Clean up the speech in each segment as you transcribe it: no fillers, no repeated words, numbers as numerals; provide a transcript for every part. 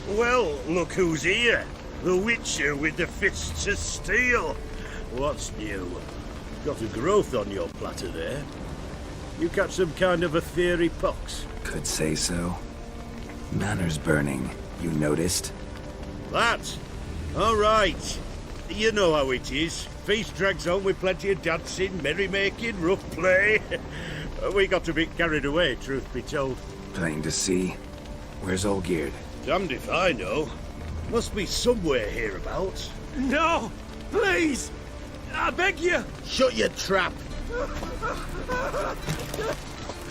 Well, look who's here. The Witcher with the fists of steel. What's new? Got a growth on your platter there. You catch some kind of a fiery pox? Could say so. Manor's burning. You noticed? That? All right. You know how it is. Feast drags on with plenty of dancing, merrymaking, rough play. We got a bit carried away, truth be told. Plain to see. Where's Olgierd? Damned if I know. Must be somewhere hereabouts. No! Please! I beg you! Shut your trap!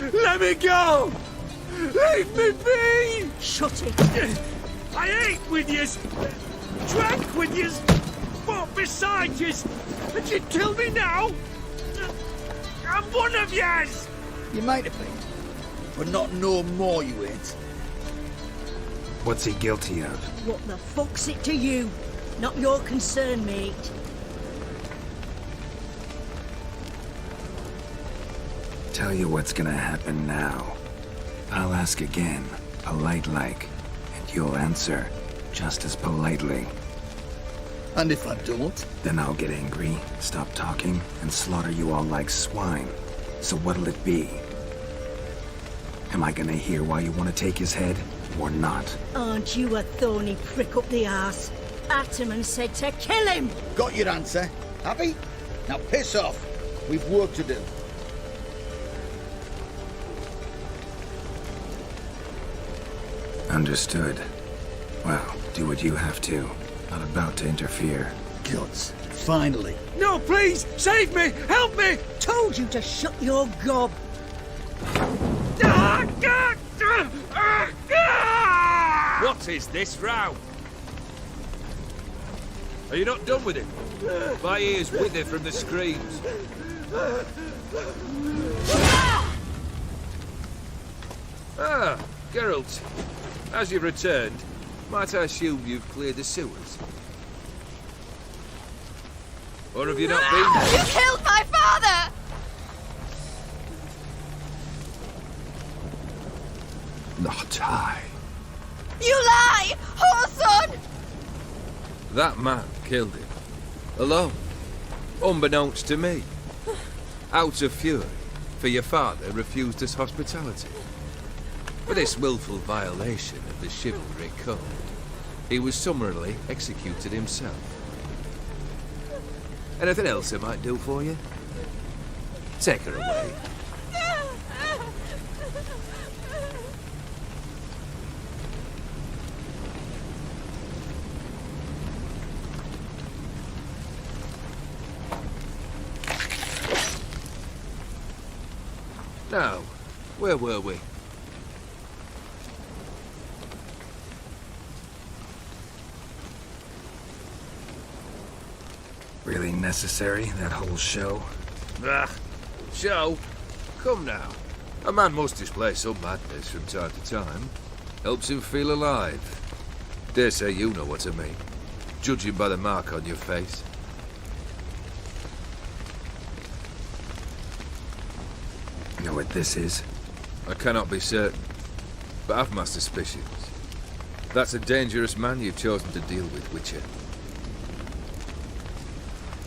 Let me go! Leave me be! Shut it! I ate with yous! Drank with yous! Fought beside yous! And you'd kill me now? I'm one of yous! You might have been, but not no more you ain't. What's he guilty of? What the fuck's it to you? Not your concern, mate. Tell you what's gonna happen now. I'll ask again, polite-like, and you'll answer just as politely. And if I don't? Then I'll get angry, stop talking, and slaughter you all like swine. So what'll it be? Am I gonna hear why you want to take his head, or not? Aren't you a thorny prick up the arse? Ataman said to kill him! Got your answer. Happy? Now piss off. We've work to do. Understood. Well, do what you have to. Not about to interfere. Guts. Finally. No, please! Save me! Help me! Told you to shut your gob! What is this row? Are you not done with him? My ears wither from the screams. Ah, Geralt. As you've returned, might I assume you've cleared the sewers? Or have you not been there? You killed my father! Not I. You lie! Whoreson! That man killed him. Alone. Unbeknownst to me. Out of fury, for your father refused us hospitality. For this willful violation of the chivalry code, he was summarily executed himself. Anything else I might do for you? Take her away. Now, where were we? Really necessary, that whole show? Ah, show? Come now. A man must display some madness from time to time. Helps him feel alive. Dare say you know what I mean. Judging by the mark on your face. You know what this is? I cannot be certain, but I've my suspicions. That's a dangerous man you've chosen to deal with, Witcher.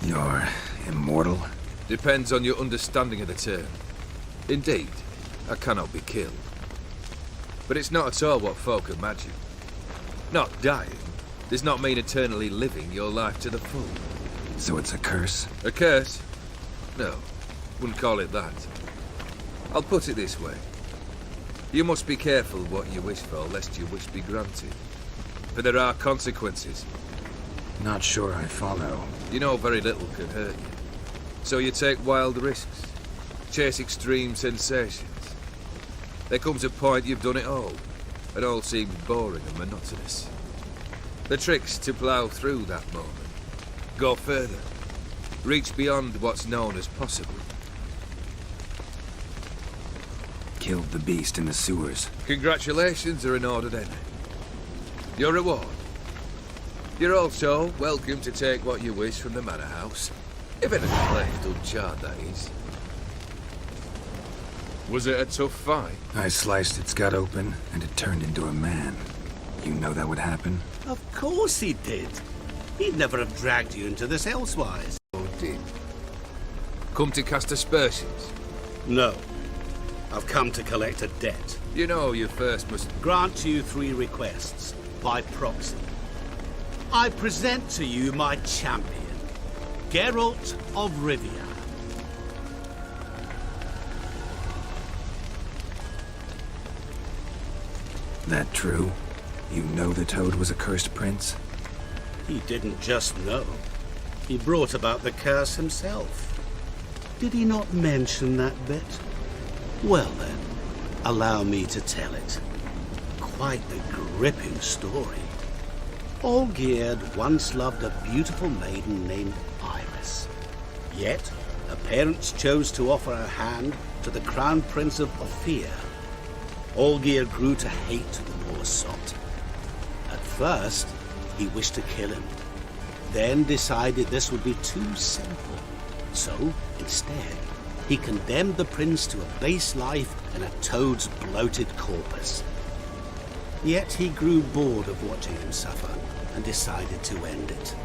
You're immortal? Depends on your understanding of the term. Indeed, I cannot be killed. But it's not at all what folk imagine. Not dying does not mean eternally living your life to the full. So it's a curse? A curse? No, wouldn't call it that. I'll put it this way. You must be careful what you wish for, lest your wish be granted. For there are consequences. Not sure I follow. You know very little can hurt you. So you take wild risks. Chase extreme sensations. There comes a point you've done it all. It all seems boring and monotonous. The trick's to plough through that moment. Go further. Reach beyond what's known as possible. Killed the beast in the sewers. Congratulations are in order then. Your reward. You're also welcome to take what you wish from the manor house. If it is left uncharred, that is. Was it a tough fight? I sliced its gut open, and it turned into a man. You know that would happen? Of course he did. He'd never have dragged you into this elsewise. Oh, did? Come to cast aspersions? No. I've come to collect a debt. You know you first must... Grant you 3 requests, by proxy. I present to you my champion, Geralt of Rivia. That true? You know the Toad was a cursed prince? He didn't just know. He brought about the curse himself. Did he not mention that bit? Well then, allow me to tell it. Quite a gripping story. Olgierd once loved a beautiful maiden named Iris. Yet, her parents chose to offer her hand to the Crown Prince of Ophir. Olgierd grew to hate the poor sot. At first, he wished to kill him, then decided this would be too simple. So, instead, he condemned the prince to a base life in a toad's bloated corpus. Yet he grew bored of watching him suffer and decided to end it.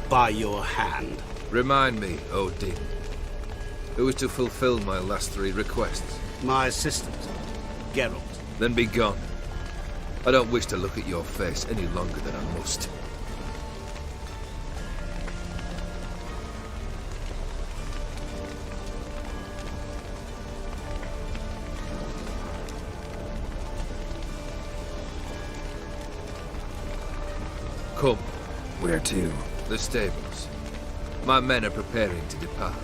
By your hand. Remind me, Odin. Who was to fulfill my last 3 requests? My assistant, Geralt. Then be gone. I don't wish to look at your face any longer than I must. Come. Where to? The stables. My men are preparing to depart.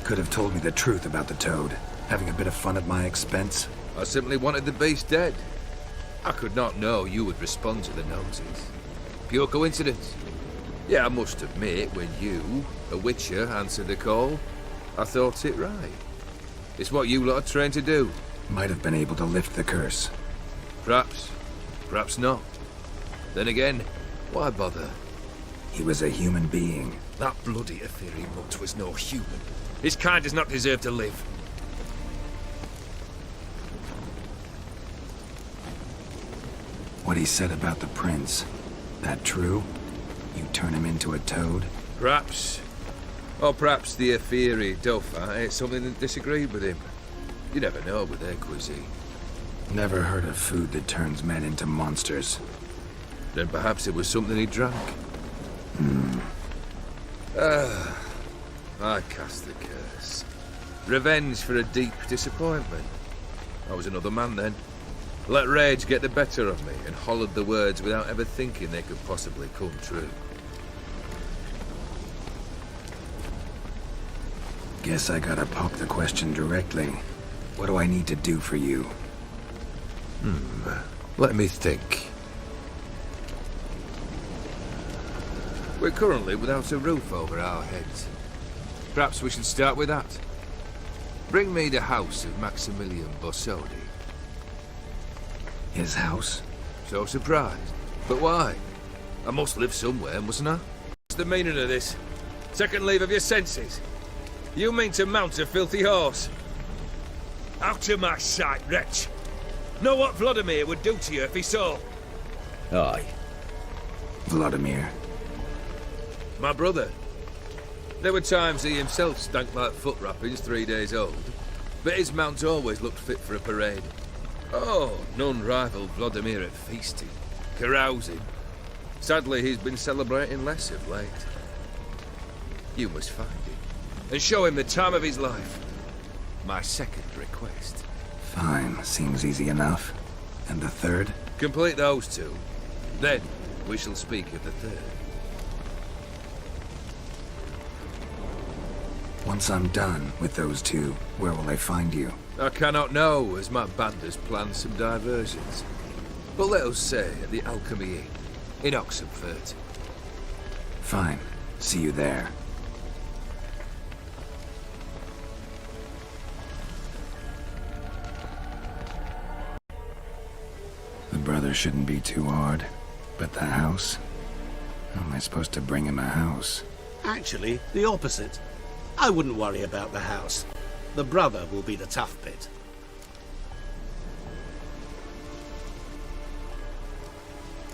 Could have told me the truth about the Toad. Having a bit of fun at my expense. I simply wanted the beast dead. I could not know you would respond to the notice. Pure coincidence. Yeah, I must admit, when you, a witcher, answered the call, I thought it right. It's what you lot are trained to do. Might have been able to lift the curse. Perhaps. Perhaps not. Then again, why bother? He was a human being. That bloody Aetheri mutt was no human. His kind does not deserve to live. What he said about the prince, that true? You turn him into a toad? Perhaps. Or perhaps the Aetheri Dauphin ate something that disagreed with him. You never know with their cuisine. Never heard of food that turns men into monsters. Then perhaps it was something he drank. I cast the curse. Revenge for a deep disappointment. I was another man then. Let rage get the better of me and hollered the words without ever thinking they could possibly come true. Guess I gotta poke the question directly. What do I need to do for you? Let me think. We're currently without a roof over our heads. Perhaps we should start with that. Bring me the house of Maximilian Borsodi. His house? So surprised. But why? I must live somewhere, mustn't I? What's the meaning of this? Second leave of your senses? You mean to mount a filthy horse? Out of my sight, wretch! Know what Vladimir would do to you if he saw? Aye. Vladimir. My brother. There were times he himself stank like foot wrappings 3 days old, but his mount always looked fit for a parade. Oh, none rivaled Vladimir at feasting, carousing. Sadly, he's been celebrating less of late. You must find him, and show him the time of his life. My second request. Fine, seems easy enough. And the third? Complete those 2. Then, we shall speak of the third. Once I'm done with those 2, where will I find you? I cannot know, as my band has planned some diversions. But let us say at the Alchemy Inn, in Oxenfurt. Fine. See you there. brother shouldn't be too hard. But the house? How am I supposed to bring him a house? Actually, the opposite. I wouldn't worry about the house. The brother will be the tough bit.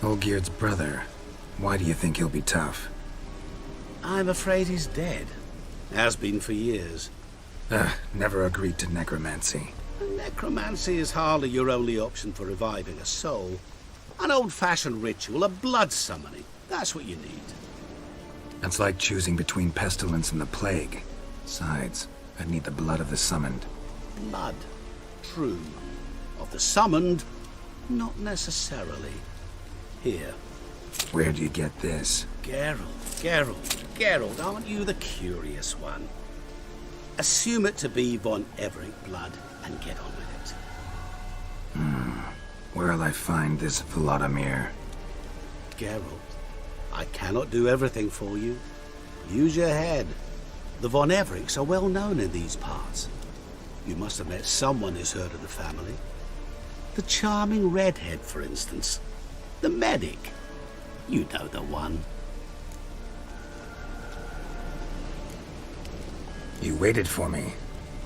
Olgierd's brother. Why do you think he'll be tough? I'm afraid he's dead. Has been for years. Never agreed to necromancy. Necromancy is hardly your only option for reviving a soul. An old-fashioned ritual, a blood summoning. That's what you need. That's like choosing between pestilence and the plague. Besides, I'd need the blood of the summoned. Blood. True. Of the summoned, not necessarily. Here. Where do you get this? Geralt, aren't you the curious one? Assume it to be von Everett blood and get on with it. Where'll I find this Vladimir? Geralt, I cannot do everything for you. Use your head. The von Evericks are well known in these parts. You must have met someone who's heard of the family. The charming redhead, for instance. The medic. You know the one. You waited for me.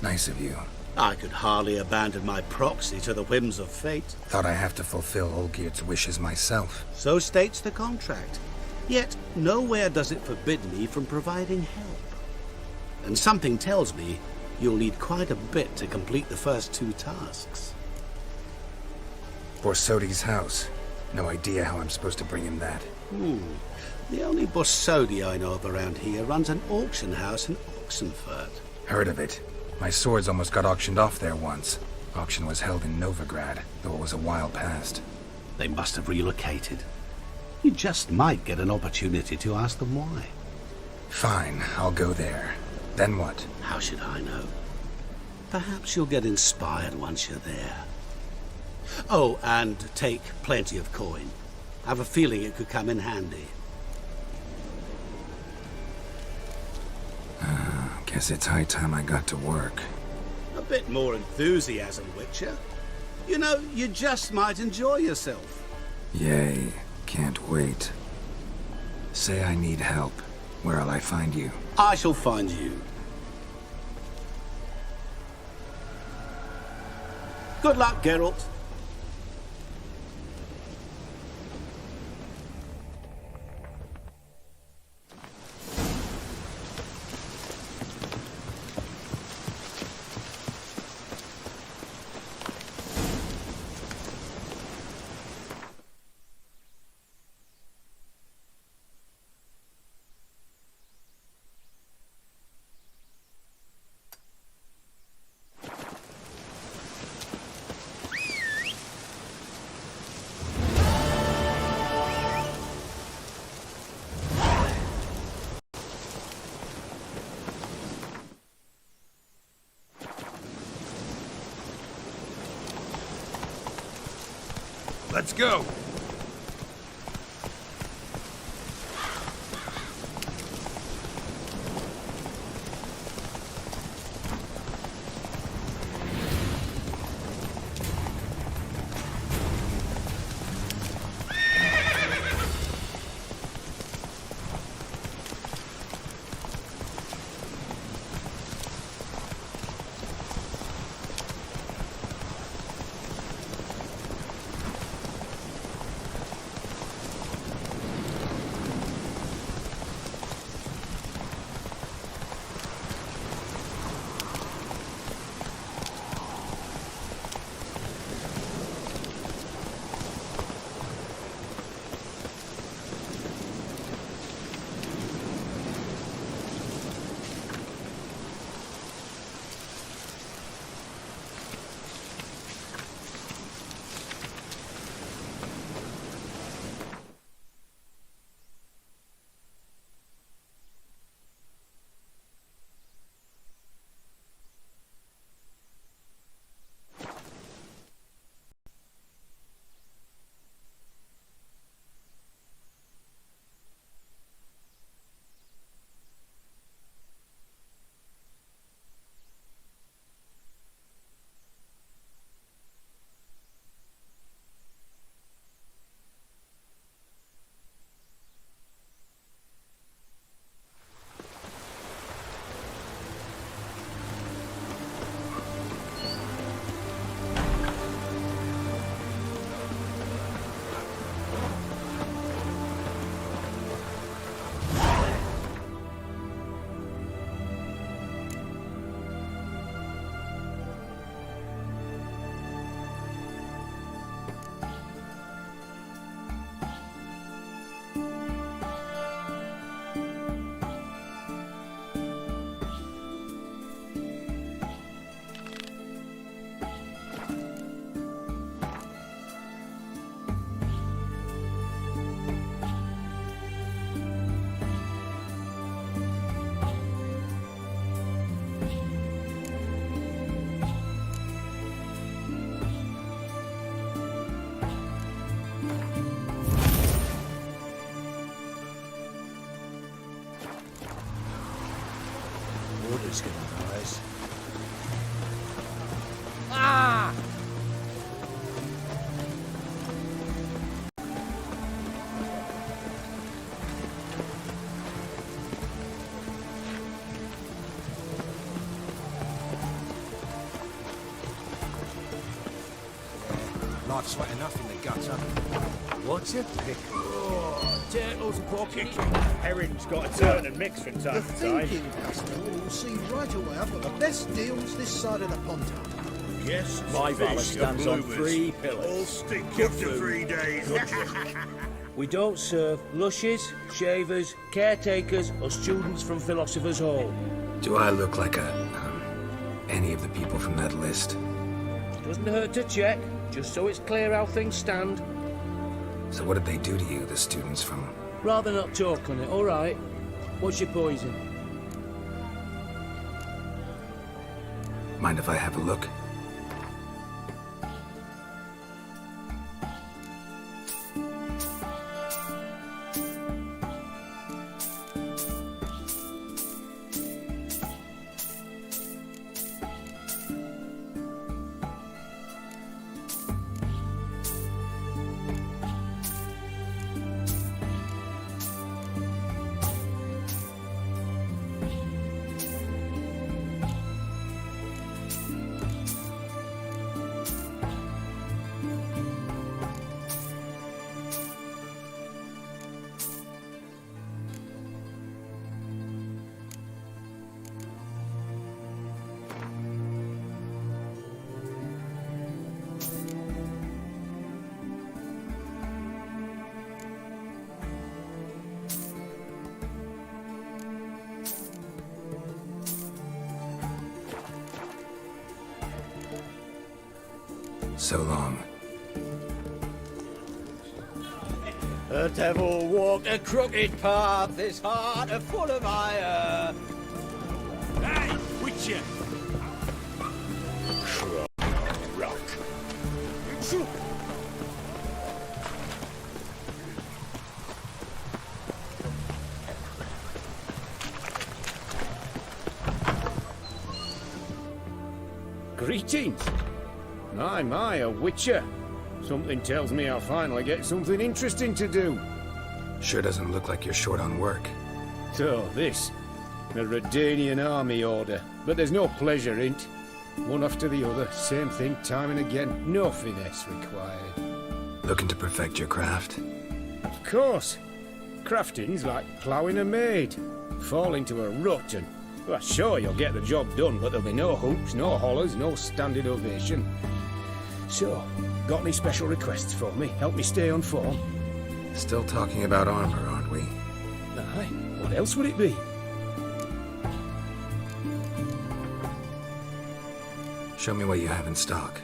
Nice of you. I could hardly abandon my proxy to the whims of fate. Thought I have to fulfill Olgierd's wishes myself. So states the contract. Yet nowhere does it forbid me from providing help. And something tells me you'll need quite a bit to complete the first 2 tasks. Borsodi's house. No idea how I'm supposed to bring him that. The only Borsodi I know of around here runs an auction house in Oxenfurt. Heard of it. My swords almost got auctioned off there once. Auction was held in Novigrad, though it was a while past. They must have relocated. You just might get an opportunity to ask them why. Fine, I'll go there. Then what? How should I know? Perhaps you'll get inspired once you're there. Oh, and take plenty of coin. Have a feeling it could come in handy. Guess it's high time I got to work. A bit more enthusiasm, Witcher. You know, you just might enjoy yourself. Yay, can't wait. Say I need help. Where'll I find you? I shall find you. Good luck, Geralt. Let's go! risk of them eyes. Life sweat enough in the gutter. What's your pick? Turtles and pork kicking. Herring's got to turn and mix from time The to time. thinking customer will see right away I've got the best deals this side of the pond. Yes, My valet fish, stands on bloomers. 3 pillars. All stink Good after food, 3 days. We don't serve lushes, shavers, caretakers, or students from Philosopher's Hall. Do I look like any of the people from that list? Doesn't hurt to check, just so it's clear how things stand. So what did they do to you, the students from... Rather not talk on it, all right? What's your poison? Mind if I have a look? So long. The devil walked a crooked path, his heart a full of ire. Hey, Witcher! Rock. Greetings. My, a witcher. Something tells me I'll finally get something interesting to do. Sure doesn't look like you're short on work. So, this. The Redanian army order. But there's no pleasure in it. One after the other, same thing time and again. No finesse required. Looking to perfect your craft? Of course. Crafting's like ploughing a maid. Fall into a rut and... Well, sure, you'll get the job done, but there'll be no hoops, no hollers, no standing ovation. So, got any special requests for me? Help me stay on form? Still talking about armor, aren't we? Aye, what else would it be? Show me what you have in stock.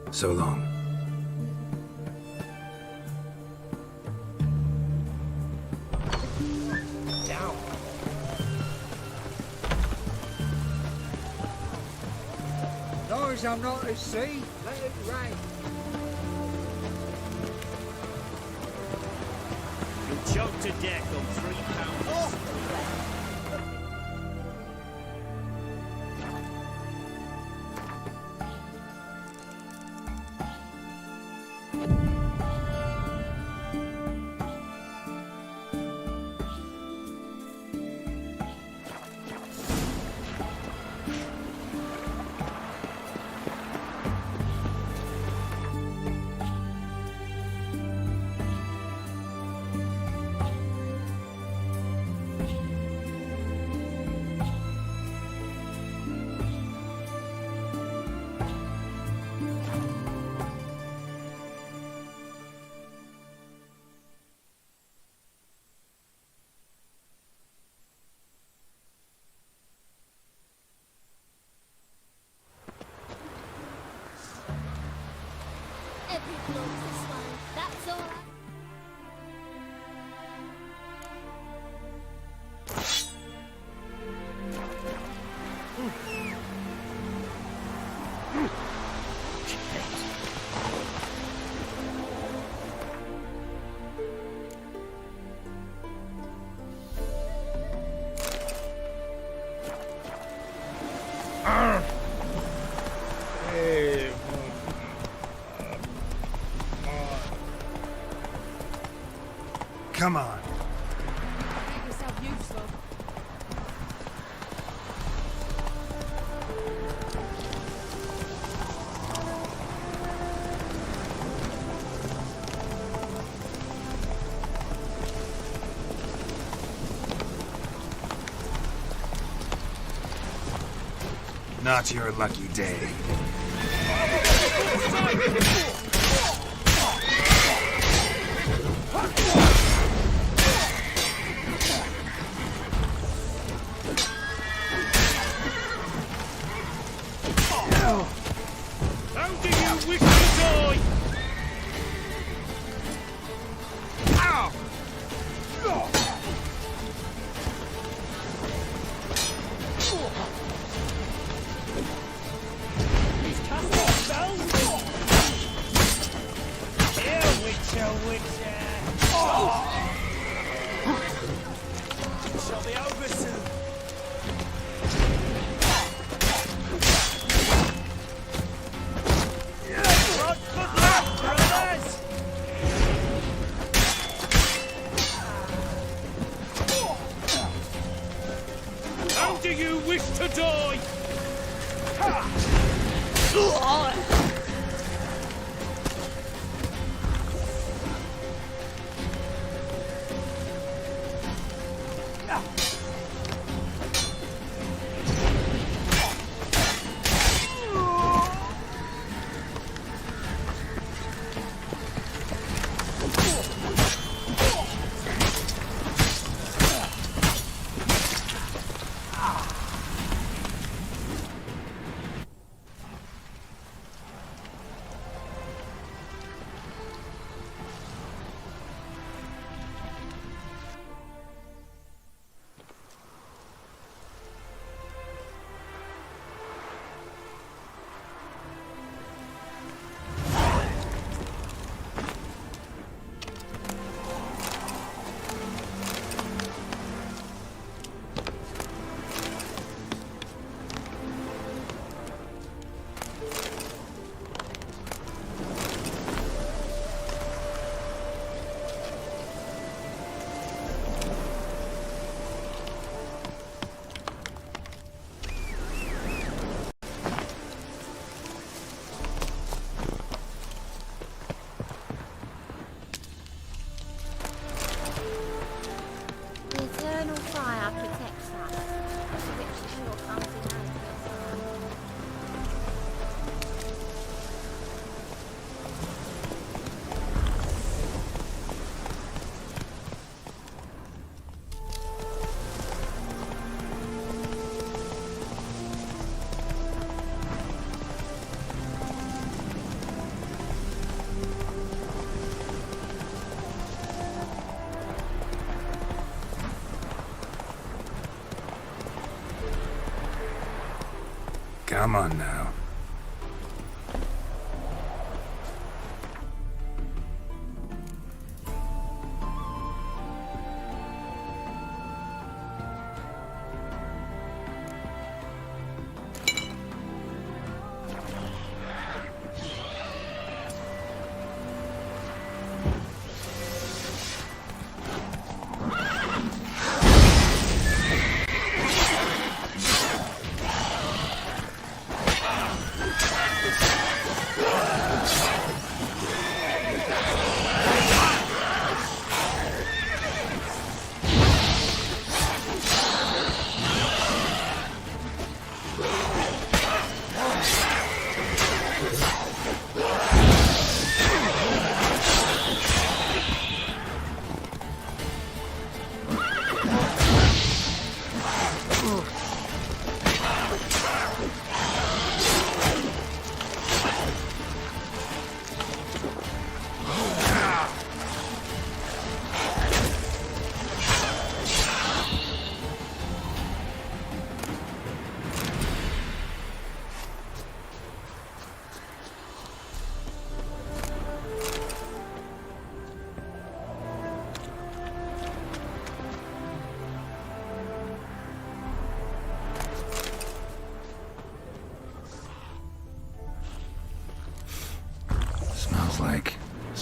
So long. Down. Long as I'm not at sea, let it rain. You'll choke to death on 3 pounds. Come on. Make yourself useful. Not your lucky day. How do you wish to die? He's cast off spells. Here, Witcher, Witcher. It shall be over soon. Right, good luck, brothers. How do you wish to die? The eternal fire protects us. Which sure comes in handy at times. Come on now.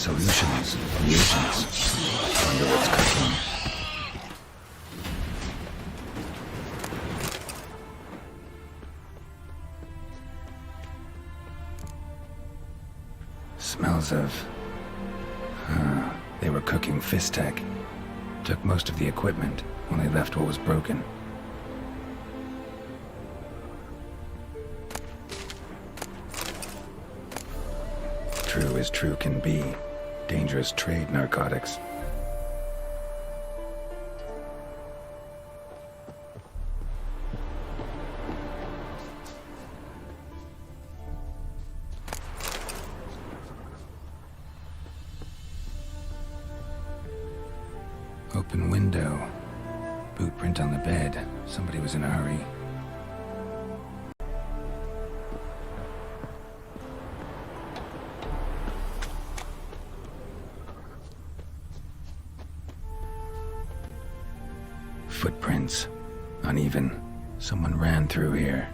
Solutions, mutants. Wonder what's cooking. Smells of... They were cooking Fistech. Took most of the equipment, only left what was broken. True as true can be. Dangerous trade, narcotics. Open window. Boot print on the bed. Somebody was in a hurry. Footprints. Uneven. Someone ran through here.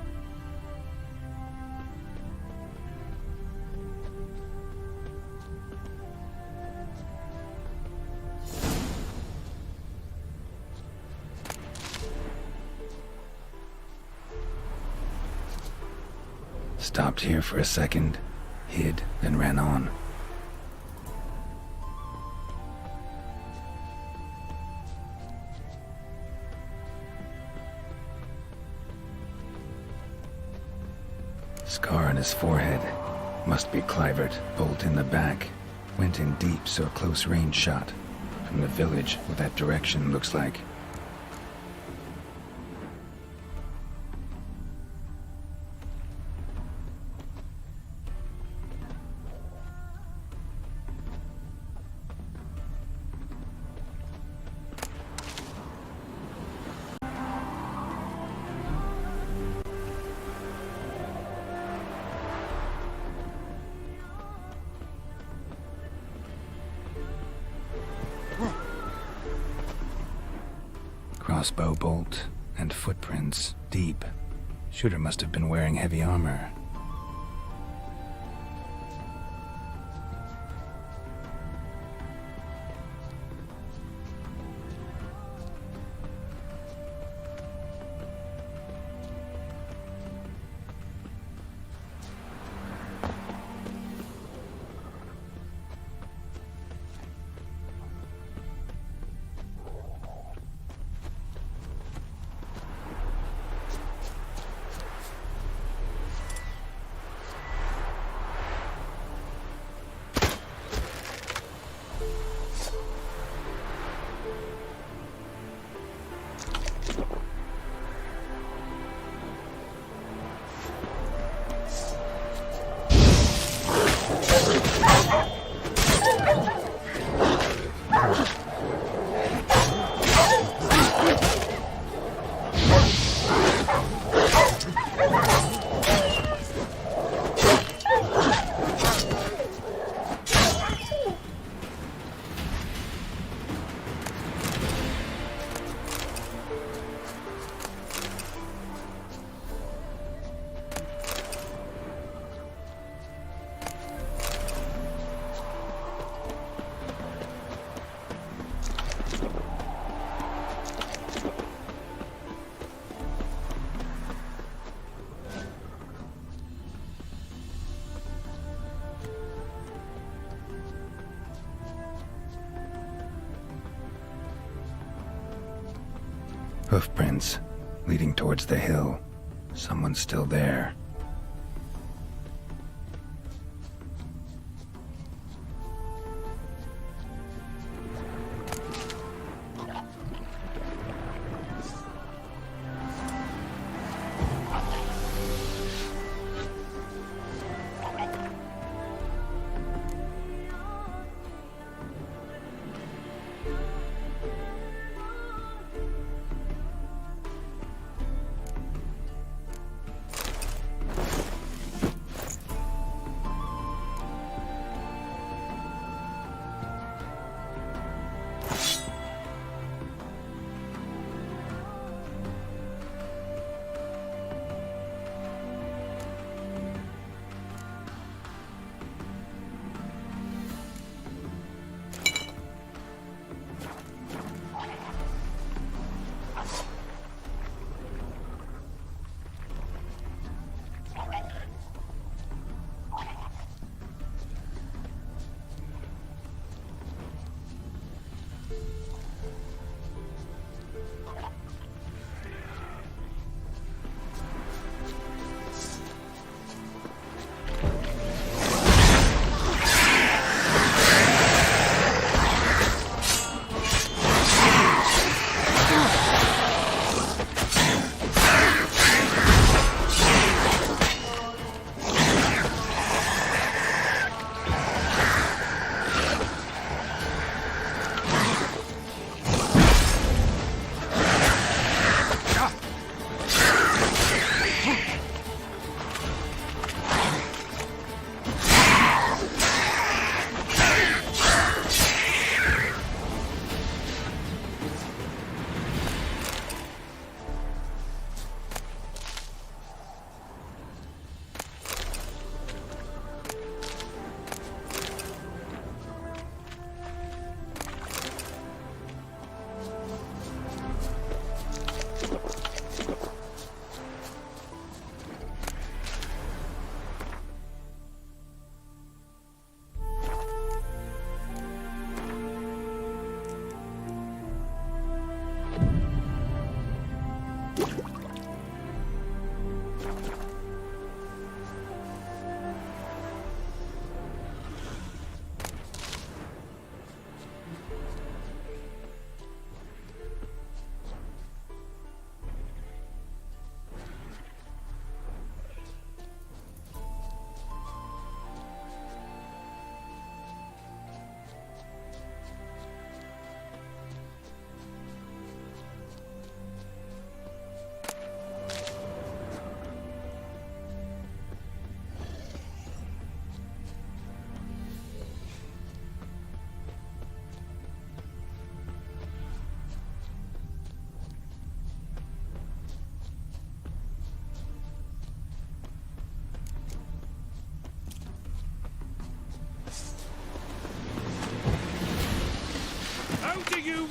Stopped here for a second, hid, then ran on. Scar on his forehead. Must be Clivert. Bolt in the back. Went in deep, so a close range shot. From the village, what that direction looks like. Crossbow bolt and footprints deep. Shooter must have been wearing heavy armor. Hoofprints leading towards the hill. Someone's still there.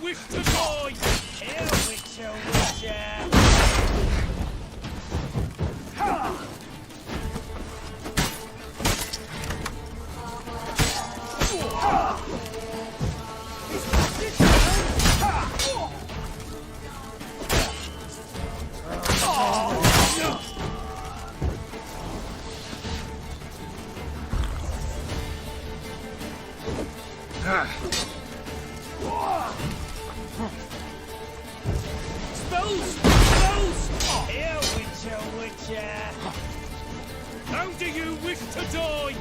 wish to die? Here, Witcher, Witcher! Spells! Spells! Here, Witcher, Witcher! How do you wish to die?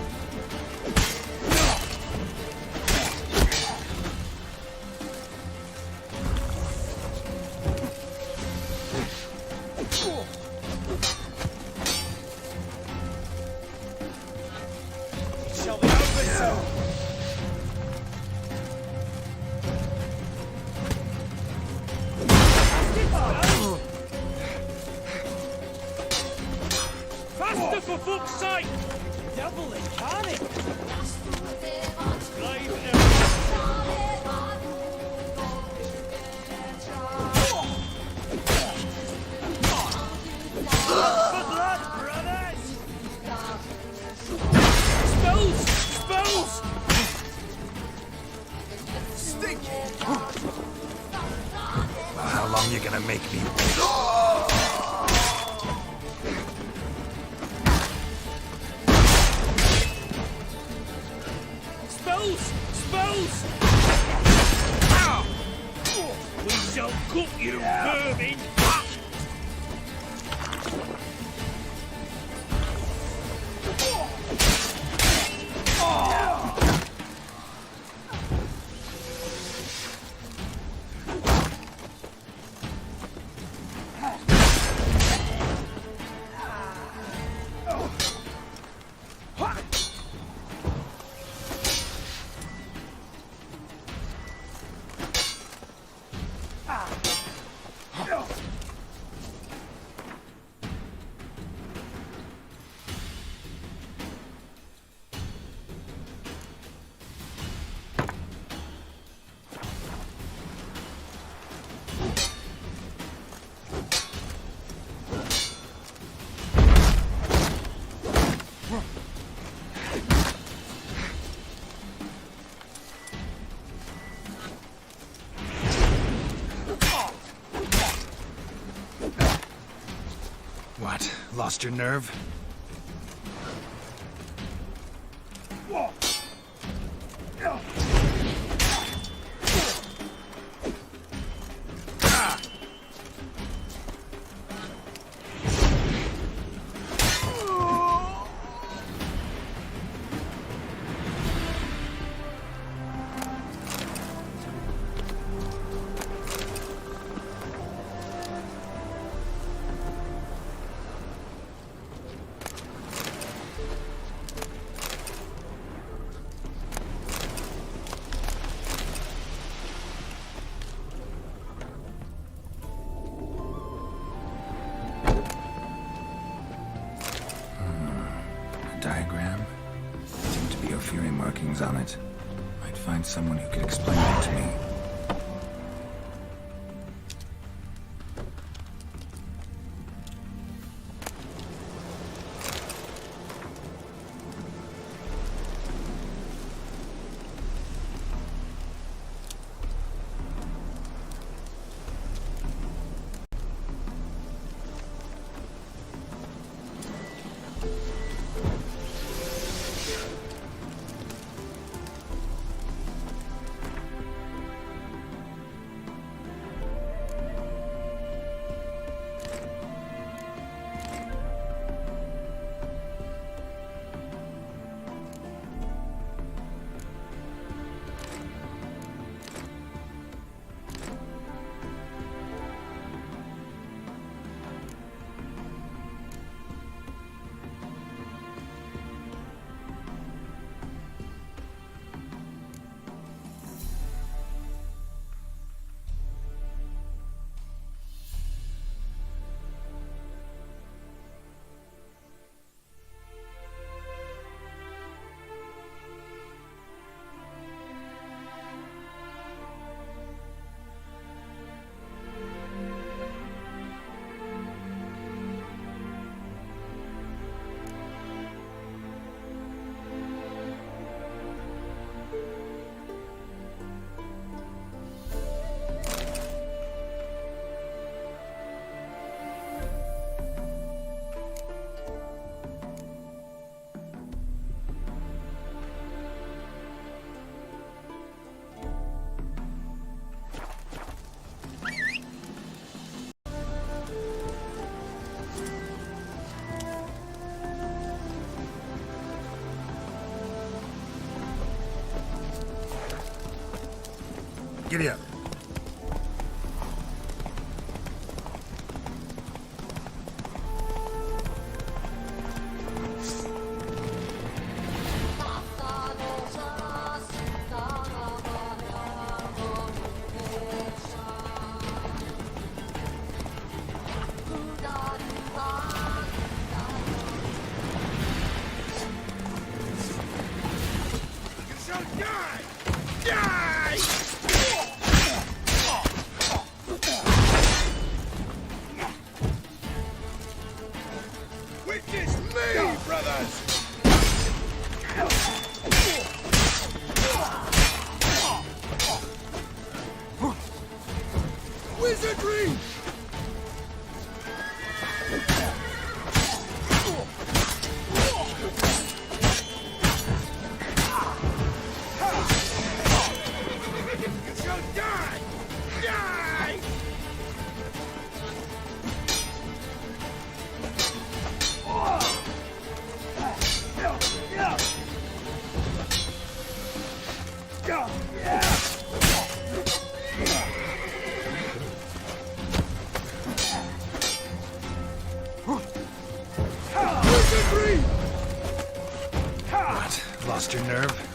Shall we over so? Faster, for fuck's sake! Double it, can't it? For blood, brothers! Spells! Spells! Well, how long you gonna make me? Spells! Spells! Ow! We shall cook you, vermin! What? Lost your nerve? Diagram? Seemed to be Ophiri markings on it. Might find someone who could explain it to me. Giddy up. What? Lost your nerve?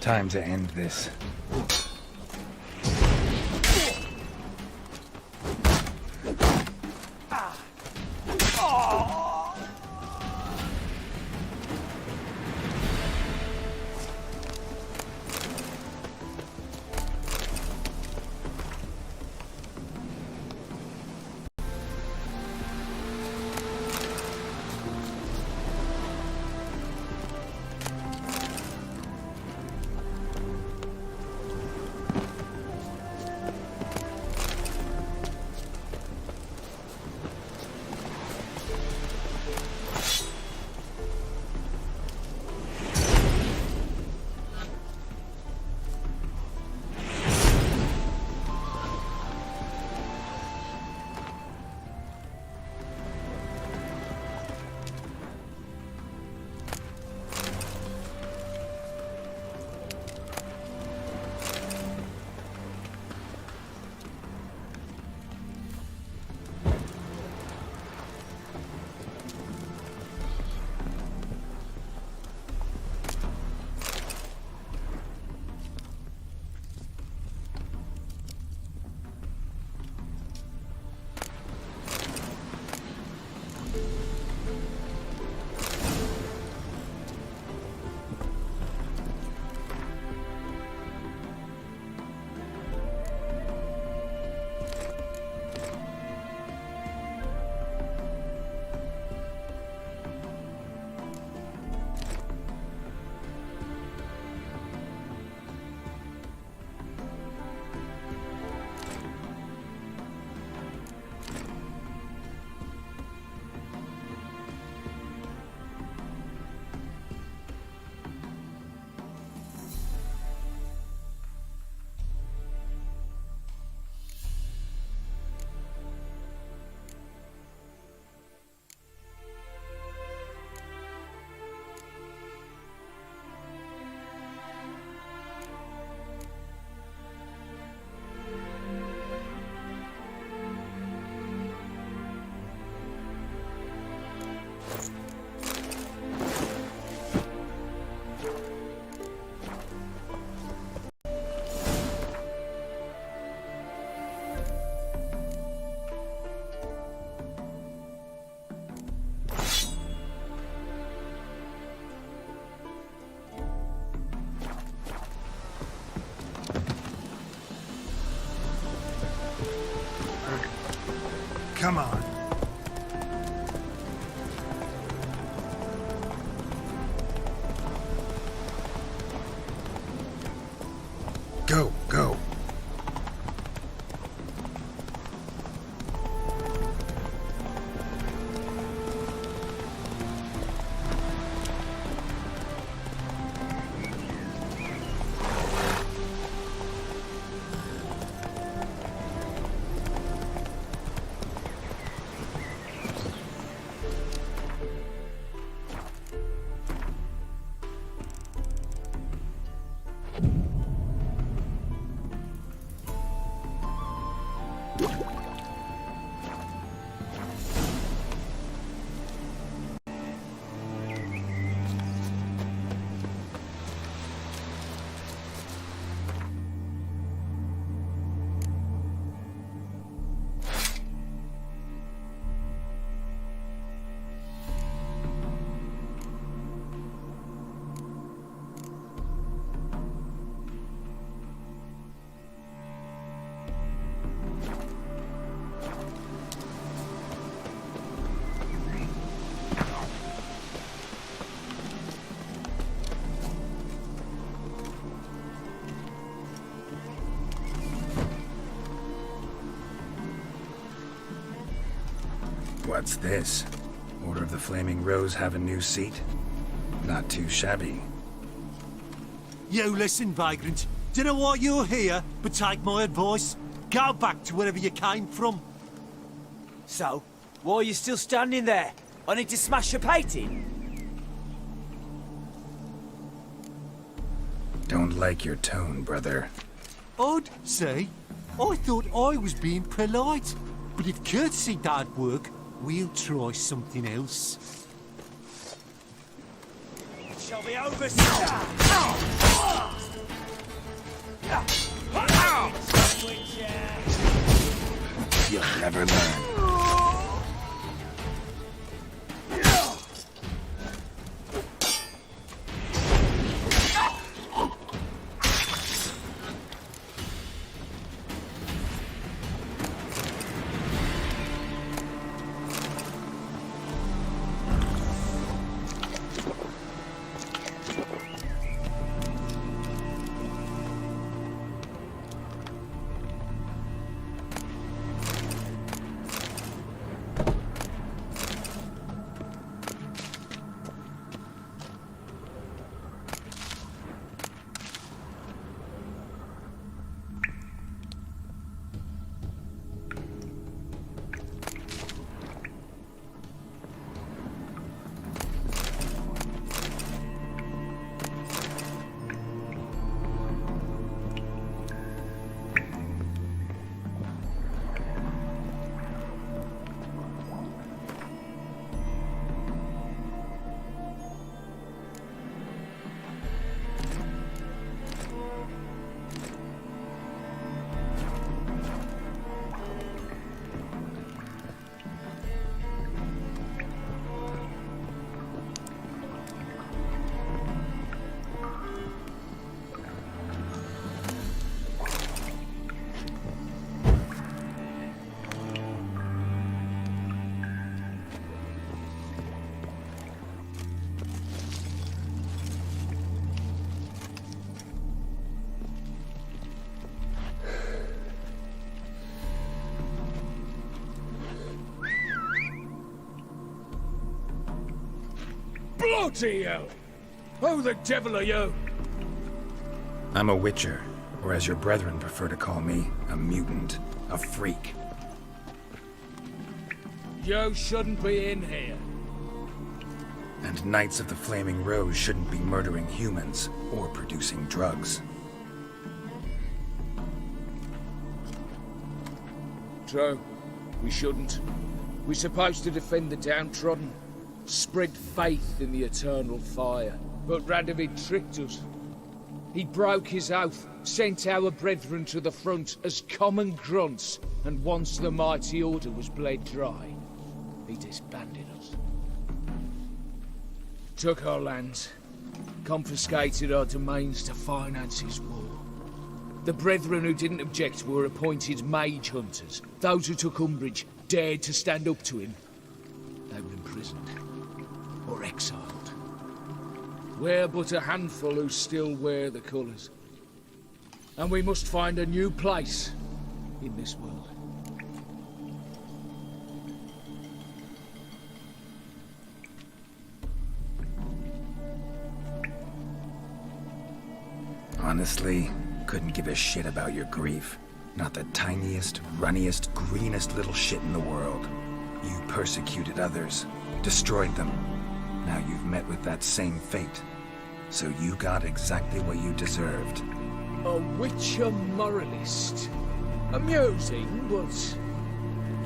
Time to end this. Come on. Go, go. What's this? Order of the Flaming Rose have a new seat? Not too shabby. You listen, vagrant. Dunno why you're here, but take my advice. Go back to wherever you came from. So, why are you still standing there? I need to smash your painting? Don't like your tone, brother. I'd say. I thought I was being polite. But if courtesy don't work, we'll try something else. It shall be over You'll never learn. Bloody hell! Who the devil are you? I'm a Witcher, or as your brethren prefer to call me, a mutant, a freak. You shouldn't be in here. And Knights of the Flaming Rose shouldn't be murdering humans or producing drugs. True. We shouldn't. We're supposed to defend the downtrodden, spread faith in the eternal fire. But Radovid tricked us. He broke his oath, sent our brethren to the front as common grunts, and once the mighty order was bled dry, he disbanded us. Took our lands, confiscated our domains to finance his war. The brethren who didn't object were appointed mage hunters. Those who took umbrage dared to stand up to him, they were imprisoned or exiled. We're but a handful who still wear the colours. And we must find a new place in this world. Honestly, couldn't give a shit about your grief. Not the tiniest, runniest, greenest little shit in the world. You persecuted others, destroyed them. Now you've met with that same fate. So you got exactly what you deserved. A witcher moralist. Amusing, but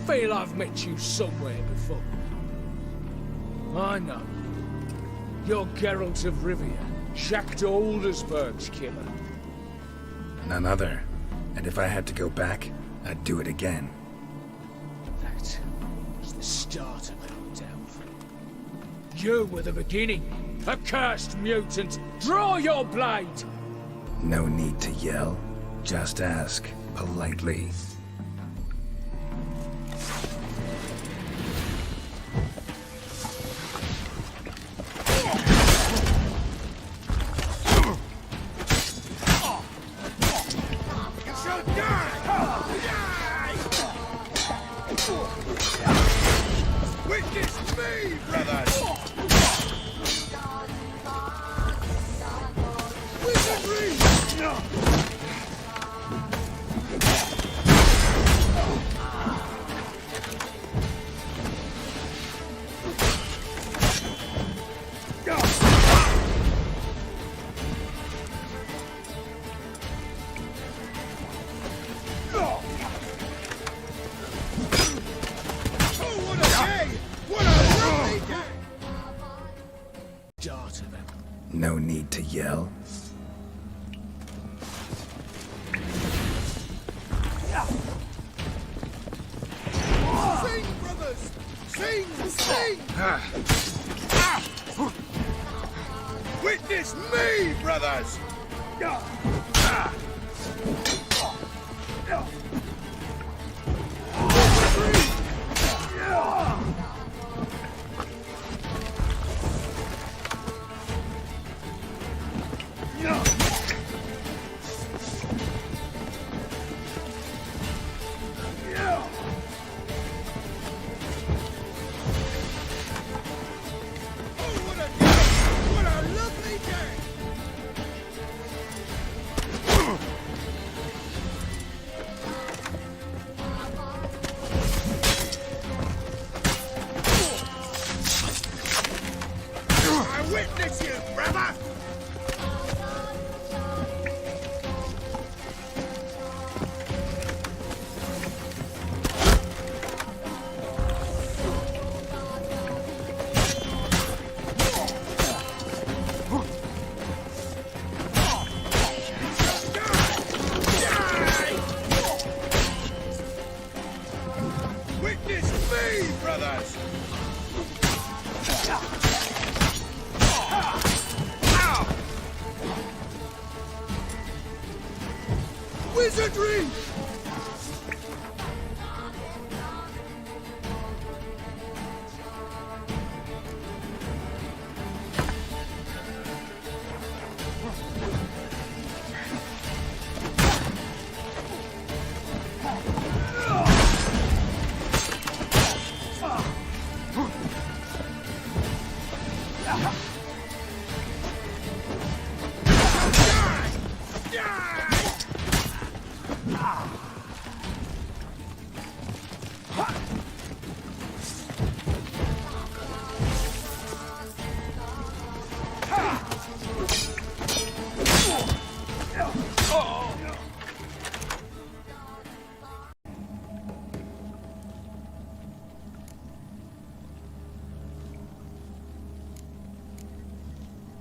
feel I've met you somewhere before. I know. You're Geralt of Rivia, Shakta Aldersberg's killer. None other. And if I had to go back, I'd do it again. That was the start of our downfall. You were the beginning. Accursed mutant, draw your blade! No need to yell. Just ask, politely. Witness me, brothers! Wizardry! No need to yell. Sing, brothers! Sing! Sing! Witness me, brothers! Witness you, brother! Witness me, brothers! Wizardry!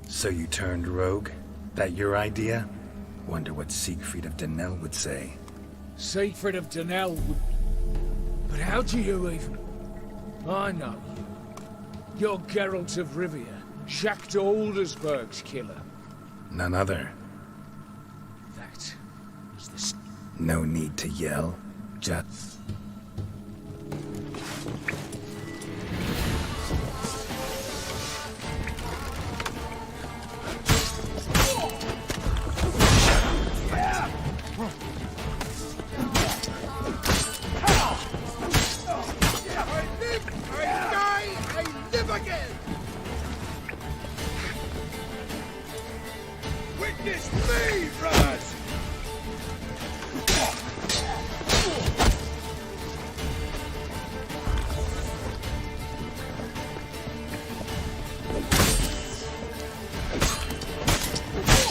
So you turned rogue? That your idea? Wonder what Siegfried of Denel would say. Siegfried of Denel would... But how do you even... I know you. You're Geralt of Rivia, Shakta Aldersberg's killer. None other. That was the... No need to yell. Just... It's me, brothers!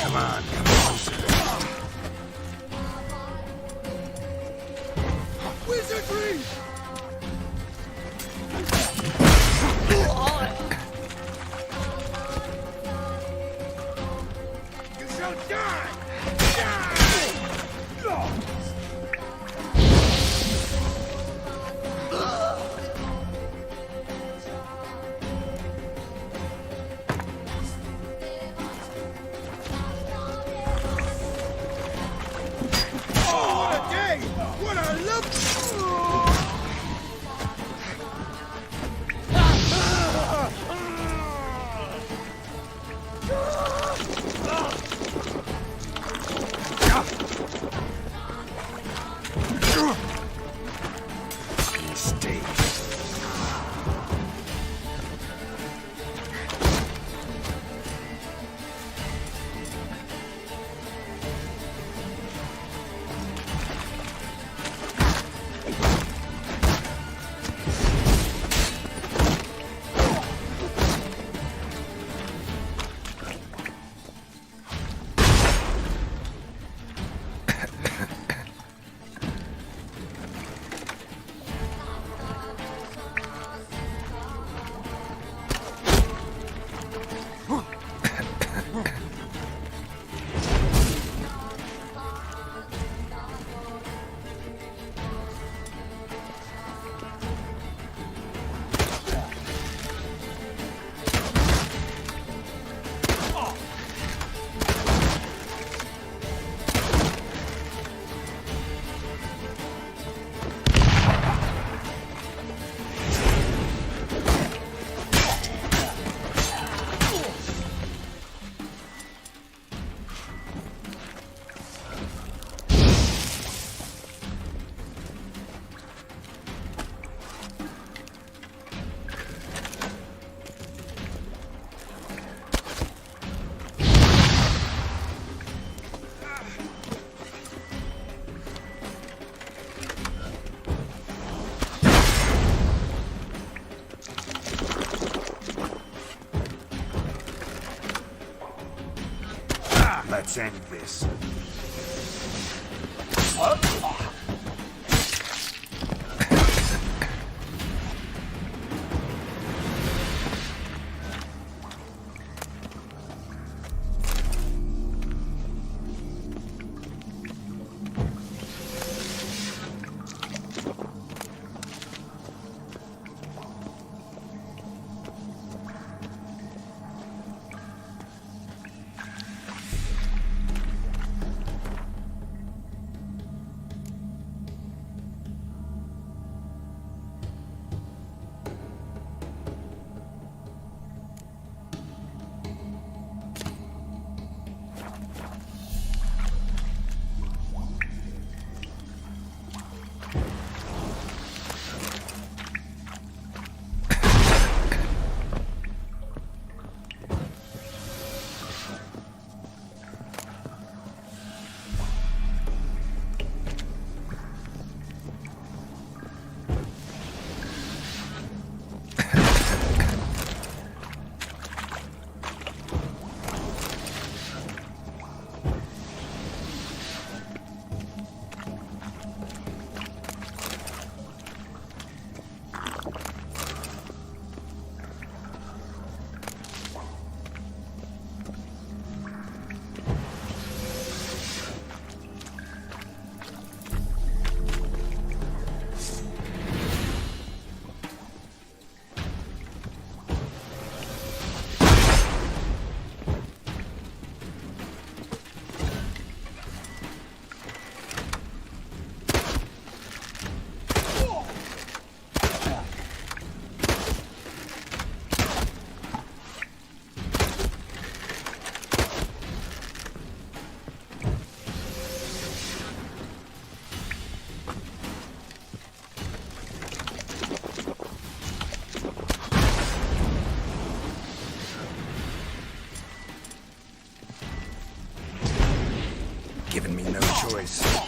Come on, come closer. Wizardry! You shall die! Oh, what a day! What a love! Mistake. Let's end this. choice.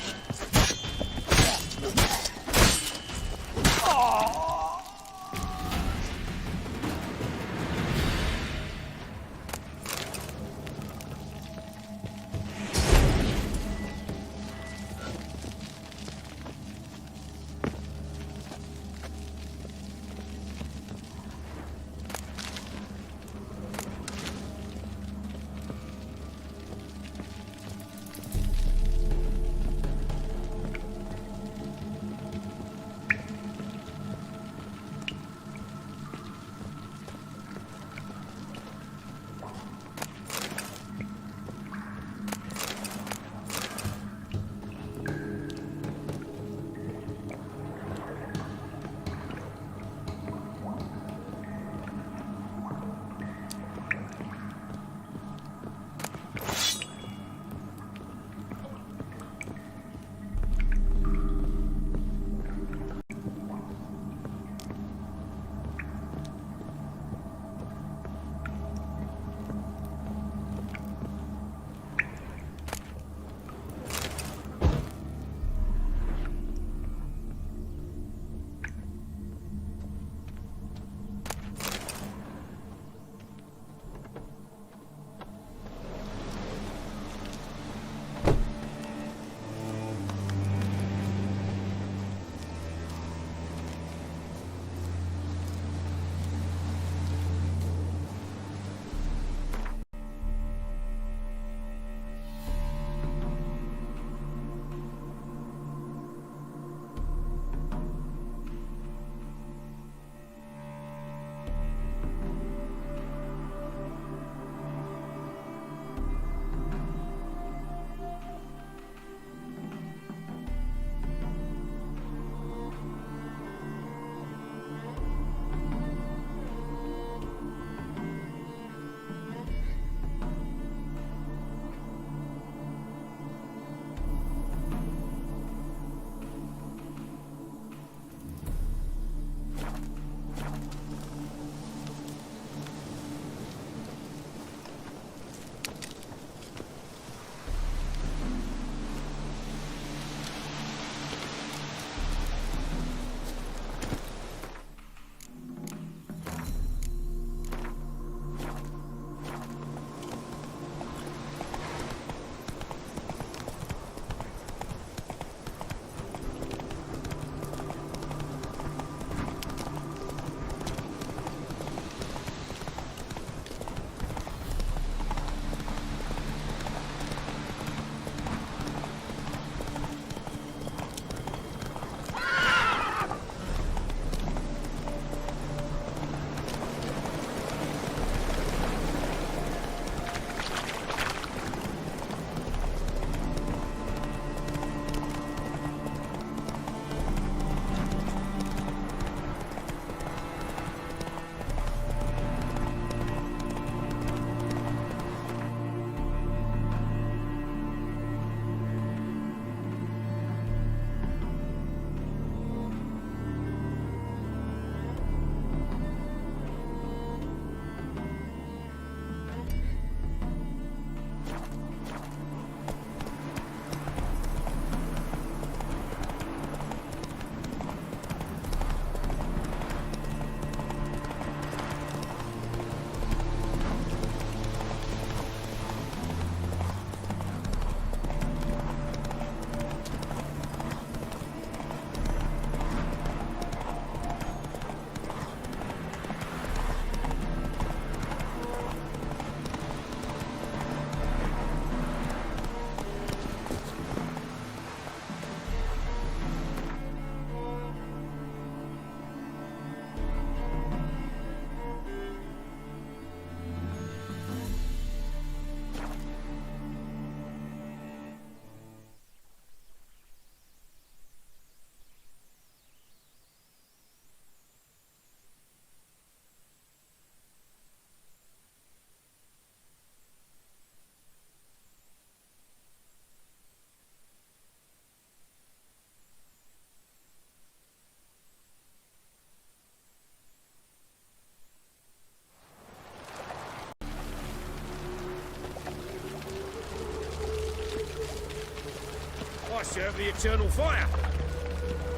I serve the eternal fire.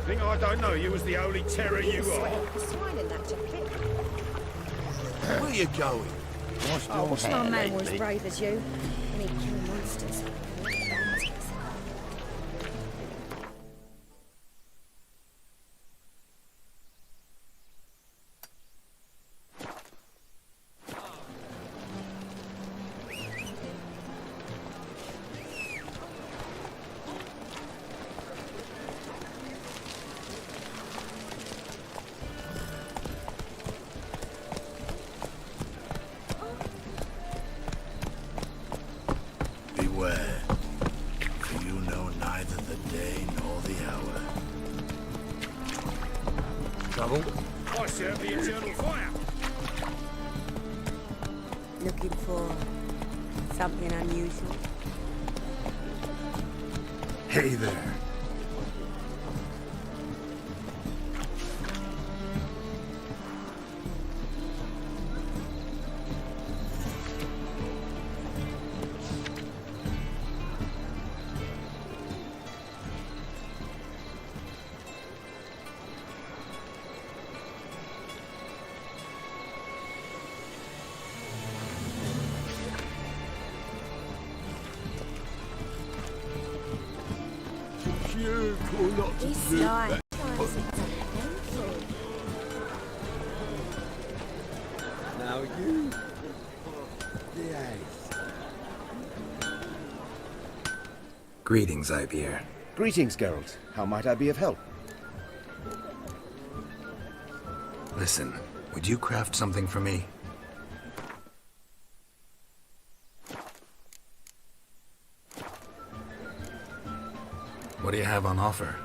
Think I don't know you as the holy terror you are? Swine in that jacket. Where you going? I wish my man was brave as you. And he'd kill monsters. Beware, for you know neither the day nor the hour. Trouble? I serve the eternal fire. Looking for something unusual? Hey there. This light turns into painful. Now you. Yes. Greetings, Ivier. Greetings, Geralt. How might I be of help? Listen, would you craft something for me? What do you have on offer?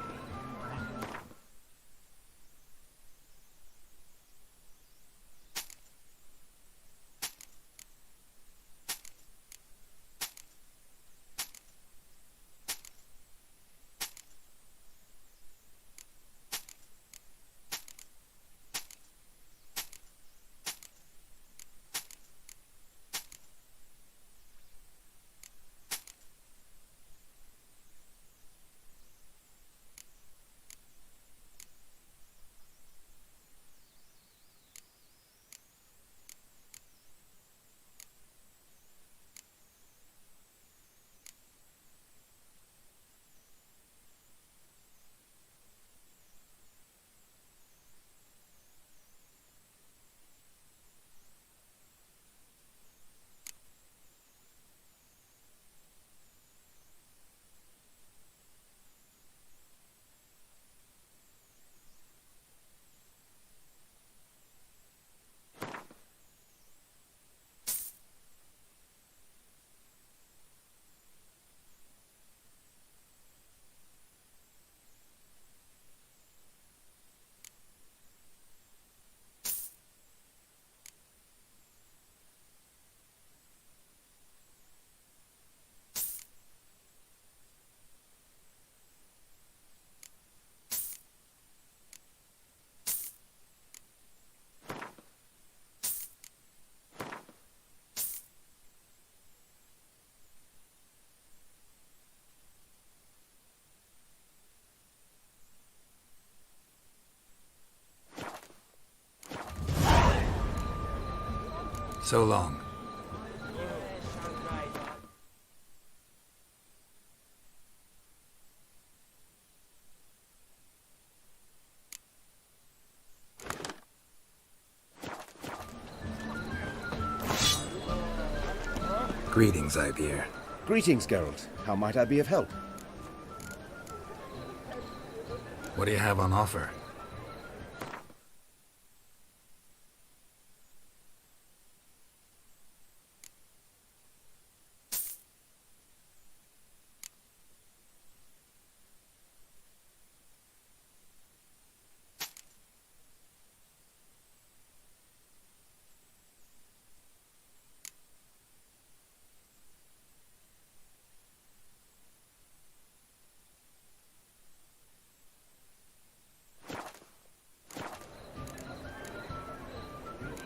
So long. Greetings, Ivier. Greetings, Geralt. How might I be of help? What do you have on offer?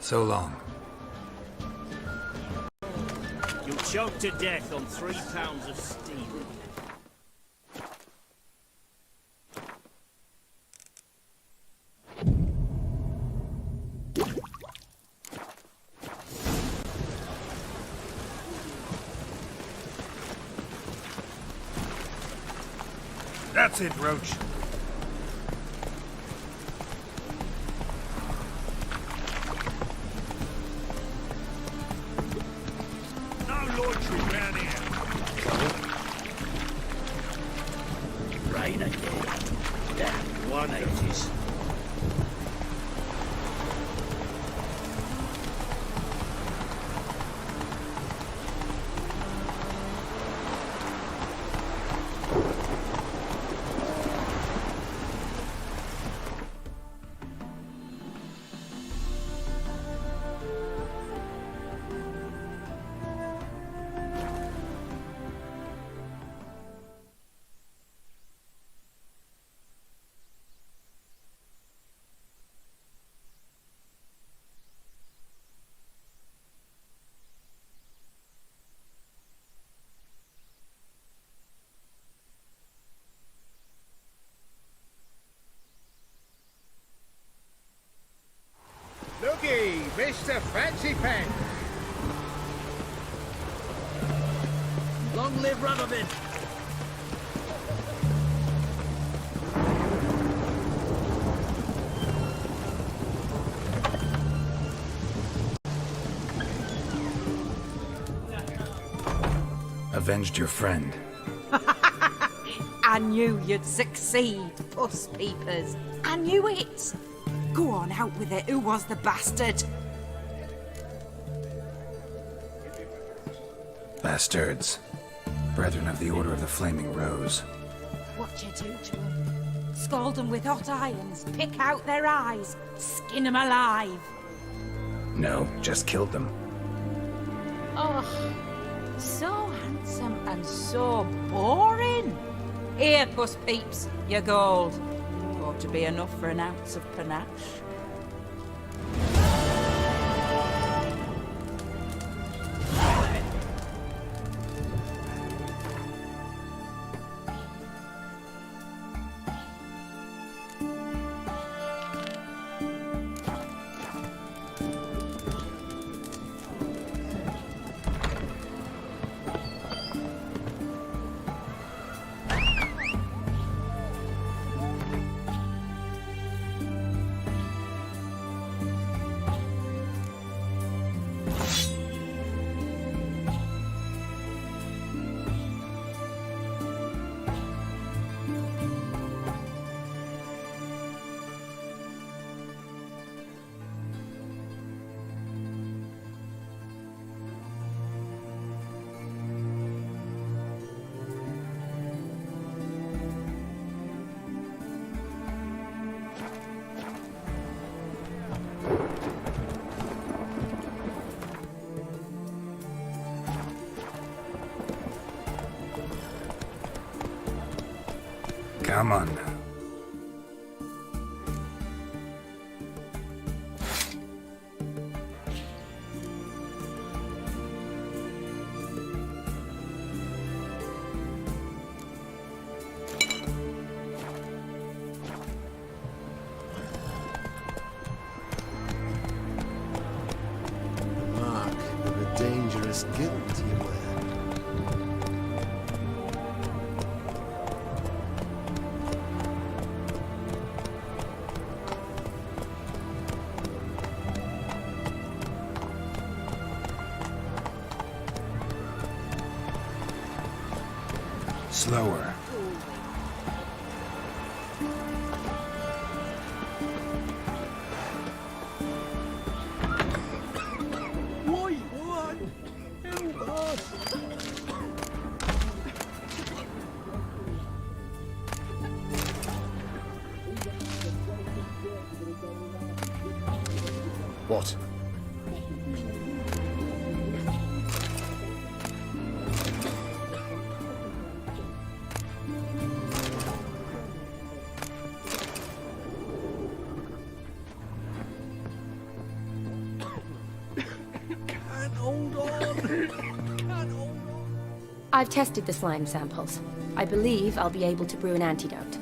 So long. You'll choke to death on 3 pounds of steel. That's it, Roach. No loitering around here. Rain again. Damn 180s. Looky, Mr. Fancy Pants. Long live Radovid! Avenged your friend. I knew you'd succeed, Puss Peepers. I knew it. Go on, out with it. Who was the bastard? Bastards. Brethren of the Order of the Flaming Rose. What you do to them? Scald them with hot irons, pick out their eyes, skin them alive. No, just killed them. Oh, so handsome and so boring. Here, Puss Peeps, your gold. Ought to be enough for an ounce of panache. Come on now. The mark of a dangerous guilt you wear. Slower. Wait, what? Help us! What? I've tested the slime samples. I believe I'll be able to brew an antidote.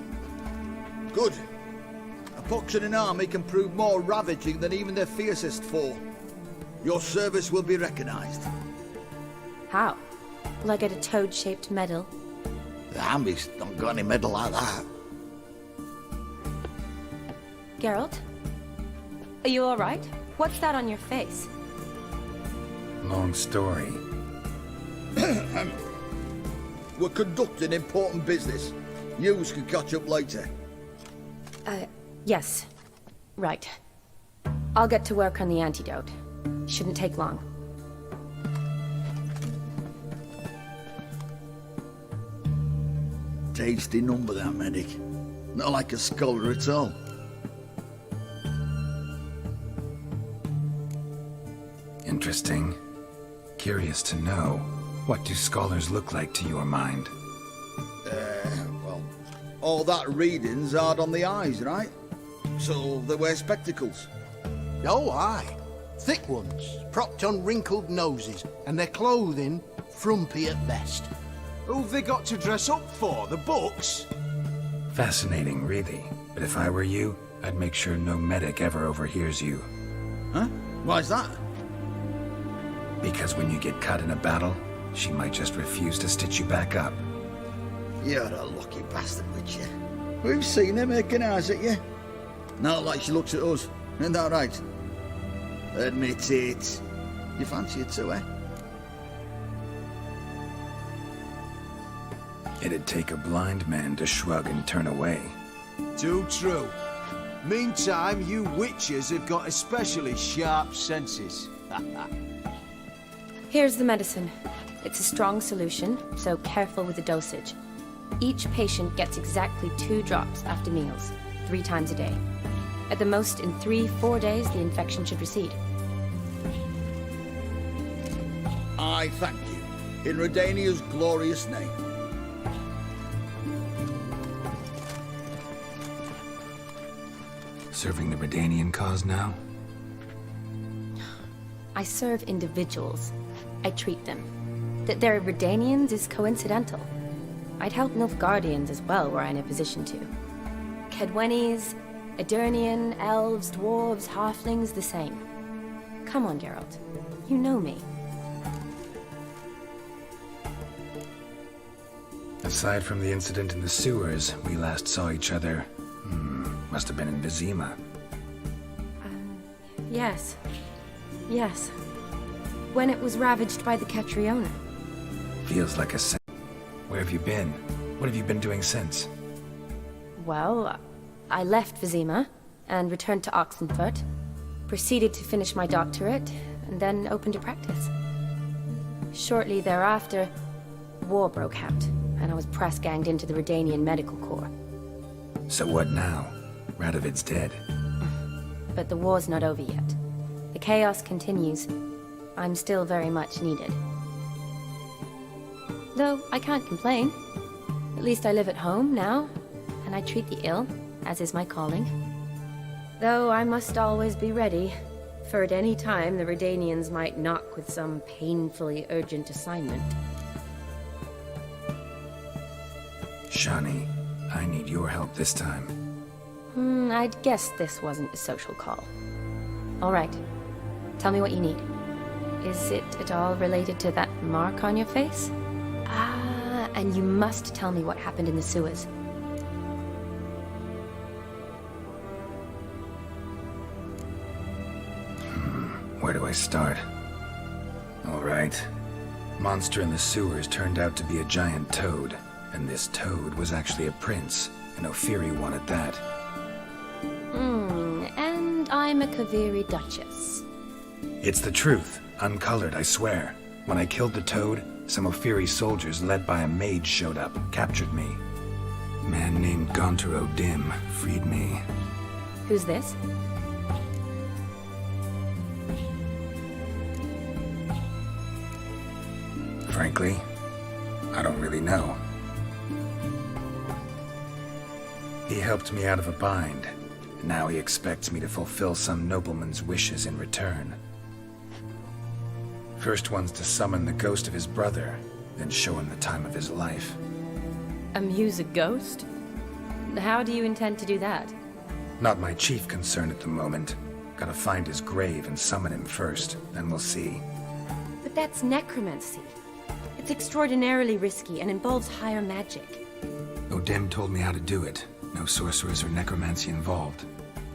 Good. A pox in an army can prove more ravaging than even their fiercest foe. Your service will be recognized. How? Will I get a toad-shaped medal? The Hamby's not got any medal like that. Geralt? Are you alright? What's that on your face? Long story. We're conducting important business. Yous can catch up later. Yes. Right. I'll get to work on the antidote. Shouldn't take long. Tasty number, that medic. Not like a scholar at all. Interesting. Curious to know, what do scholars look like to your mind? Well, all that reading's hard on the eyes, right? So they wear spectacles. Oh, aye. Thick ones, propped on wrinkled noses, and their clothing frumpy at best. Who've they got to dress up for? The books? Fascinating, really. But if I were you, I'd make sure no medic ever overhears you. Huh? Why's that? Because when you get caught in a battle, she might just refuse to stitch you back up. You're a lucky bastard, Witcher. We've seen her making eyes at you. Not like she looks at us. Isn't that right? Admit it. You fancy it too, eh? It'd take a blind man to shrug and turn away. Too true. Meantime, you witches have got especially sharp senses. Here's the medicine. It's a strong solution, so careful with the dosage. Each patient gets exactly 2 drops after meals, 3 times a day. At the most, in 3-4 days, the infection should recede. I thank you. In Redania's glorious name. Serving the Redanian cause now? I serve individuals. I treat them. That they're Redanians is coincidental. I'd help Nilfgaardians as well were I in a position to. Kedwenis, Edirnian, elves, dwarves, halflings, the same. Come on, Geralt. You know me. Aside from the incident in the sewers, we last saw each other... must have been in Vizima. Yes. Yes. When it was ravaged by the Catriona. Feels like a Where have you been? What have you been doing since? Well, I left Vizima and returned to Oxenfurt, proceeded to finish my doctorate, and then opened a practice. Shortly thereafter, war broke out, and I was press-ganged into the Redanian Medical Corps. So what now? Radovid's dead. But the war's not over yet. The chaos continues. I'm still very much needed. Though I can't complain. At least I live at home now, and I treat the ill, as is my calling. Though I must always be ready, for at any time the Redanians might knock with some painfully urgent assignment. Shani, I need your help this time. I'd guess this wasn't a social call. All right. Tell me what you need. Is it at all related to that mark on your face? Ah, and you must tell me what happened in the sewers. Where do I start? All right. Monster in the sewers turned out to be a giant toad, and this toad was actually a prince, and Ophiri wanted that. And I'm a Kaviri Duchess. It's the truth, uncolored, I swear. When I killed the toad, some Ophiri soldiers led by a mage showed up, captured me. A man named Gontaro Dim freed me. Who's this? Frankly, I don't really know. He helped me out of a bind. Now he expects me to fulfill some nobleman's wishes in return. First one's to summon the ghost of his brother, then show him the time of his life. Amuse a ghost? How do you intend to do that? Not my chief concern at the moment. Gotta find his grave and summon him first, then we'll see. But that's necromancy. It's extraordinarily risky and involves higher magic. O'Dim told me how to do it. No sorcerers or necromancy involved.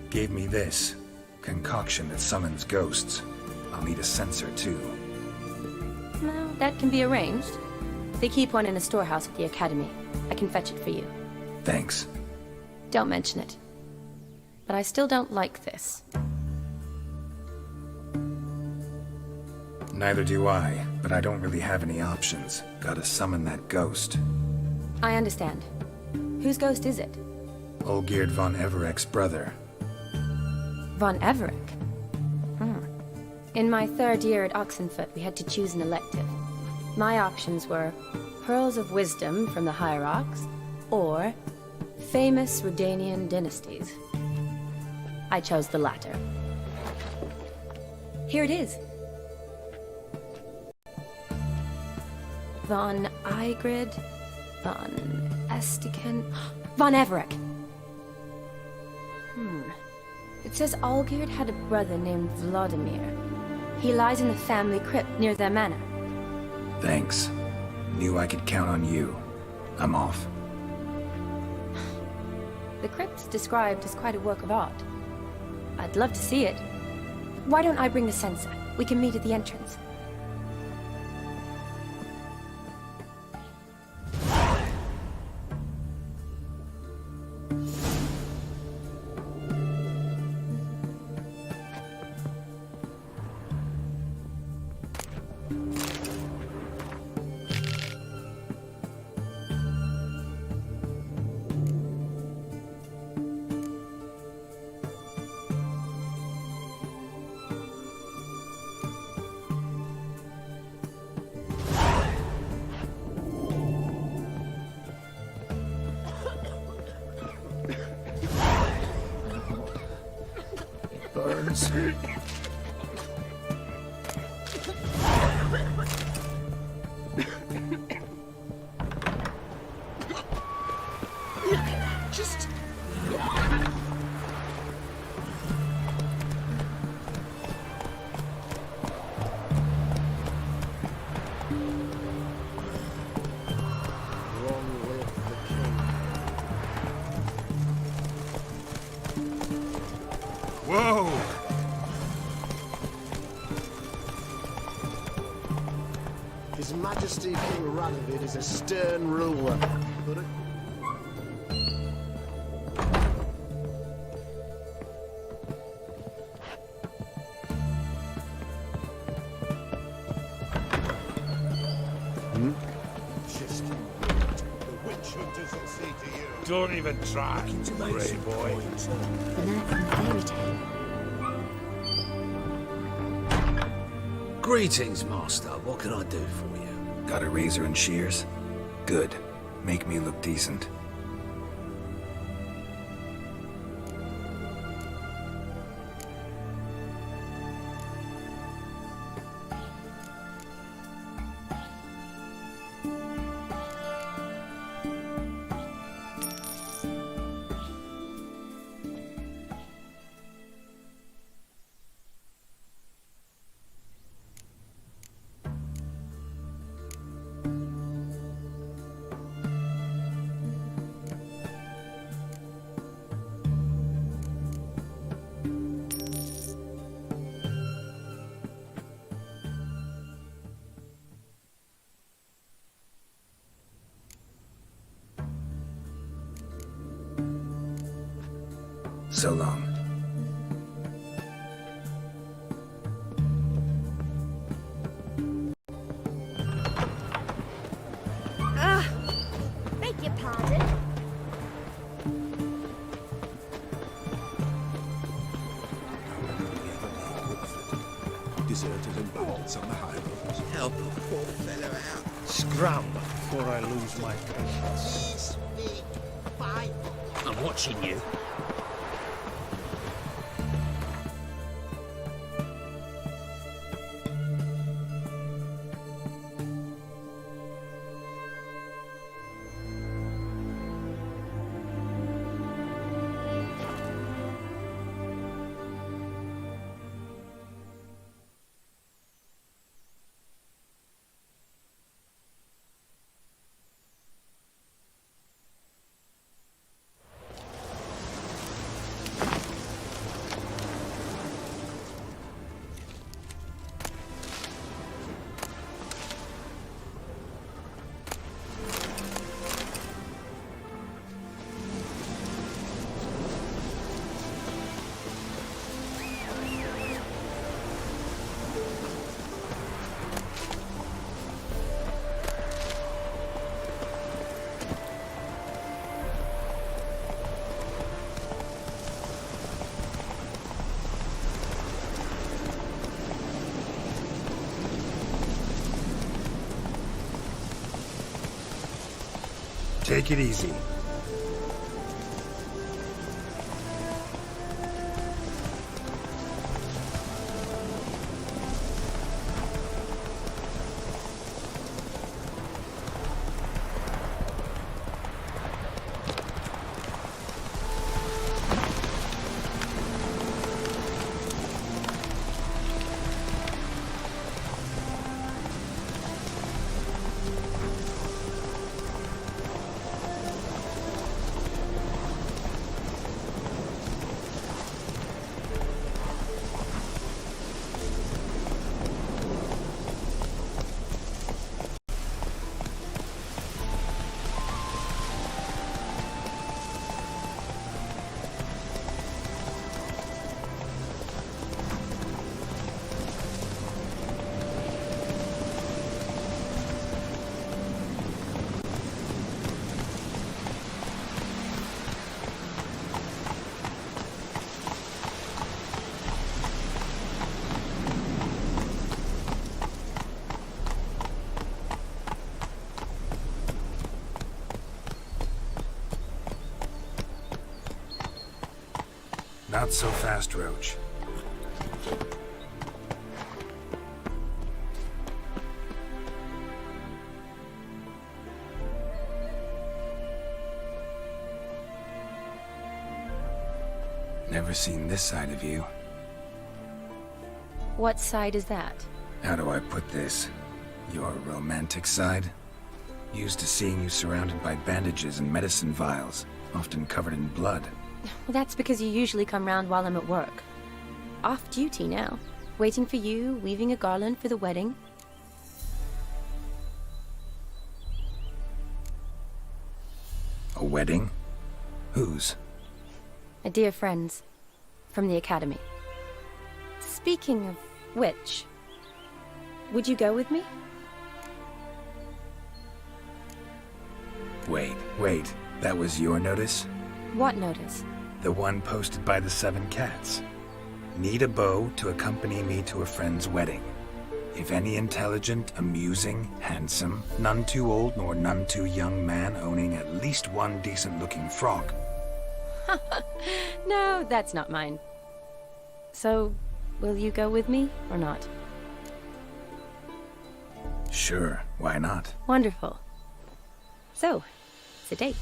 Gave me this concoction that summons ghosts. I'll need a sensor too. No, that can be arranged. They keep one in a storehouse at the academy. I can fetch it for you. Thanks. Don't mention it. But I still don't like this. Neither do I, but I don't really have any options. Gotta summon that ghost. I understand. Whose ghost is it? Olgierd von Everek's brother. Von Everek? In my third year at Oxenfoot, we had to choose an elective. My options were Pearls of Wisdom from the Hierarchs, or famous Redanian dynasties. I chose the latter. Here it is. Von Igrid, Von Estiken, Von Everek. It says Olgierd had a brother named Vladimir. He lies in the family crypt near their manor. Thanks. Knew I could count on you. I'm off. The crypt's described as quite a work of art. I'd love to see it. Why don't I bring the censer? We can meet at the entrance. Burns. Just... Whoa! His Majesty King Radovid is a stern ruler. But Don't even try, Grey boy. Greetings, Master. What can I do for you? Got a razor and shears? Good. Make me look decent. So long. Beg your pardon? Deserters and bandits on the high roads. Help a poor fellow out. Scram before I lose my patience. I'm watching you. Take it easy. Not so fast, Roach. Never seen this side of you. What side is that? How do I put this? Your romantic side? Used to seeing you surrounded by bandages and medicine vials, often covered in blood. Well, that's because you usually come round while I'm at work. Off duty now. Waiting for you, weaving a garland for the wedding. A wedding? Whose? A dear friend's. From the academy. Speaking of which, would you go with me? Wait. That was your notice? What notice? The one posted by the 7 Cats. Need a beau to accompany me to a friend's wedding. If any intelligent, amusing, handsome, none too old nor none too young man owning at least one decent-looking frog. No, that's not mine. So, will you go with me, or not? Sure, why not? Wonderful. So, it's a date.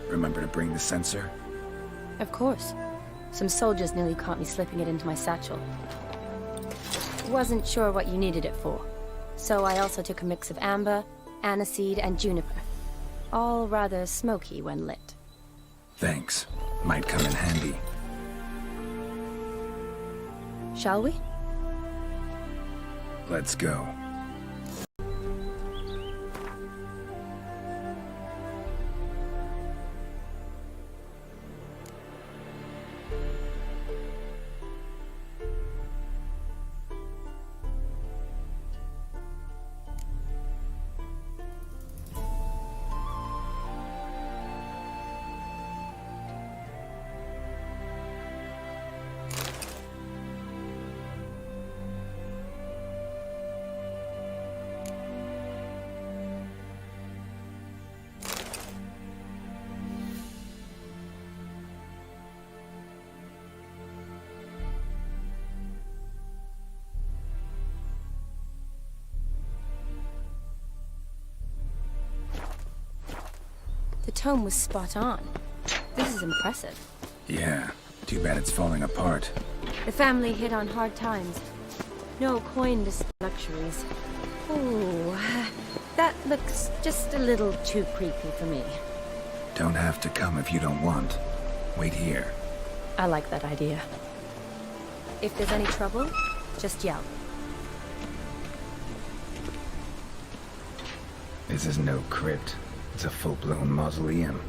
Remember to bring the censer? Of course. Some soldiers nearly caught me slipping it into my satchel. Wasn't sure what you needed it for, so I also took a mix of amber, aniseed, and juniper. All rather smoky when lit. Thanks. Might come in handy. Shall we? Let's go. The tome was spot on. This is impressive. Yeah, too bad it's falling apart. The family hit on hard times. No coin to luxuries. Ooh, that looks just a little too creepy for me. Don't have to come if you don't want. Wait here. I like that idea. If there's any trouble, just yell. This is no crypt. It's a full-blown mausoleum.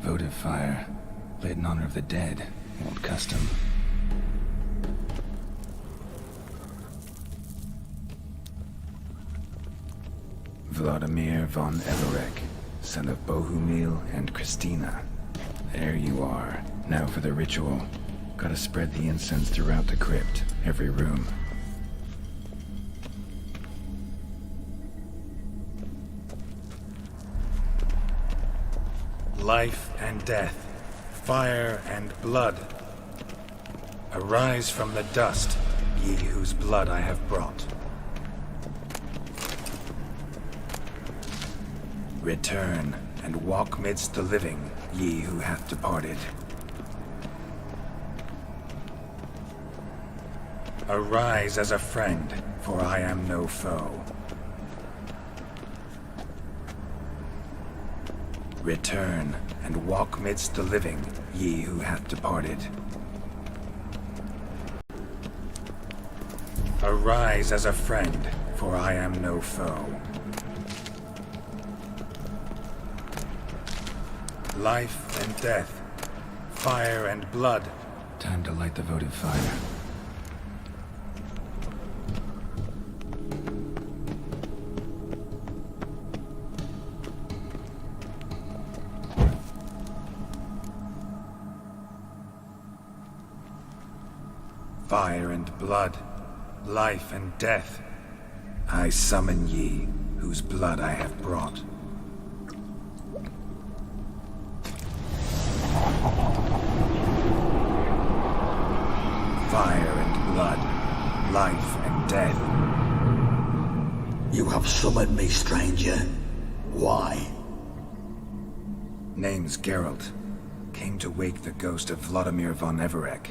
Votive fire, lit in honor of the dead. Old custom. Vladimir von Everek, son of Bohumil and Christina. There you are. Now for the ritual. Gotta spread the incense throughout the crypt, every room. Life and death, fire and blood. Arise from the dust, ye whose blood I have brought. Return and walk midst the living, ye who hath departed. Arise as a friend, for I am no foe. Return and walk midst the living, ye who hath departed. Arise as a friend, for I am no foe. Life and death, fire and blood. Time to light the votive fire. Fire and blood, life and death. I summon ye, whose blood I have brought. Fire and blood, life and death. You have summoned me, stranger. Why? Name's Geralt. Came to wake the ghost of Vladimir von Everek.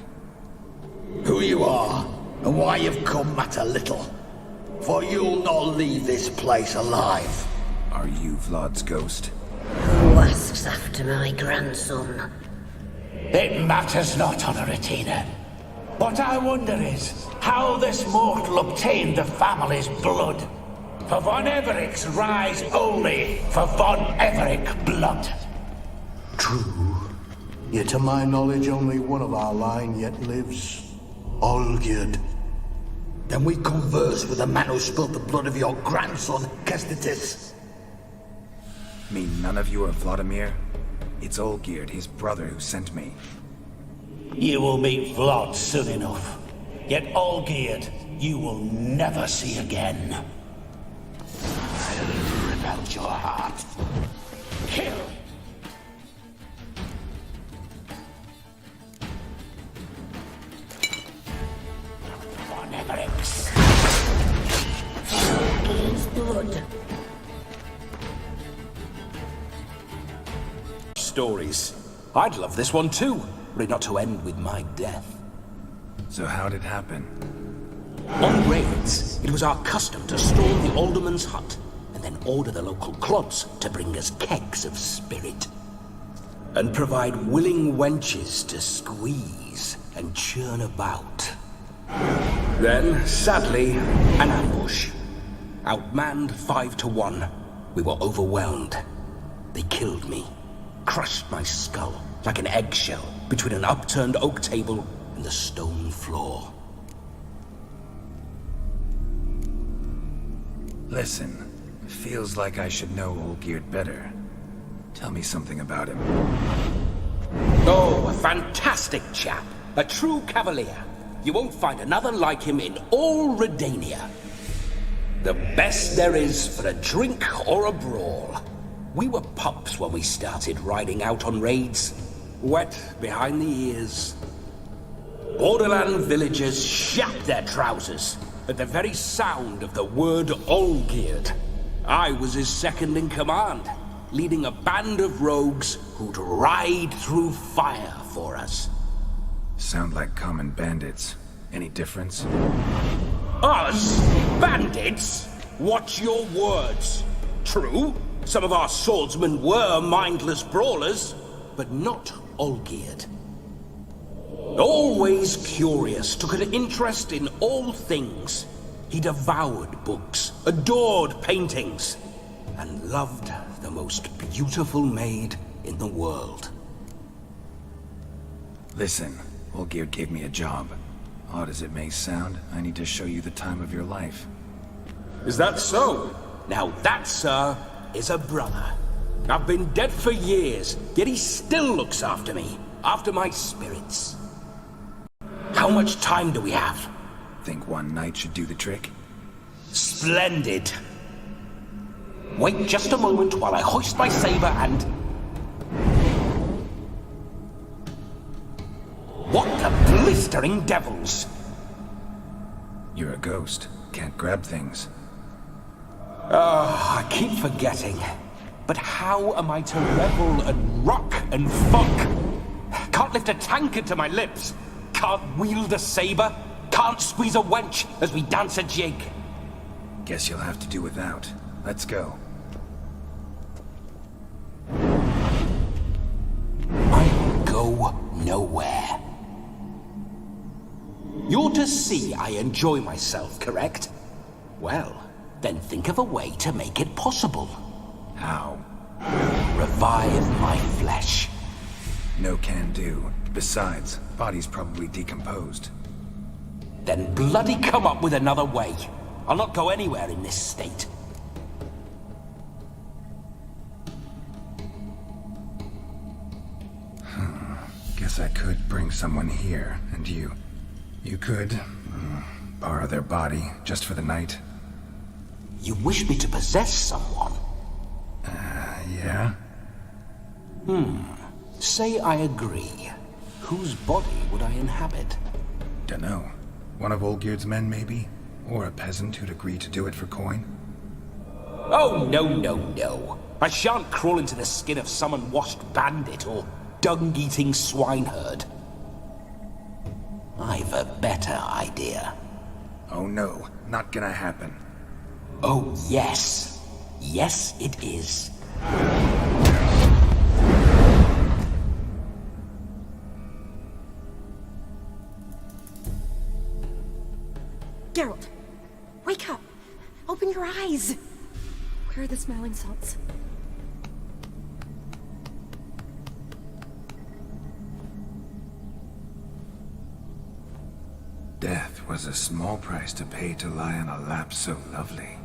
Who you are, and why you've come matter little. For you'll not leave this place alive. Are you Vlad's ghost? Who asks after my grandson? It matters not, Honoratina. What I wonder is how this mortal obtained the family's blood. For von Everek's rise only for von Everek blood. True. Yet to my knowledge, only one of our line yet lives. Olgierd. Then we converse with the man who spilled the blood of your grandson, Kestitis. Mean none of you are Vladimir? It's Olgierd, his brother, who sent me. You will meet Vlad soon enough. Yet Olgierd, you will never see again. I'll rip out your heart. Kill! Von Everek's. His blood. Stories. I'd love this one too, were it not to end with my death. So how'd it happen? On raids, it was our custom to storm the alderman's hut, and then order the local clods to bring us kegs of spirit. And provide willing wenches to squeeze and churn about. Then, sadly, an ambush. Outmanned 5-1, we were overwhelmed. They killed me. Crushed my skull like an eggshell between an upturned oak table and the stone floor. Listen, it feels like I should know Olgierd better. Tell me something about him. Oh, a fantastic chap. A true cavalier. You won't find another like him in all Redania. The best there is for a drink or a brawl. We were pups when we started riding out on raids. Wet behind the ears. Borderland villagers shat their trousers at the very sound of the word Olgierd. I was his second in command, leading a band of rogues who'd ride through fire for us. Sound like common bandits. Any difference? Us? Bandits? Watch your words. True, some of our swordsmen were mindless brawlers, but not Olgierd. Always curious, took an interest in all things. He devoured books, adored paintings, and loved the most beautiful maid in the world. Listen, Olgierd gave me a job. Odd as it may sound, I need to show you the time of your life. Is that so? Now that, sir, is a brother. I've been dead for years, yet he still looks after me, after my spirits. How much time do we have? Think one night should do the trick? Splendid. Wait just a moment while I hoist my saber and... What the blistering devils? You're a ghost. Can't grab things. I keep forgetting. But how am I to revel and rock and fuck? Can't lift a tankard to my lips. Can't wield a saber. Can't squeeze a wench as we dance a jig. Guess you'll have to do without. Let's go. I go nowhere. You're to see I enjoy myself, correct? Well, then think of a way to make it possible. How? Revive my flesh. No can do. Besides, body's probably decomposed. Then bloody come up with another way. I'll not go anywhere in this state. Guess I could bring someone here, and you could borrow their body just for the night. You wish me to possess someone? Yeah? Say I agree. Whose body would I inhabit? Dunno. One of Olgierd's men, maybe? Or a peasant who'd agree to do it for coin? Oh, no. I shan't crawl into the skin of some unwashed bandit or dung-eating swineherd. I've a better idea. Oh no, not gonna happen. Oh, yes. Yes, it is. Geralt, wake up! Open your eyes! Where are the smelling salts? Death was a small price to pay to lie on a lap so lovely,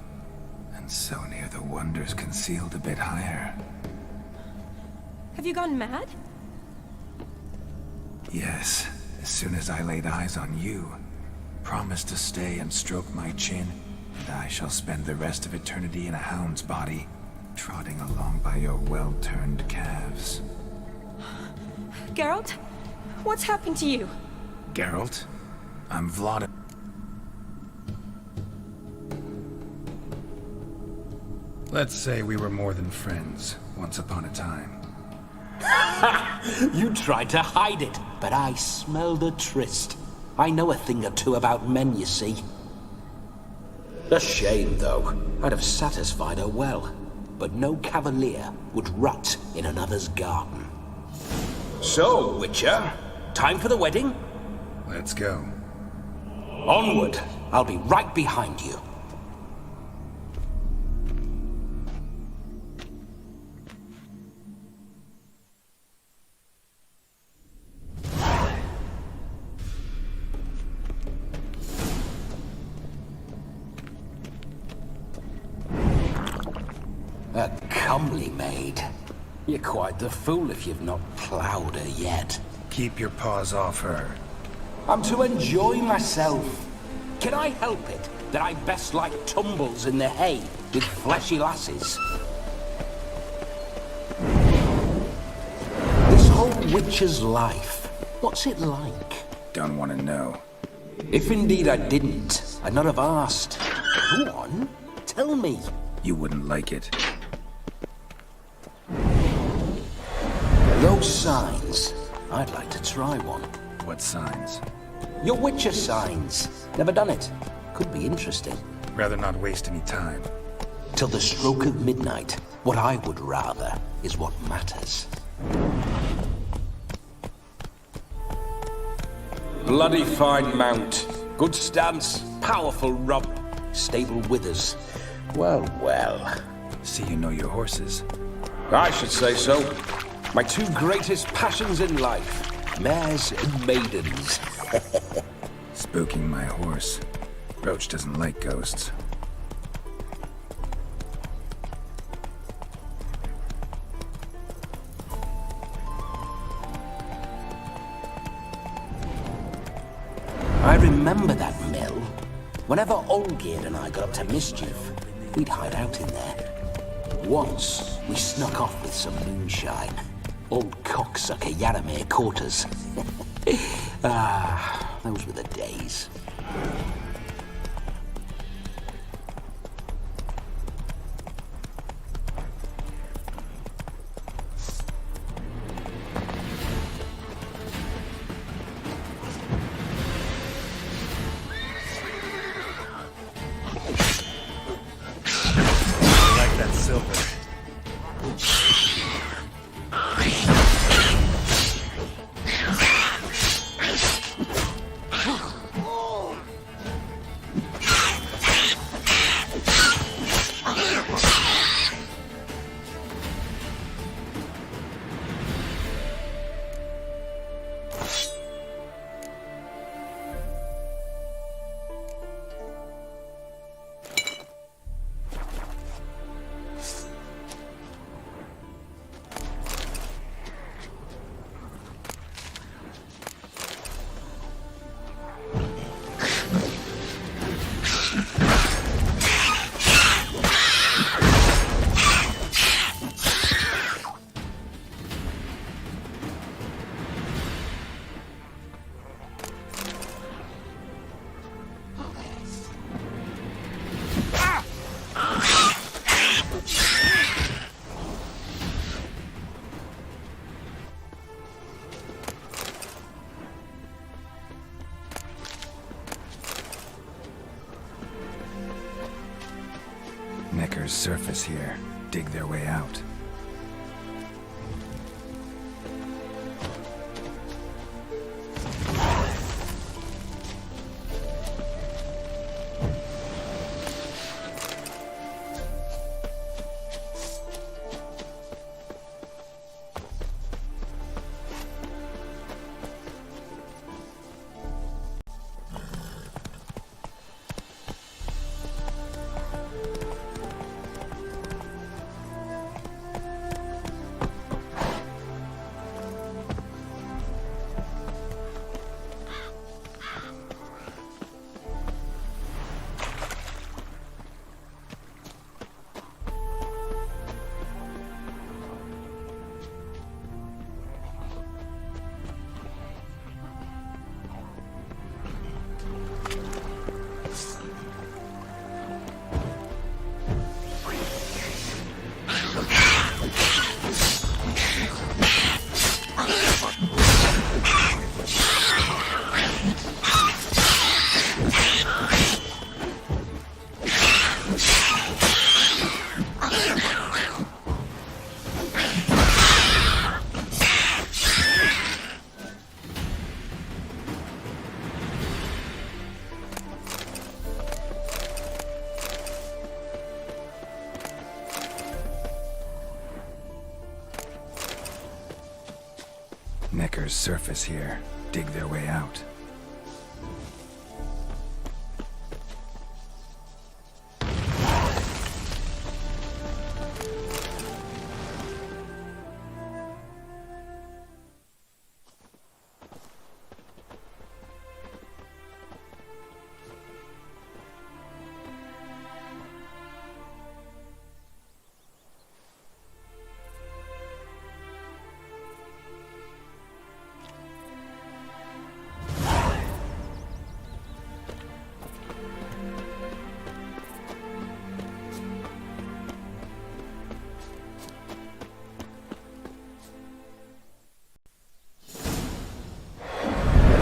and so near the wonders concealed a bit higher. Have you gone mad? Yes, as soon as I laid eyes on you, promised to stay and stroke my chin, and I shall spend the rest of eternity in a hound's body, trotting along by your well-turned calves. Geralt? What's happened to you? Geralt? I'm Vlad. Let's say we were more than friends, once upon a time. You tried to hide it, but I smelled a tryst. I know a thing or two about men, you see. A shame, though. I'd have satisfied her well. But no cavalier would rot in another's garden. So, Witcher, time for the wedding? Let's go. Onward. I'll be right behind you. A comely maid. You're quite the fool if you've not ploughed her yet. Keep your paws off her. I'm to enjoy myself. Can I help it that I best like tumbles in the hay with fleshy lasses? This whole witcher's life, what's it like? Don't want to know. If indeed I didn't, I'd not have asked. Go on, tell me. You wouldn't like it. Those signs, I'd like to try one. What signs? Your Witcher signs. Never done it. Could be interesting. Rather not waste any time. Till the stroke of midnight, what I would rather is what matters. Bloody fine mount. Good stance, powerful rump, stable withers. Well, well. See you know your horses. I should say so. My two greatest passions in life. Mares and maidens. Spooking my horse. Roach doesn't like ghosts. I remember that mill. Whenever Olgerd and I got up to mischief, we'd hide out in there. Once, we snuck off with some moonshine. Old cocksucker Yaramir caught us. Those were the days. I like that silver. Neckar's surface here. Dig their way out. Neckar's surface here. Dig their way out.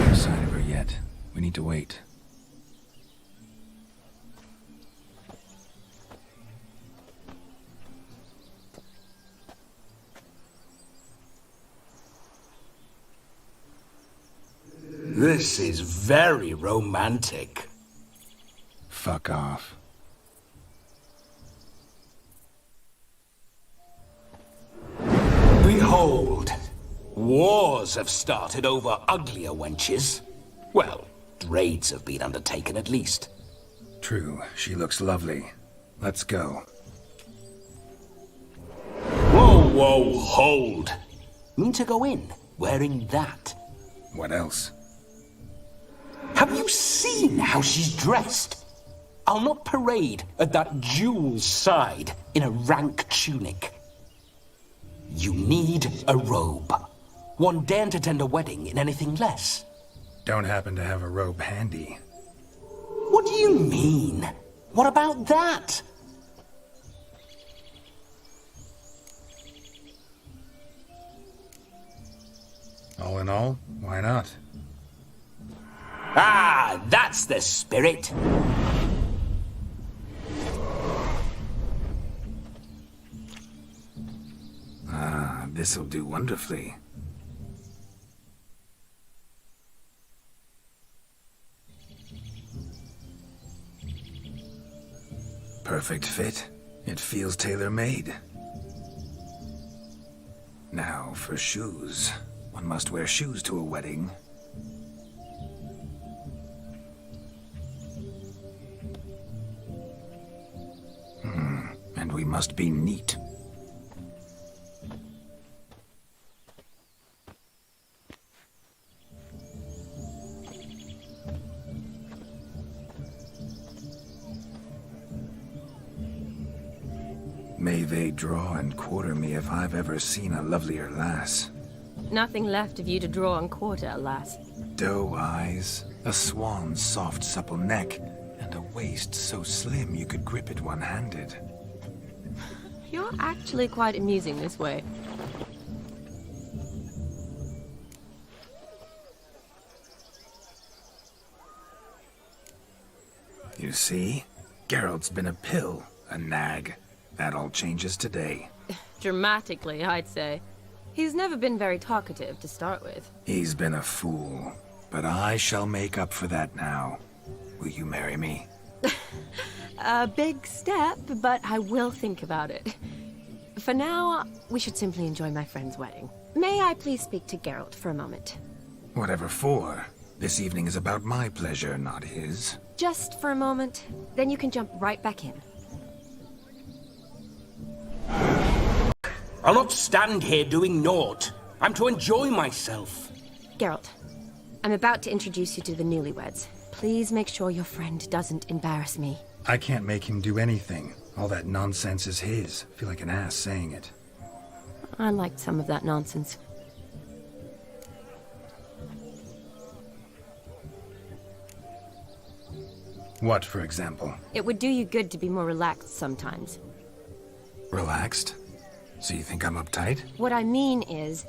No sign of her yet. We need to wait. This is very romantic. Fuck off. Behold, Wars have started over uglier wenches. Well, raids have been undertaken at least. True, she looks lovely. Let's go. Whoa, whoa, hold. Mean to go in wearing that? What else? Have you seen how she's dressed? I'll not parade at that jewel's side in a rank tunic. You need a robe. One daren't attend a wedding in anything less. Don't happen to have a robe handy. What do you mean? What about that? All in all, why not? Ah, that's the spirit. Ah, this'll do wonderfully. Perfect fit. It feels tailor-made. Now for shoes. One must wear shoes to a wedding. And we must be neat. May they draw and quarter me if I've ever seen a lovelier lass. Nothing left of you to draw and quarter, alas. Doe eyes, a swan's soft supple neck, and a waist so slim you could grip it one-handed. You're actually quite amusing this way. You see? Geralt's been a pill, a nag. That all changes today. Dramatically, I'd say. He's never been very talkative to start with. He's been a fool, but I shall make up for that now. Will you marry me? A big step, but I will think about it. For now, we should simply enjoy my friend's wedding. May I please speak to Geralt for a moment? Whatever for. This evening is about my pleasure, not his. Just for a moment, then you can jump right back in. I'll not stand here doing naught. I'm to enjoy myself. Geralt, I'm about to introduce you to the newlyweds. Please make sure your friend doesn't embarrass me. I can't make him do anything. All that nonsense is his. I feel like an ass saying it. I liked some of that nonsense. What, for example? It would do you good to be more relaxed sometimes. Relaxed? So you think I'm uptight? What I mean is,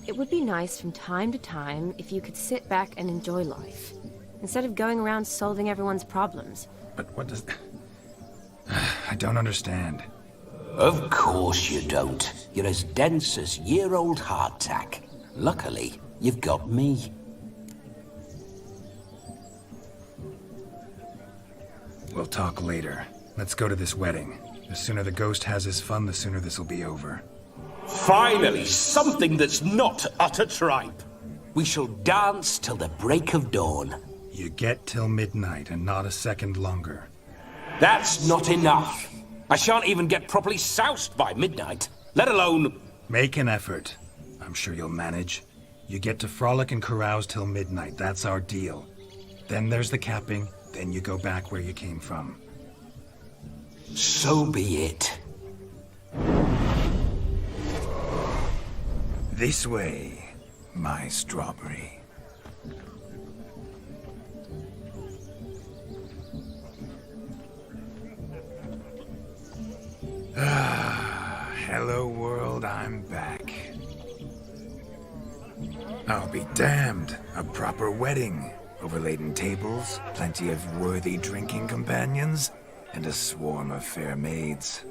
it would be nice from time to time if you could sit back and enjoy life, instead of going around solving everyone's problems. But what does... I don't understand. Of course you don't. You're as dense as year-old hardtack. Luckily, you've got me. We'll talk later. Let's go to this wedding. The sooner the ghost has his fun, the sooner this'll be over. Finally, something that's not utter tripe. We shall dance till the break of dawn. You get till midnight and not a second longer. That's not enough. I shan't even get properly soused by midnight, let alone... Make an effort. I'm sure you'll manage. You get to frolic and carouse till midnight. That's our deal. Then there's the capping. Then you go back where you came from. So be it. This way, my strawberry. Hello world, I'm back. I'll be damned. A proper wedding. Overladen tables, plenty of worthy drinking companions, and a swarm of fair maids.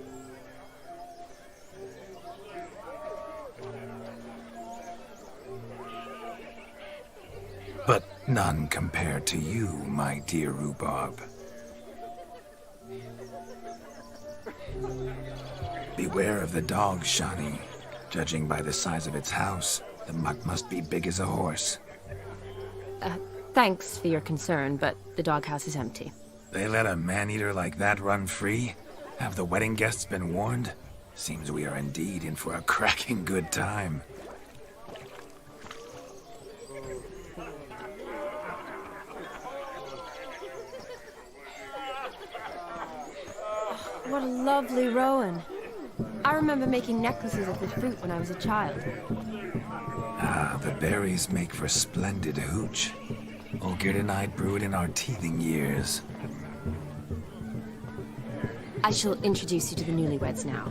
But none compared to you, my dear rhubarb. Beware of the dog, Shani. Judging by the size of its house, The mutt must be big as a horse. Thanks for your concern, but the doghouse is empty. They let a man-eater like that run free? Have the wedding guests been warned? Seems we are indeed in for a cracking good time. What a lovely rowan. I remember making necklaces of the fruit when I was a child. Ah, the berries make for splendid hooch. Olgerd and I brewed in our teething years. I shall introduce you to the newlyweds now.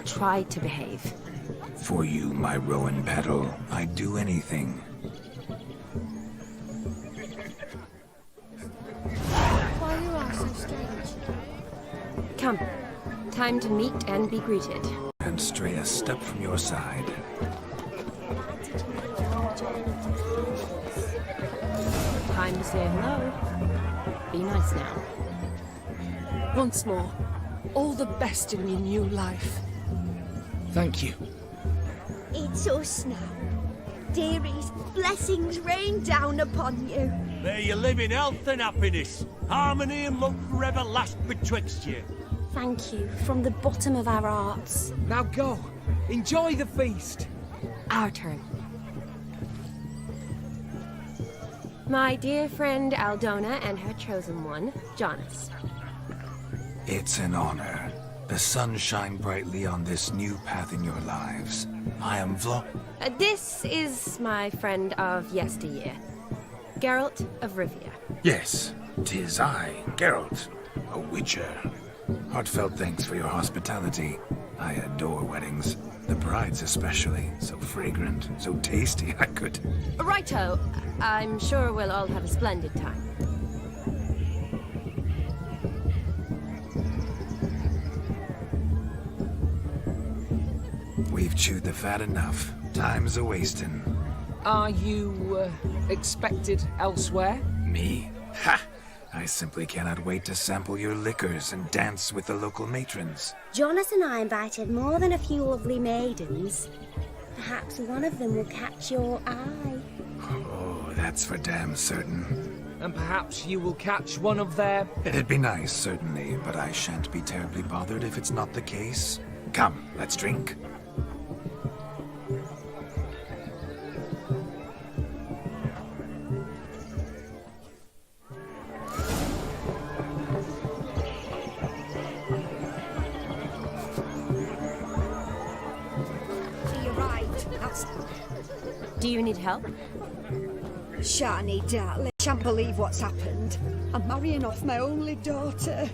Try to behave. For you, my rowan petal, I'd do anything. Why you are so strange? Come. Time to meet and be greeted. And stray a step from your side. Time to say hello. Be nice now. Once more, all the best in your new life. Thank you. It's us now. Dearies, blessings rain down upon you. May you live in health and happiness. Harmony and love forever last betwixt you. Thank you from the bottom of our hearts. Now go. Enjoy the feast. Our turn. My dear friend Aldona and her chosen one, Jonas. It's an honor. The sun shine brightly on this new path in your lives. I am This is my friend of yesteryear, Geralt of Rivia. Yes, 'tis I, Geralt, a witcher. Heartfelt thanks for your hospitality. I adore weddings. The brides especially. So fragrant, so tasty, I could... Righto. I'm sure we'll all have a splendid time. We've chewed the fat enough. Time's a-wasting. Are you, expected elsewhere? Me? Ha! I simply cannot wait to sample your liquors and dance with the local matrons. Jonas and I invited more than a few lovely maidens. Perhaps one of them will catch your eye. Oh, that's for damn certain. And perhaps you will catch one of their... It'd be nice, certainly, but I shan't be terribly bothered if it's not the case. Come, let's drink. Do you need help? Shani, darling, shan't believe what's happened. I'm marrying off my only daughter.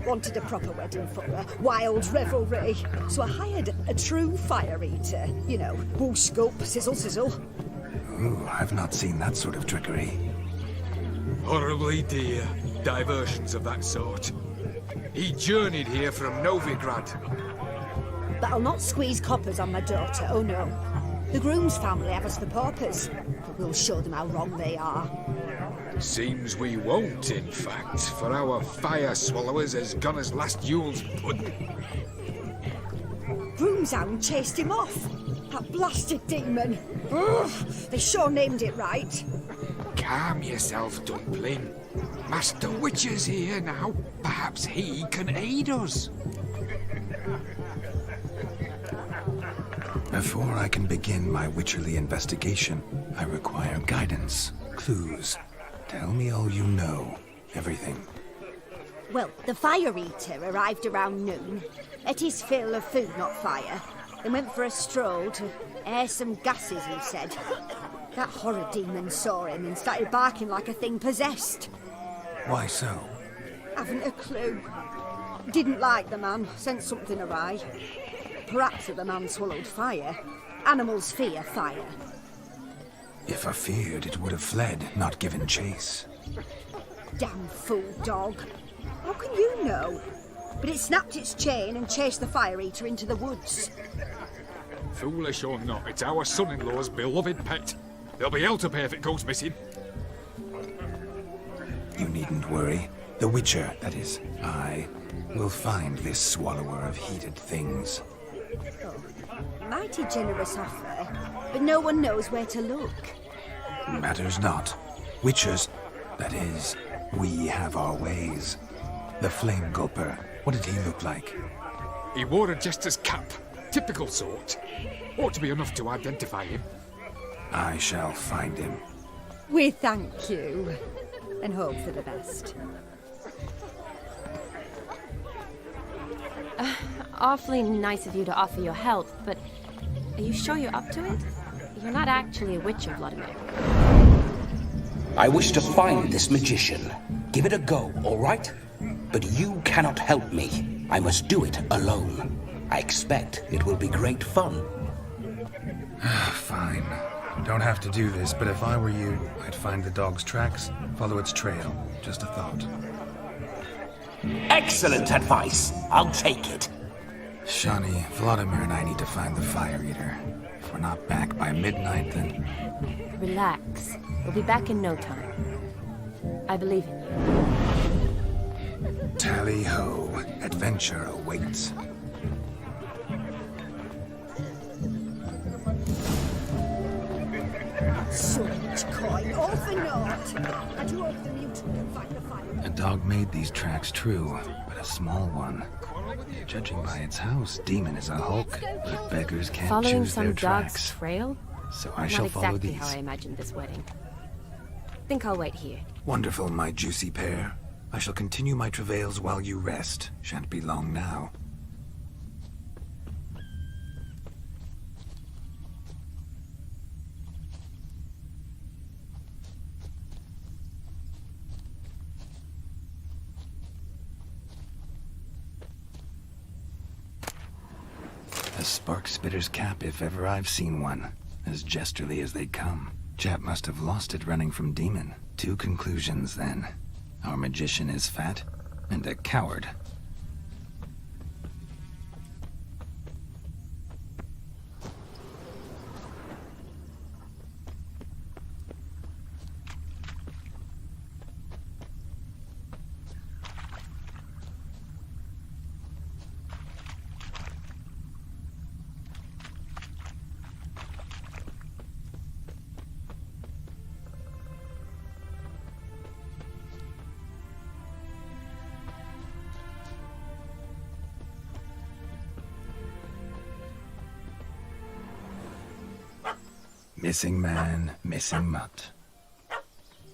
Wanted a proper wedding for her, wild revelry. So I hired a true fire eater. You know, whoo scoop, sizzle sizzle. Ooh, I've not seen that sort of trickery. Horribly dear diversions of that sort. He journeyed here from Novigrad. But I'll not squeeze coppers on my daughter, oh no. The groom's family have us for paupers, but we'll show them how wrong they are. Seems we won't, in fact, for our fire swallowers has gone as last Yule's pudding. Broomshound chased him off. That blasted demon. Ugh, they sure named it right. Calm yourself, Dumpling. Master Witcher's here now. Perhaps he can aid us. Before I can begin my witcherly investigation, I require guidance, clues. Tell me all you know. Everything. Well, the fire eater arrived around noon. Ate his fill of food, not fire. Then went for a stroll to air some gases, he said. That horror demon saw him and started barking like a thing possessed. Why so? Haven't a clue. Didn't like the man, sent something awry. Perhaps if the man swallowed fire. Animals fear fire. If I feared, it would have fled, not given chase. Damn fool dog. How can you know? But it snapped its chain and chased the fire eater into the woods. Foolish or not, it's our son-in-law's beloved pet. There'll be hell to pay if it goes missing. You needn't worry. The Witcher, that is, I, will find this swallower of heated things. Mighty generous offer. but no one knows where to look. Matters not. Witchers, that is, we have our ways. The Flame Gulper, what did he look like? He wore a jester's cap. Typical sort. Ought to be enough to identify him. I shall find him. We thank you, and hope for the best. Awfully nice of you to offer your help, but are you sure you're up to it? You're not actually a witcher, Vladimir. I wish to find this magician. Give it a go, all right? But you cannot help me. I must do it alone. I expect it will be great fun. Fine. Don't have to do this, but if I were you, I'd find the dog's tracks, follow its trail. Just a thought. Excellent advice. I'll take it. Shani, Vladimir and I need to find the Fire Eater. If we're not back by midnight, then... Relax. We'll be back in no time. I believe in you. Tally-ho. Adventure awaits. So much coin, all for naught. I do hope the mutant can find the fire. A dog made these tracks true, but a small one. Judging by its house, Demon is a hulk, but beggars can't Following choose some their dog's tracks. trail? So I shall follow Not exactly these. how I imagined this wedding. Think I'll wait here. Wonderful, my juicy pair. I shall continue my travails while you rest. Shan't be long now. A spark spitter's cap, if ever I've seen one. As jesterly as they come. Chap must have lost it running from Demon. 2 conclusions, then. Our magician is fat, and a coward. Missing man, missing mutt.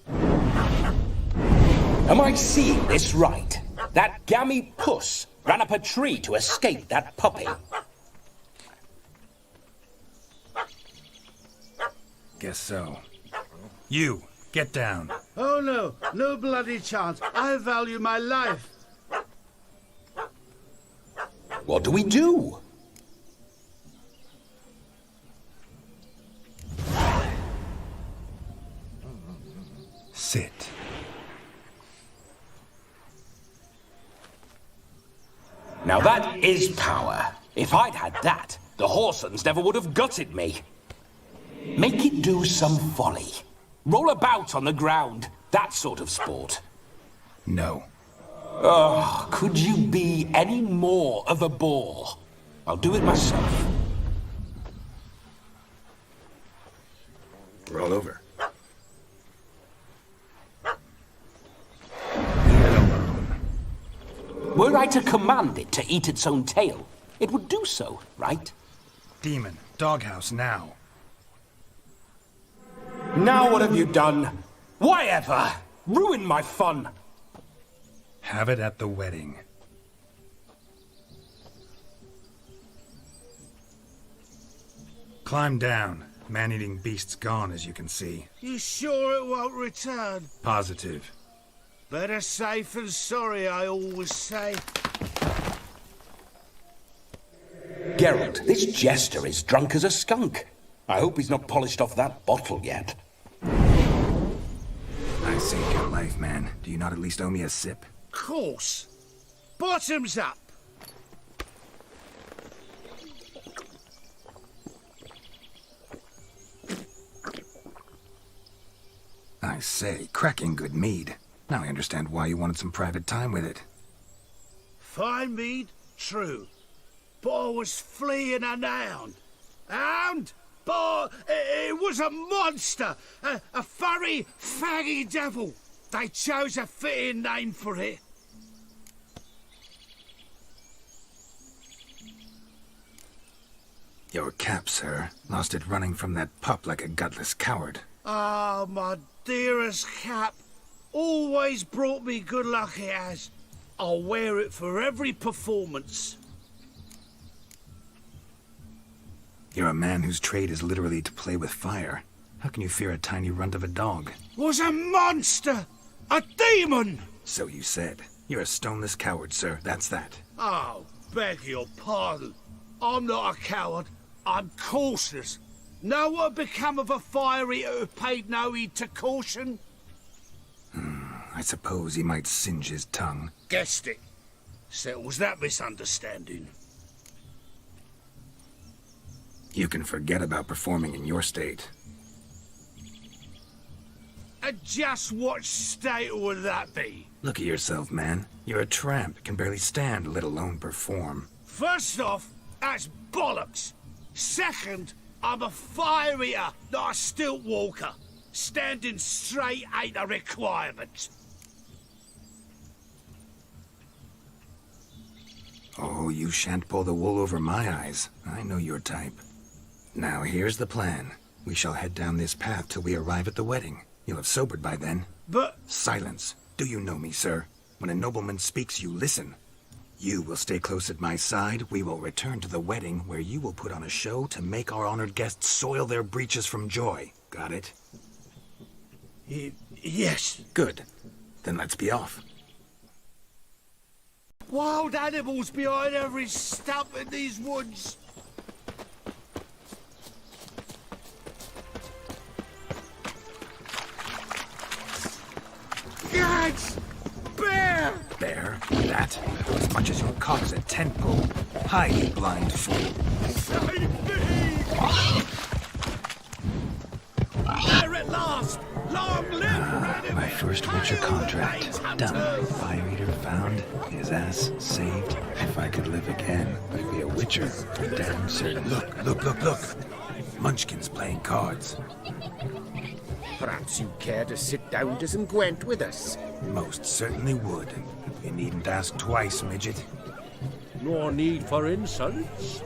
Am I seeing this right? That gammy puss ran up a tree to escape that puppy. Guess so. You, get down. Oh no, no bloody chance. I value my life. What do we do? Sit. Now that is power. If I'd had that, the Horsons never would have gutted me. Make it do some folly. Roll about on the ground. That sort of sport. No. Oh, could you be any more of a bore? I'll do it myself. Roll over. Were I to command it to eat its own tail, it would do so, right? Demon, doghouse now. Now what have you done? Why ever? Ruin my fun. Have it at the wedding. Climb down. Man-eating beast's gone, as you can see. You sure it won't return? Positive. Better safe than sorry, I always say. Geralt, this jester is drunk as a skunk. I hope he's not polished off that bottle yet. I saved your life, man. Do you not at least owe me a sip? Course. Bottoms up. I say, cracking good mead. Now I understand why you wanted some private time with it. Fine mead, true. But I was fleeing a hound. Hound? But it was a monster, a furry, faggy devil. They chose a fitting name for it. Your cap, sir. Lost it running from that pup like a gutless coward. Ah, my dearest cap. Always brought me good luck it has. I'll wear it for every performance. You're a man whose trade is literally to play with fire. How can you fear a tiny runt of a dog? Was a monster! A demon! So you said. You're a stoneless coward, sir. That's that. Oh, beg your pardon. I'm not a coward. I'm cautious. Know what become of a fire eater who paid no heed to caution? I suppose he might singe his tongue. Guessed it. Settles that misunderstanding. You can forget about performing in your state. And just what state would that be? Look at yourself, man. You're a tramp, can barely stand, let alone perform. First off, that's bollocks. Second, I'm a fire eater, not a stilt walker. Standing straight ain't a requirement. Oh, you shan't pull the wool over my eyes. I know your type. Now, here's the plan. We shall head down this path till we arrive at the wedding. You'll have sobered by then. But... Silence. Do you know me, sir? When a nobleman speaks, you listen. You will stay close at my side. We will return to the wedding, where you will put on a show to make our honored guests soil their breeches from joy. Got it? Yes. Good. Then let's be off. Wild animals behind every stump in these woods. Gads! Bear! Bear? That? As much as your cock is a tent pole. Hide, you blind fool. Save me! There at last! Long live My first Witcher contract. Done. Fire Eater found. His ass saved. If I could live again, I'd be a Witcher. Damn certain. Look. Munchkin's playing cards. Perhaps you care to sit down to some Gwent with us? Most certainly would. You needn't ask twice, midget. No need for insults.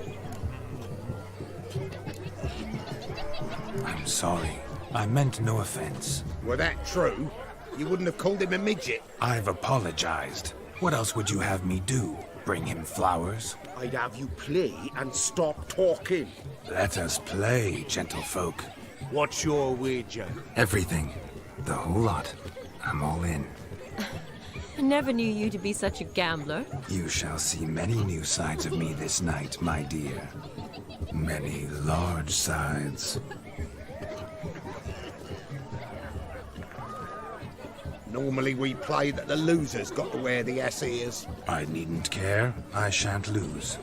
I'm sorry. I meant no offense. Were that true, you wouldn't have called him a midget. I've apologized. What else would you have me do? Bring him flowers? I'd have you play and stop talking. Let us play, gentlefolk. What's your wager? Everything. The whole lot. I'm all in. I never knew you to be such a gambler. You shall see many new sides of me this night, my dear. Many large sides. Normally we play that the loser's got to wear the ass ears. I needn't care. I shan't lose.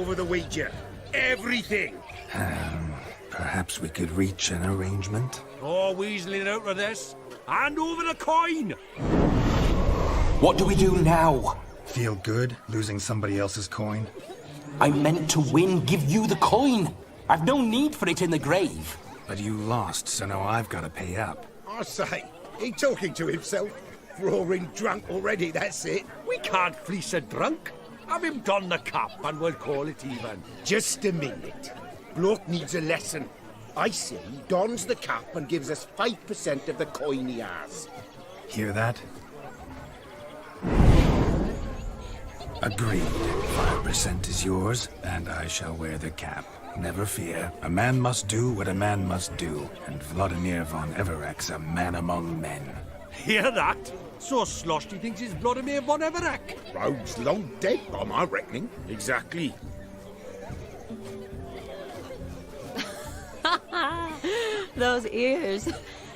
over the Ouija. Everything. Perhaps we could reach an arrangement? Oh, weaseling out of this. Hand over the coin! What do we do now? Feel good losing somebody else's coin? I meant to win, give you the coin. I've no need for it in the grave. But you lost, so now I've got to pay up. I say, he talking to himself. Roaring drunk already, that's it. We can't fleece a drunk. Have him don the cap and we'll call it even. Just a minute. Bloke needs a lesson. I say he dons the cap and gives us 5% of the coin he has. Hear that? Agreed. 5% is yours, and I shall wear the cap. Never fear. A man must do what a man must do, and Vladimir von Everek's a man among men. Hear that? So sloshed he thinks he's Vladimir von Everek. Rogue's long dead, by my reckoning. Exactly. Those ears.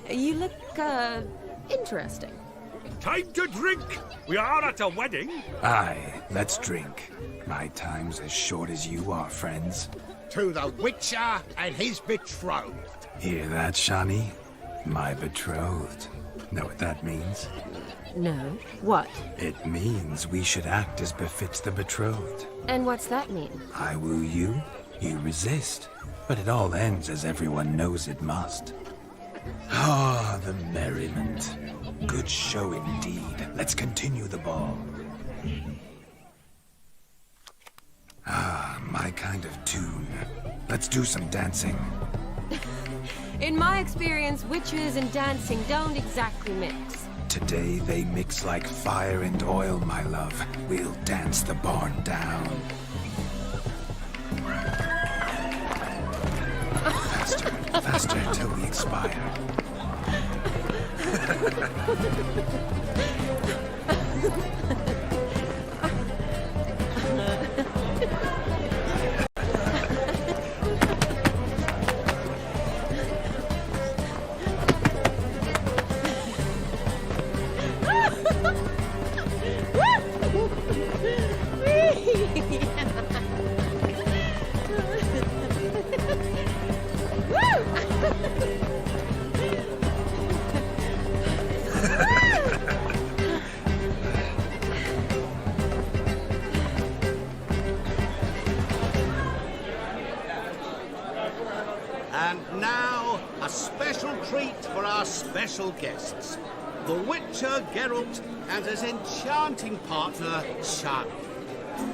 You look, interesting. Time to drink! We are at a wedding. Aye, let's drink. My time's as short as you are, friends. To the Witcher and his betrothed. Hear that, Shani? My betrothed. Know what that means? No. What? It means we should act as befits the betrothed. And what's that mean? I woo you, you resist. But it all ends as everyone knows it must. Ah, the merriment. Good show indeed. Let's continue the ball. Ah, my kind of tune. Let's do some dancing. In my experience, witches and dancing don't exactly mix. Today they mix like fire and oil, my love. We'll dance the barn down. Faster, faster till we expire. And now, a special treat for our special guests. The Witcher Geralt and his enchanting partner, Shani.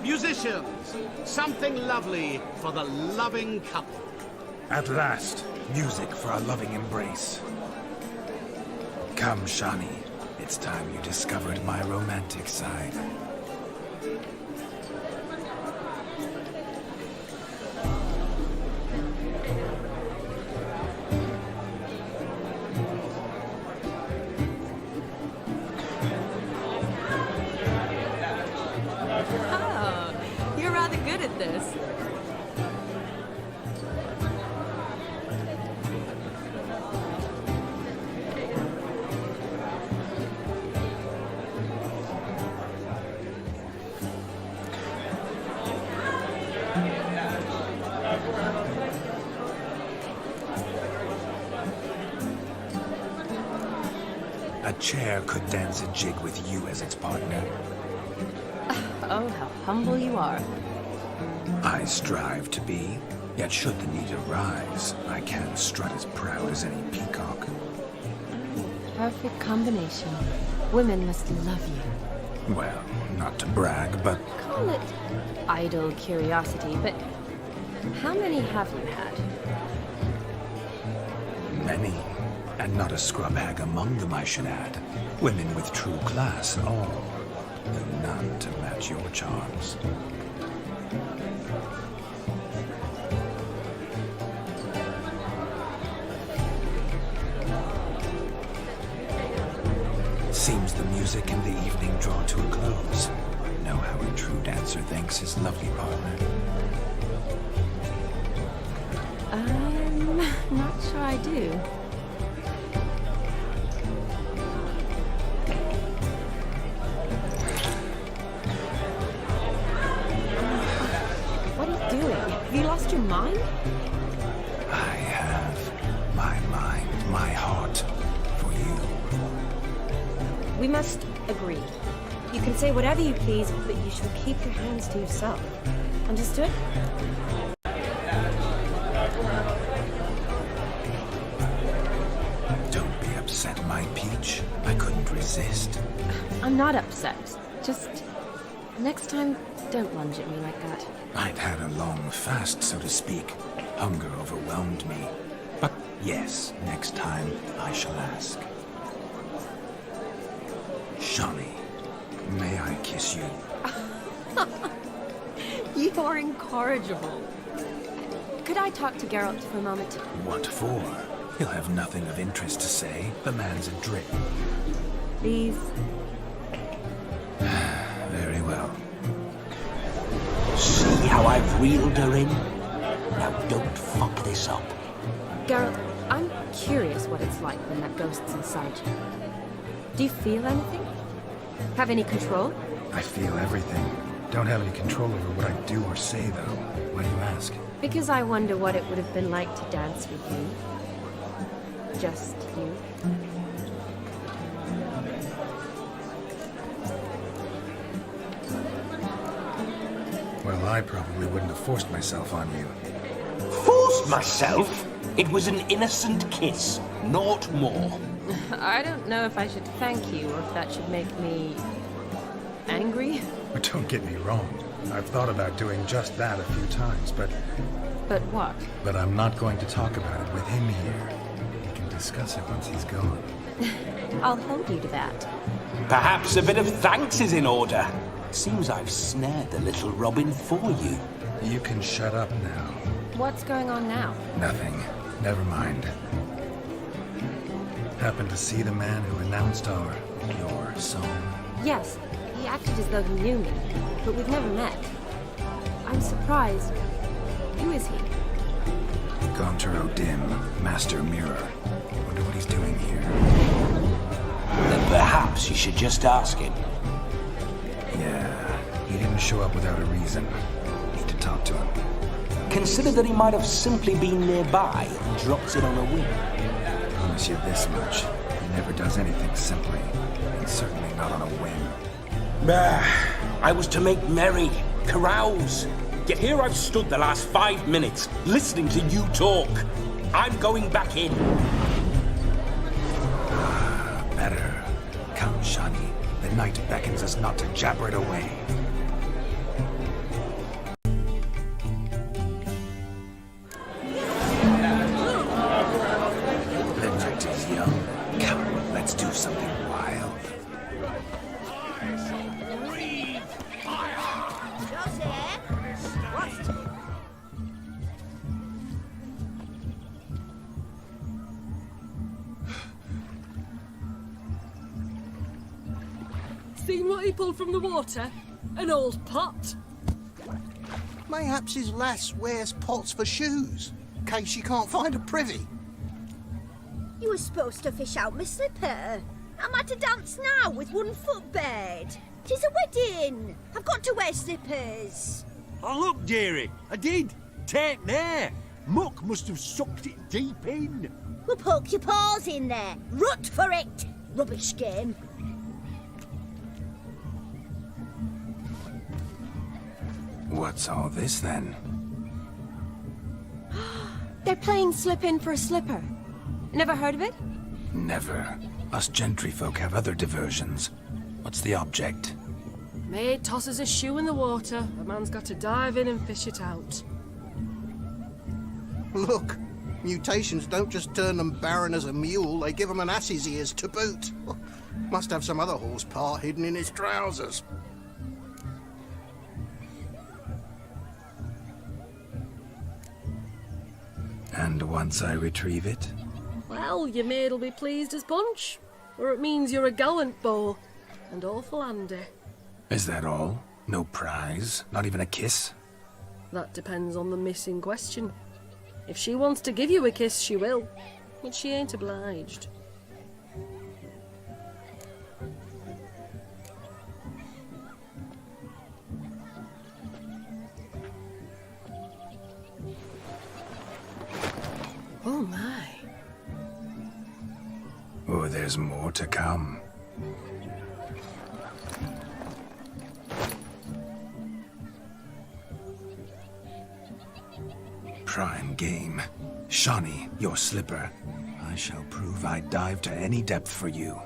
Musicians, something lovely for the loving couple. At last, music for our loving embrace. Come, Shani. It's time you discovered my romantic side. Oh, you're rather good at this. A chair could dance a jig with you as its partner. Oh, how humble you are. I strive to be, yet should the need arise, I can strut as proud as any peacock. Perfect combination. Women must love you. Well, not to brag, but Call it idle curiosity, but how many have you had? many. And not a scrub hag among them, I should add. Women with true class, all. Though none to match your charms. Seems the music and the evening draw to a close. Know how a true dancer thanks his lovely partner. I'm not sure I do. What are you Have you lost your mind? I have my mind, my heart for you. We must agree. You can say whatever you please, but you shall keep your hands to yourself. Understood? Don't be upset, my peach. I couldn't resist. I'm not upset. Just next time, don't lunge at me like that. I'd had a long fast, so to speak. Hunger overwhelmed me. But yes, next time I shall ask. Shawnee, may I kiss you? You are incorrigible. Could I talk to Geralt for a moment? What for? He'll have nothing of interest to say. The man's adrift. Please. Very well. See how I've reeled her in? Now don't fuck this up. Geralt, I'm curious what it's like when that ghost's inside you. Do you feel anything? Have any control? I feel everything. Don't have any control over what I do or say, though. Why do you ask? Because I wonder what it would have been like to dance with you. Just you. Well, I probably wouldn't have forced myself on you. Forced myself? It was an innocent kiss, naught more. I don't know if I should thank you or if that should make me angry. But don't get me wrong. I've thought about doing just that a few times, but what? But I'm not going to talk about it with him here. We can discuss it once he's gone. I'll hold you to that. Perhaps a bit of thanks is in order. Seems I've snared the little Robin for you. You can shut up now. What's going on now? Nothing. Never mind. Happened to see the man who announced your song? Yes, he acted as though he knew me, but we've never met. I'm surprised. Who is he? Gontaro Dim, Master Mirror. Wonder what he's doing here. Then perhaps you should just ask him. Yeah, he didn't show up without a reason. Need to talk to him. Consider that he might have simply been nearby and drops it on a whim. I promise you this much. He never does anything simply, and certainly not on a whim. Bah, I was to make merry, carouse. Yet here I've stood the last 5 minutes, listening to you talk. I'm going back in. Better. Come, Shani. The night beckons us not to jabber it away. The night is young. Come, let's do something wild. Seen what he pulled from the water? An old pot. Mayhaps his lass wears pots for shoes, in case you can't find a privy. You were supposed to fish out my slipper. I'm at a dance now with one footbed. 'Tis a wedding. I've got to wear slippers. Oh, look, dearie, I did. Take there. Muck must have sucked it deep in. Well, poke your paws in there. Rut for it. Rubbish game. What's all this, then? They're playing slip in for a slipper. Never heard of it? Never. Us gentry folk have other diversions. What's the object? Maid tosses a shoe in the water. The man's got to dive in and fish it out. Look, mutations don't just turn them barren as a mule, they give them an ass's ears to boot. Must have some other horse part hidden in his trousers. And once I retrieve it? Well, your maid'll be pleased as punch. Or it means you're a gallant beau. And awful handy. Is that all? No prize? Not even a kiss? That depends on the miss in question. If she wants to give you a kiss, she will. But she ain't obliged. Oh my. Oh, there's more to come. Prime game. Shawnee, your slipper. I shall prove I'd dive to any depth for you.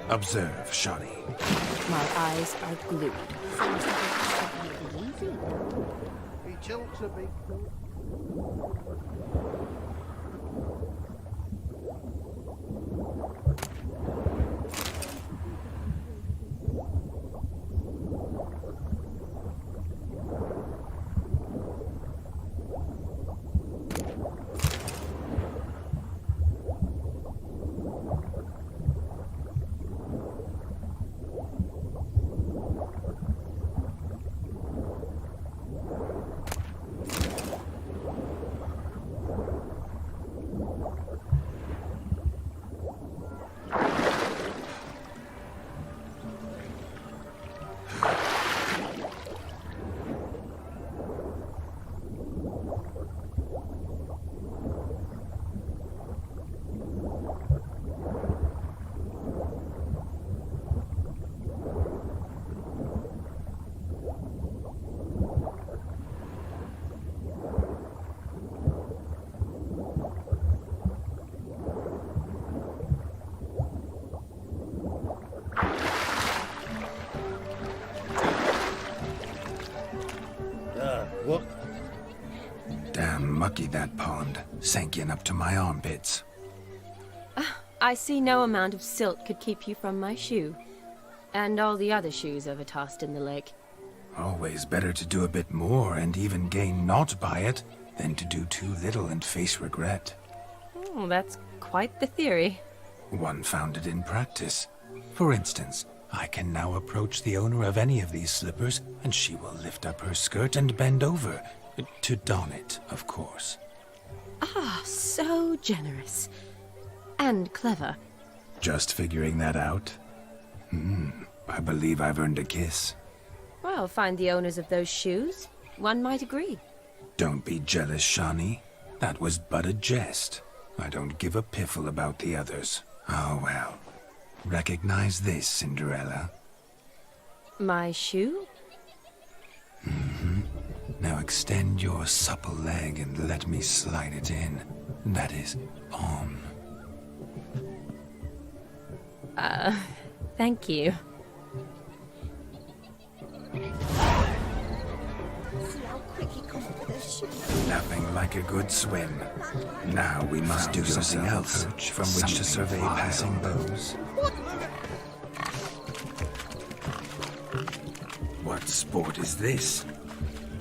Observe, Shawnee. My eyes are glued. He tilts a bit. What? Damn mucky, that pond. Sank in up to my armpits. I see no amount of silt could keep you from my shoe. And all the other shoes ever tossed in the lake. Always better to do a bit more and even gain naught by it than to do too little and face regret. Oh, that's quite the theory. One founded in practice. For instance, I can now approach the owner of any of these slippers, and she will lift up her skirt and bend over. To don it, of course. Ah, so generous. And clever. Just figuring that out? I believe I've earned a kiss. Well, find the owners of those shoes. One might agree. Don't be jealous, Shawnee. That was but a jest. I don't give a piffle about the others. Oh well. Recognize this, Cinderella. My shoe? Now extend your supple leg and let me slide it in. That is, on. Thank you. See how quick he comes with the shoe. Nothing like a good swim. Now we must do something else from which to survey passing bows. What sport is this?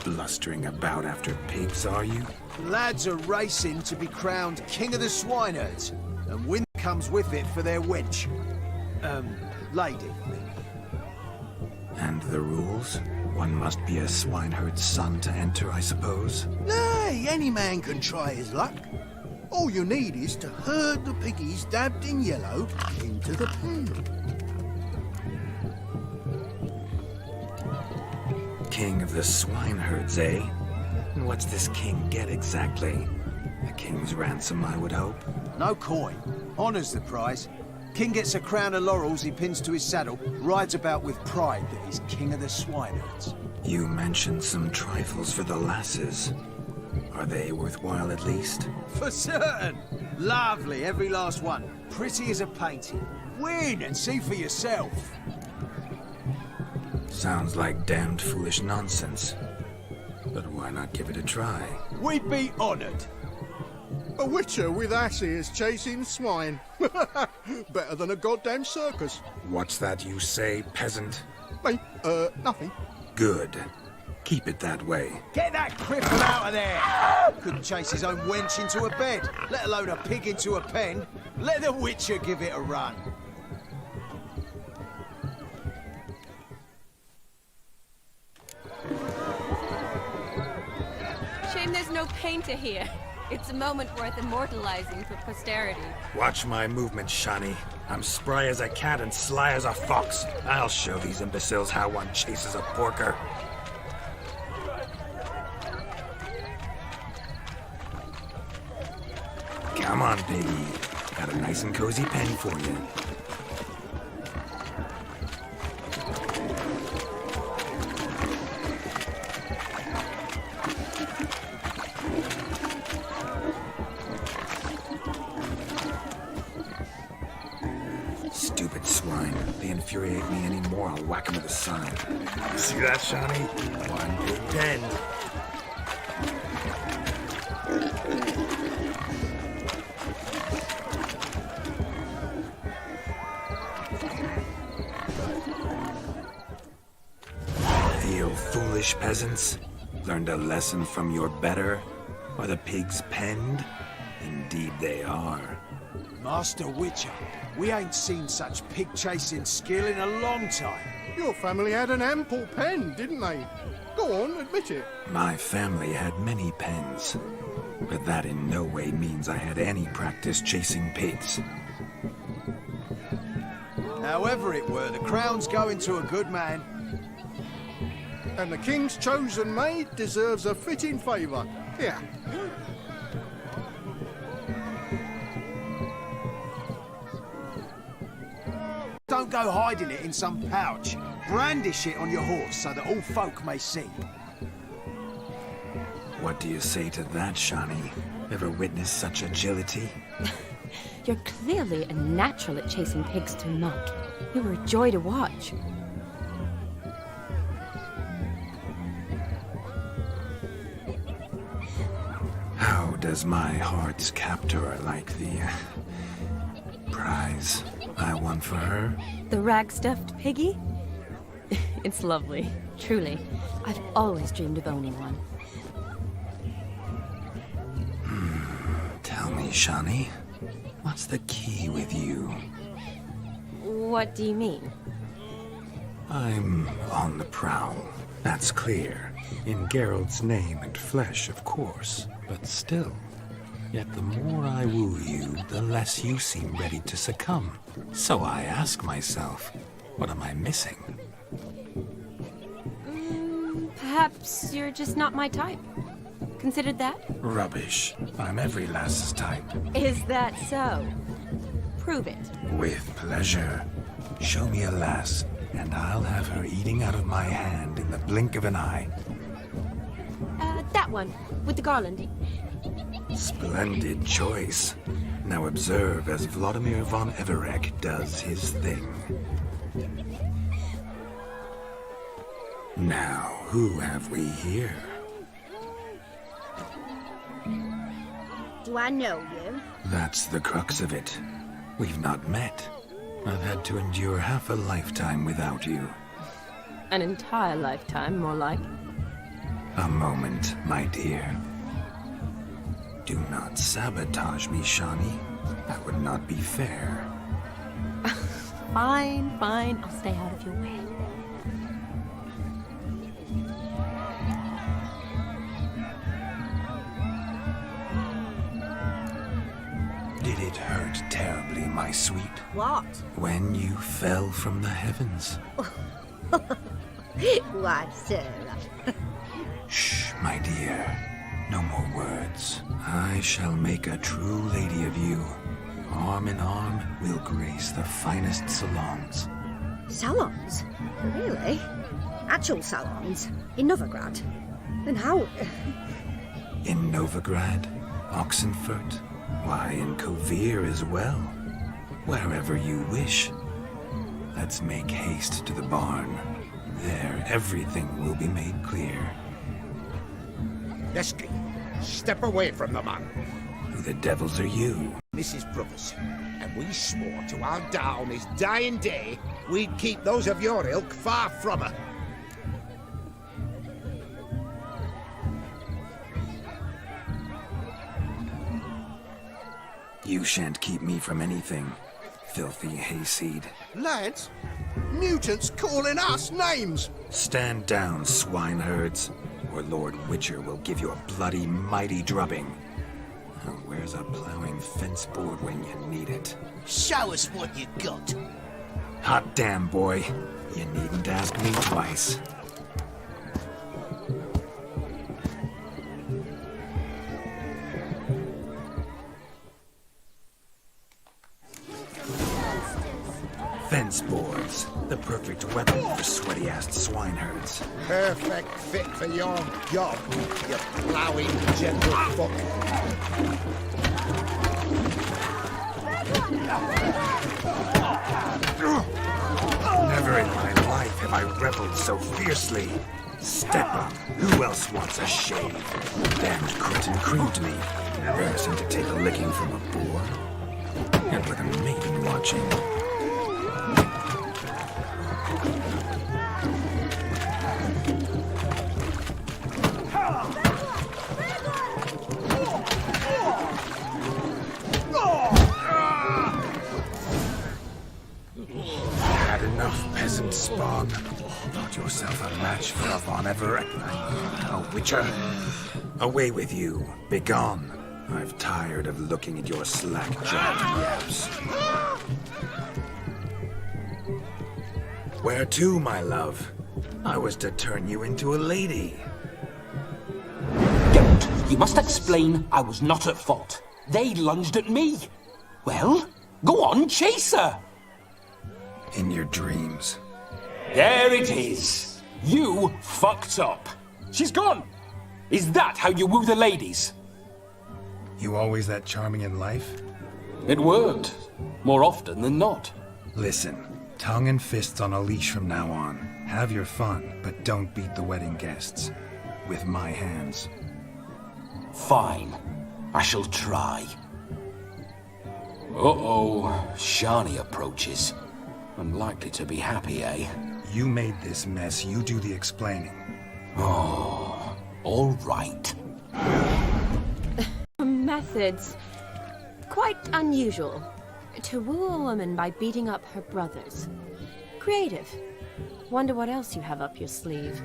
Blustering about after pigs, are you? Lads are racing to be crowned King of the Swineherds, and win comes with it for their wench. Lady. And the rules? One must be a swineherd's son to enter, I suppose? Nay, any man can try his luck. All you need is to herd the piggies dabbed in yellow into the pen. King of the swineherds, eh? And what's this king get exactly? A king's ransom, I would hope. No coin. Honours the prize. King gets a crown of laurels he pins to his saddle, rides about with pride that he's king of the swineherds. You mentioned some trifles for the lasses. Are they worthwhile at least? For certain! Lovely, every last one. Pretty as a painting. Win and see for yourself. Sounds like damned foolish nonsense. But why not give it a try? We'd be honoured. A witcher with asses chasing swine. Better than a goddamn circus. What's that you say, peasant? Mate, nothing. Good. Keep it that way. Get that cripple out of there! Couldn't chase his own wench into a bed, let alone a pig into a pen. Let the witcher give it a run. Shame there's no painter here. It's a moment worth immortalizing for posterity. Watch my movements, Shani. I'm spry as a cat and sly as a fox. I'll show these imbeciles how one chases a porker. Come on, Piggy. Got a nice and cozy pen for you. Stupid swine. They infuriate me anymore, I'll whack them with a sign. See that, Shani? One big pen. You foolish peasants. Learned a lesson from your better? Are the pigs penned? Indeed they are. Master Witcher, we ain't seen such pig-chasing skill in a long time. Your family had an ample pen, didn't they? Go on, admit it. My family had many pens, but that in no way means I had any practice chasing pigs. However it were, the crown's going to a good man. And the king's chosen maid deserves a fitting favour. Here. Don't go hiding it in some pouch. Brandish it on your horse so that all folk may see. What do you say to that, Shani? Ever witnessed such agility? You're clearly a natural at chasing pigs through muck. You were a joy to watch. How does my heart's captor like the prize I won for her? The rag-stuffed piggy? It's lovely, truly. I've always dreamed of owning one. Tell me, Shani, what's the key with you? What do you mean? I'm on the prowl, that's clear. In Geralt's name and flesh, of course, but still. Yet the more I woo you, the less you seem ready to succumb. So I ask myself, what am I missing? Perhaps you're just not my type. Considered that? Rubbish. I'm every lass's type. Is that so? Prove it. With pleasure. Show me a lass, and I'll have her eating out of my hand in the blink of an eye. That one, with the garland. Splendid choice. Now observe as Vladimir von Everec does his thing. Now, who have we here? Do I know you? That's the crux of it. We've not met. I've had to endure half a lifetime without you. An entire lifetime, more like. A moment, my dear. Do not sabotage me, Shani. That would not be fair. Fine, fine. I'll stay out of your way. Did it hurt terribly, my sweet? What? When you fell from the heavens. Why, sir? Shh, my dear. No more words. I shall make a true lady of you. Arm in arm, we'll grace the finest salons. Salons? Really? Actual salons? In Novigrad? And how... In Novigrad, Oxenfurt, why, in Kovir as well. Wherever you wish. Let's make haste to the barn. There, everything will be made clear. Leslie, step away from the man. Who the devils are you? Mrs. Brothers, and we swore to our down his dying day we'd keep those of your ilk far from her. You shan't keep me from anything, filthy hayseed. Lads, mutants calling us names. Stand down, swineherds, or Lord Witcher will give you a bloody mighty drubbing. Oh, where's a plowing fence board when you need it? Show us what you got. Hot damn, boy. You needn't ask me twice. Fence boards. The perfect weapon for sweaty-assed swineherds. Perfect fit for your job, you ploughing gentlefolk. Never in my life have I rebelled so fiercely. Step up. Who else wants a shave? Damned Cretan creamed me. Embarrassing to take a licking from a boar. And with a maiden watching. Had enough, peasant spawn. Not yourself a match for a Von Everett. A Witcher. Away with you. Begone. I've tired of looking at your slack-jawed yaps. Where to, my love? I was to turn you into a lady. Geralt, you must explain I was not at fault. They lunged at me. Well, go on, chase her. In your dreams. There it is. You fucked up. She's gone. Is that how you woo the ladies? You always that charming in life? It worked. More often than not. Listen, tongue and fists on a leash from now on. Have your fun, but don't beat the wedding guests. With my hands. Fine. I shall try. Uh-oh. Shani approaches. Unlikely to be happy, eh? You made this mess. You do the explaining. Oh, all right. Methods. Quite unusual. To woo a woman by beating up her brothers. Creative. Wonder what else you have up your sleeve.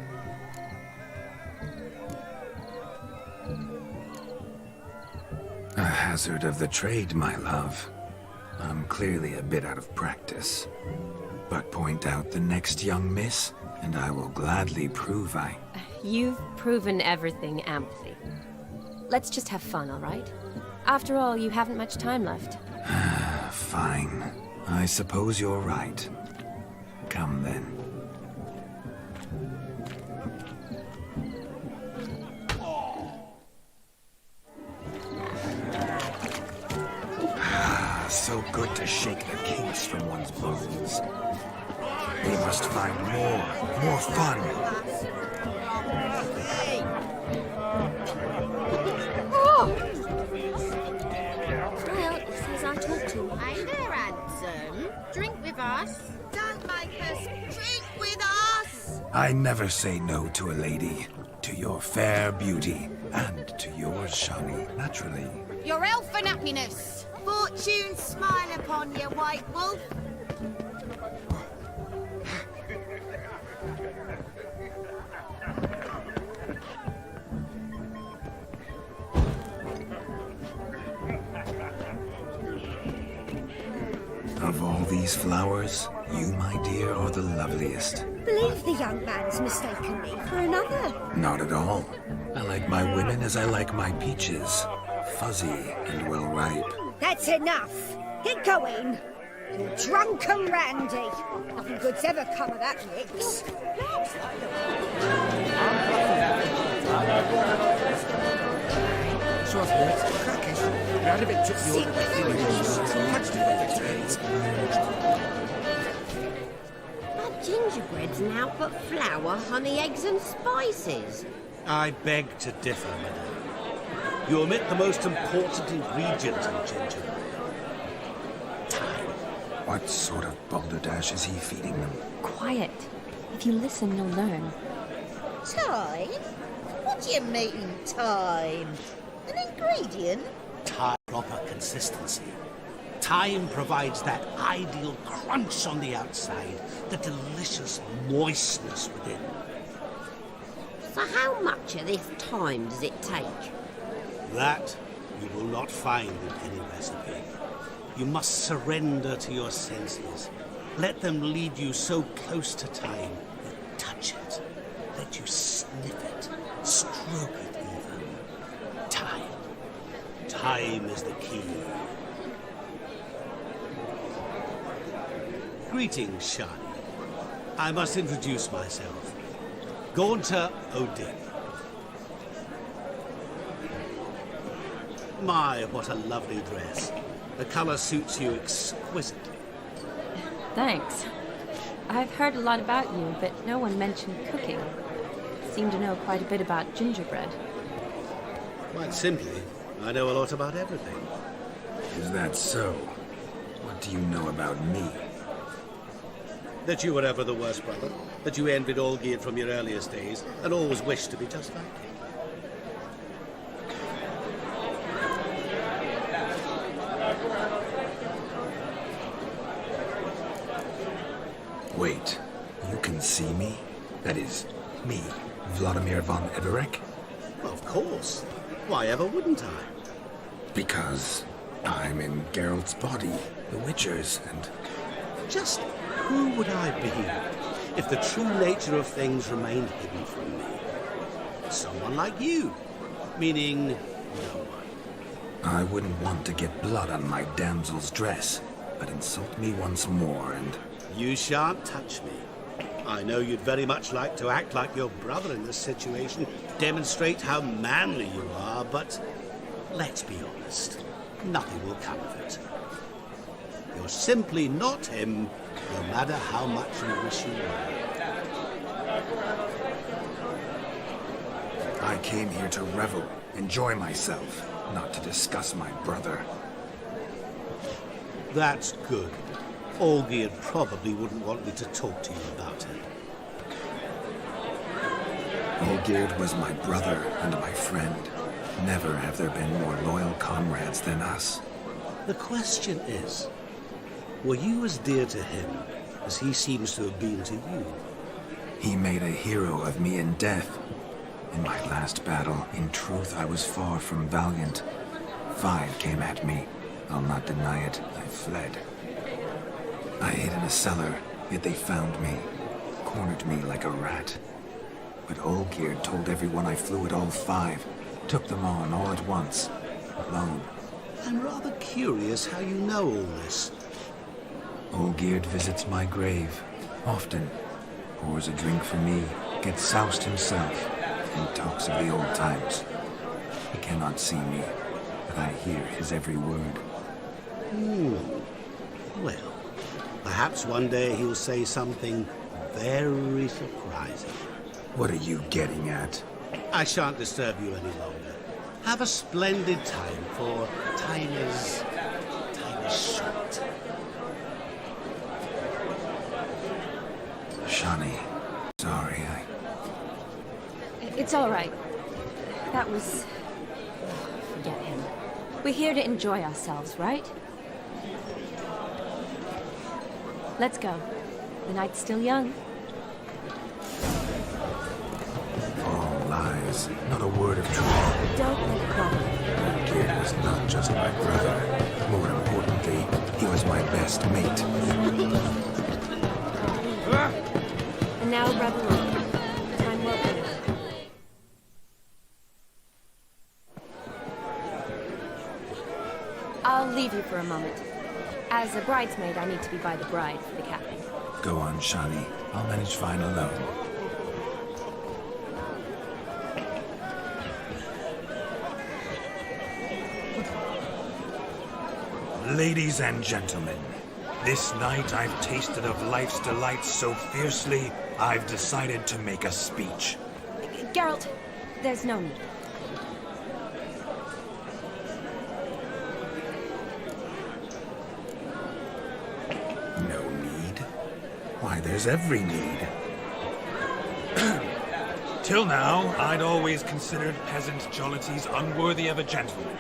A hazard of the trade, my love. I'm clearly a bit out of practice. But point out the next young miss, and I will gladly prove I... You've proven everything amply. Let's just have fun, all right? After all, you haven't much time left. Fine. I suppose you're right. Come then. So good to shake the kinks from one's bones. We must find more fun. Oh! Well, it says I talk to him. Hey there, handsome. Drink with us. Don't make us drink with us. I never say no to a lady. To your fair beauty. And to yours, Shani, naturally. Your elfin happiness. Fortune smile upon you, White Wolf. Of all these flowers, you, my dear, are the loveliest. Believe the young man's mistaken me for another. Not at all. I like my women as I like my peaches. Fuzzy and well ripe. That's enough. Get going. You drunken randy. Nothing good's ever come of that mix. Not gingerbread's now but flour, honey, eggs and spices. I beg to differ, madam. You omit the most important ingredient in gingerbread. What sort of balderdash is he feeding them? Quiet. If you listen, you'll learn. Time? What do you mean, time? An ingredient? Time proper consistency. Time provides that ideal crunch on the outside, the delicious moistness within. So how much of this time does it take? That you will not find in any recipe. You must surrender to your senses. Let them lead you so close to time that touch it. Let you sniff it, stroke it even. Time. Time is the key. Greetings, Shani. I must introduce myself. Gaunter O'Dim. My, what a lovely dress. The color suits you exquisitely. Thanks. I've heard a lot about you, but no one mentioned cooking. Seem to know quite a bit about gingerbread. Quite simply, I know a lot about everything. Is that so? What do you know about me? That you were ever the worst brother, that you envied Olgierd from your earliest days, and always wished to be just like him. Wait, you can see me? That is, me, Vladimir von Everec? Of course. Why ever wouldn't I? Because I'm in Geralt's body, the Witcher's, and... Just who would I be if the true nature of things remained hidden from me? Someone like you, meaning no one. I wouldn't want to get blood on my damsel's dress, but insult me once more and... You shan't touch me. I know you'd very much like to act like your brother in this situation, demonstrate how manly you are, but let's be honest, nothing will come of it. You're simply not him, no matter how much you wish you were. I came here to revel, enjoy myself, not to discuss my brother. That's good. Olgierd probably wouldn't want me to talk to you about him. Olgierd was my brother and my friend. Never have there been more loyal comrades than us. The question is, were you as dear to him as he seems to have been to you? He made a hero of me in death. In my last battle, in truth, I was far from valiant. 5 came at me. I'll not deny it, I fled. I hid in a cellar, yet they found me, cornered me like a rat. But Olgierd told everyone I flew at all 5, took them on all at once, alone. I'm rather curious how you know all this. Olgierd visits my grave, often, pours a drink for me, gets soused himself, and talks of the old times. He cannot see me, but I hear his every word. Well, perhaps one day he'll say something very surprising. What are you getting at? I shan't disturb you any longer. Have a splendid time, for time is short. Shani, sorry, It's all right. That was... Forget him. We're here to enjoy ourselves, right? Let's go. The night's still young. All lies, not a word of truth. Don't let it bother you. Olgierd was not just my brother. More importantly, he was my best mate. And now revel on. Time well spent. I'll leave you for a moment. As a bridesmaid, I need to be by the bride for the capping. Go on, Shani. I'll manage fine alone. Ladies and gentlemen, this night I've tasted of life's delights so fiercely, I've decided to make a speech. Geralt, there's no need. No need? Why, there's every need. Till now, I'd always considered peasant jollities unworthy of a gentleman.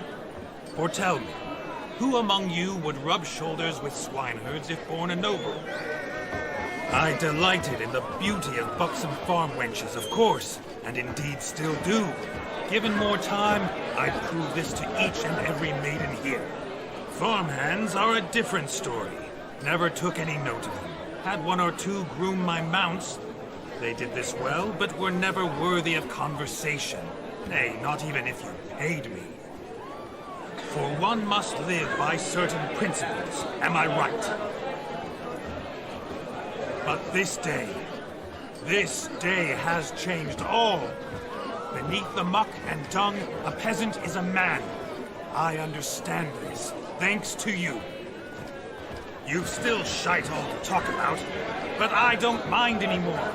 For tell me, who among you would rub shoulders with swineherds if born a noble? I delighted in the beauty of buxom farm wenches, of course, and indeed still do. Given more time, I'd prove this to each and every maiden here. Farmhands are a different story. Never took any note of them. Had one or two groom my mounts. They did this well, but were never worthy of conversation. Nay, not even if you paid me. For one must live by certain principles, am I right? But this day has changed all. Beneath the muck and dung, a peasant is a man. I understand this, thanks to you. You've still shite all to talk about, but I don't mind anymore.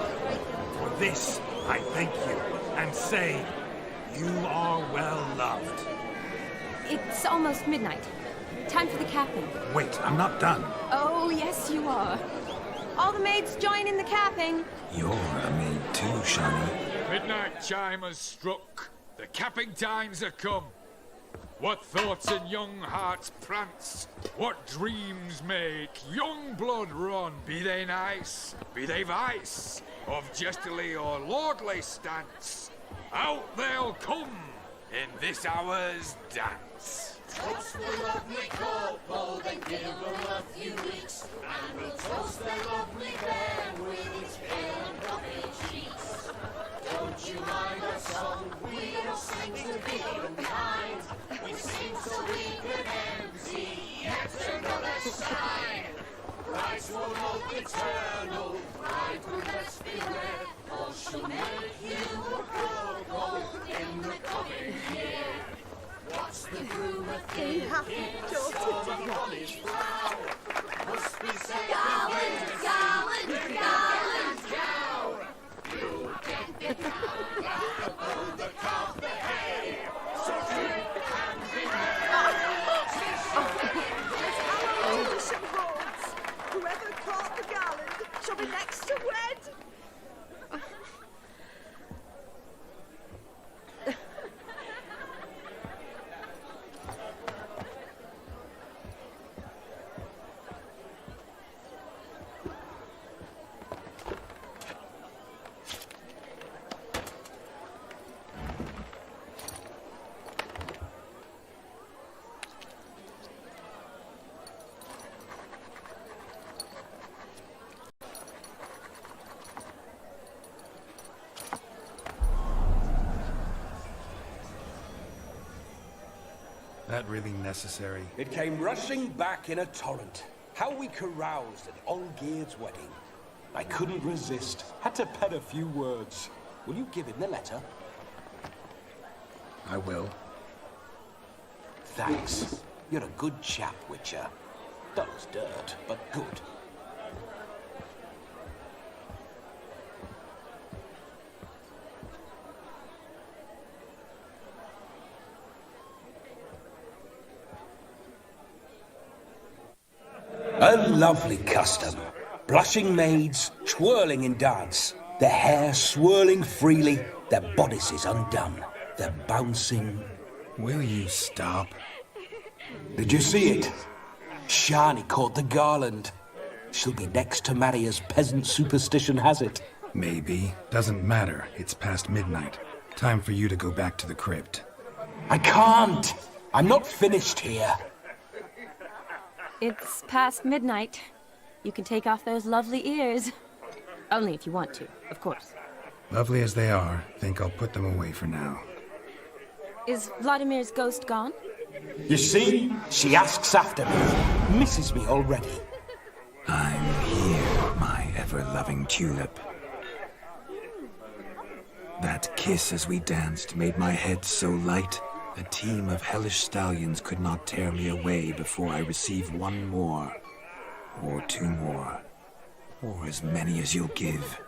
For this, I thank you, and say, you are well loved. It's almost midnight. Time for the capping. Wait, I'm not done. Oh, yes, you are. All the maids join in the capping. You're a maid too, Shani. Midnight chime has struck. The capping times are come. What thoughts in young hearts prance? What dreams make young blood run? Be they nice, be they vice, of jestily or lordly stance, out they'll come in this hour's dance. Toast the lovely couple, then give them a few weeks, and we'll toast the lovely bear with its pale and puffy cheeks. Don't you mind our song? We'll sing to be behind. We sing so we can empty yet another shrine. Christ will look eternal, pride will let's beware, or she'll make you a couple in the coming year. What's the rumour thing? Must be said Garland, Garland, Garland, cow. You get the cow, like the calf, the hay. So drink and be Tradition holds. Whoever caught the Garland shall be next to wed. That really necessary? It came rushing back in a torrent. How we caroused at Ongeird's wedding. I couldn't resist. Had to pen a few words. Will you give him the letter? I will. Thanks. You're a good chap, Witcher. Dull as dirt, but good. A lovely custom. Blushing maids, twirling in dance, their hair swirling freely, their bodices undone, their bouncing... Will you stop? Did you see it? Shani caught the garland. She'll be next to marry as peasant superstition has it. Maybe. Doesn't matter. It's past midnight. Time for you to go back to the crypt. I can't! I'm not finished here. It's past midnight. You can take off those lovely ears. Only if you want to, of course. Lovely as they are, think I'll put them away for now. Is Vladimir's ghost gone? You see? She asks after me. Misses me already. I'm here, my ever-loving tulip. That kiss as we danced made my head so light, a team of hellish stallions could not tear me away before I receive one more. Or two more. Or as many as you'll give.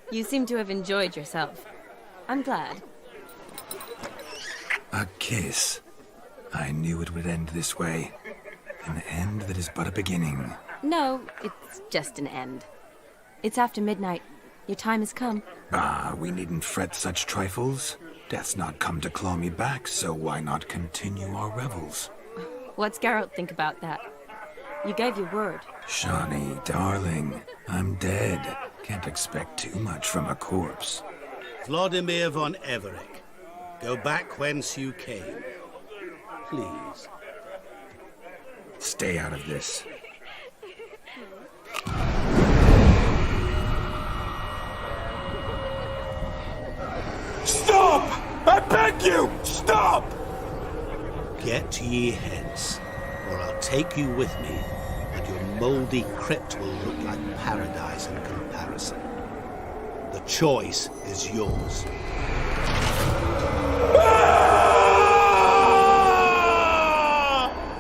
You seem to have enjoyed yourself. I'm glad. A kiss. I knew it would end this way. An end that is but a beginning. No, it's just an end. It's after midnight. Your time has come. Ah, we needn't fret such trifles. Death's not come to claw me back, so why not continue our revels? What's Geralt think about that? You gave your word. Shani, darling, I'm dead. Can't expect too much from a corpse. Vladimir von Everick, go back whence you came. Please. Stay out of this. Stop! I beg you! Stop! Get ye hence, or I'll take you with me, and your mouldy crypt will look like paradise in comparison. The choice is yours.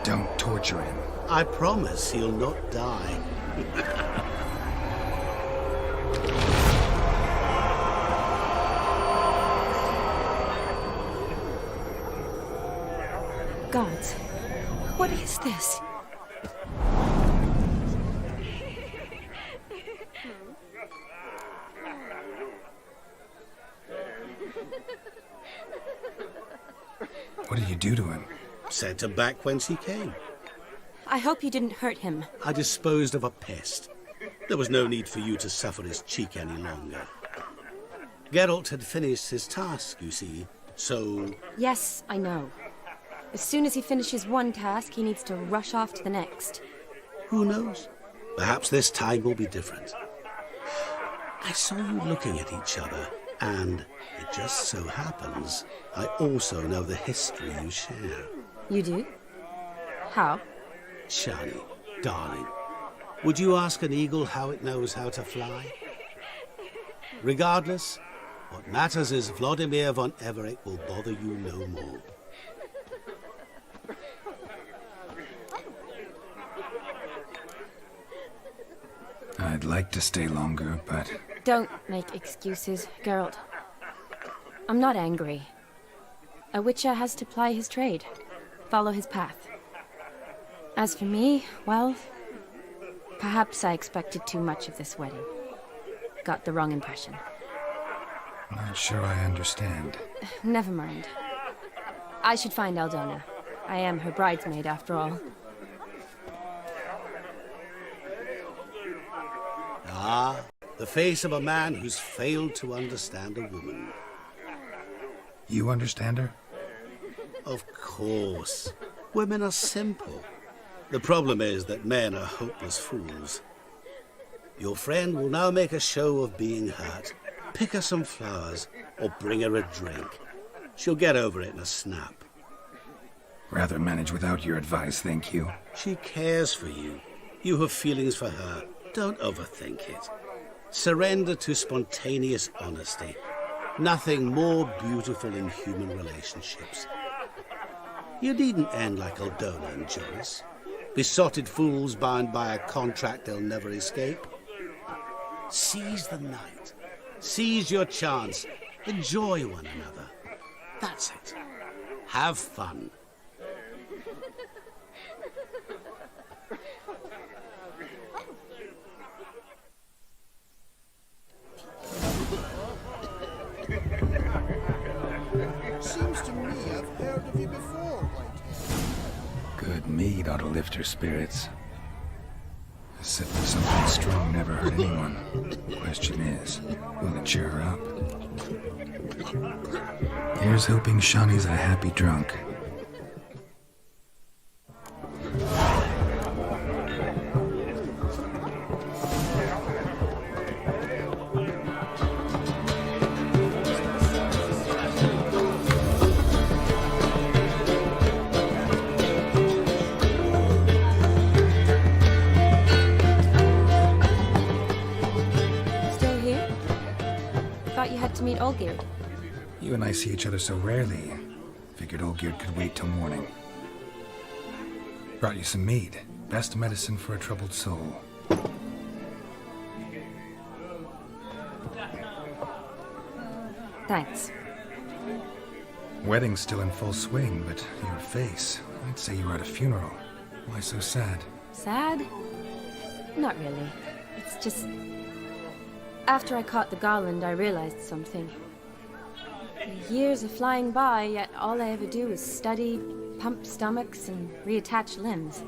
Don't torture him. I promise he'll not die. Gods, what is this? What did you do to him? Sent him back whence he came. I hope you didn't hurt him. I disposed of a pest. There was no need for you to suffer his cheek any longer. Geralt had finished his task, you see, so... Yes, I know. As soon as he finishes one task, he needs to rush off to the next. Who knows? Perhaps this time will be different. I saw you looking at each other, and it just so happens I also know the history you share. You do? How? Shani, darling, would you ask an eagle how it knows how to fly? Regardless, what matters is Vladimir von Everick will bother you no more. I'd like to stay longer, but... Don't make excuses, Geralt. I'm not angry. A witcher has to ply his trade, follow his path. As for me, well, perhaps I expected too much of this wedding. Got the wrong impression. Not sure I understand. Never mind. I should find Aldona. I am her bridesmaid, after all. Ah, the face of a man who's failed to understand a woman. You understand her? Of course. Women are simple. The problem is that men are hopeless fools. Your friend will now make a show of being hurt. Pick her some flowers, or bring her a drink. She'll get over it in a snap. Rather manage without your advice, thank you. She cares for you. You have feelings for her. Don't overthink it. Surrender to spontaneous honesty. Nothing more beautiful in human relationships. You needn't end like Aldona and Jonas. Besotted fools bound by a contract they'll never escape. Seize the night. Seize your chance. Enjoy one another. That's it. Have fun. Seems to me I've heard of you before, Whitehead. Good mead ought to lift her spirits. A sip of something strong never hurt anyone. Question is, will it cheer her up? Here's hoping Shani's a happy drunk. Still here? Thought you had to meet Olgierd. You and I see each other so rarely. Figured Olgierd could wait till morning. Brought you some mead. Best medicine for a troubled soul. Thanks. Wedding's still in full swing, but your face, I'd say you were at a funeral. Why so sad? Sad? Not really. It's just... After I caught the garland, I realized something. The years are flying by, yet all I ever do is study, pump stomachs, and reattach limbs.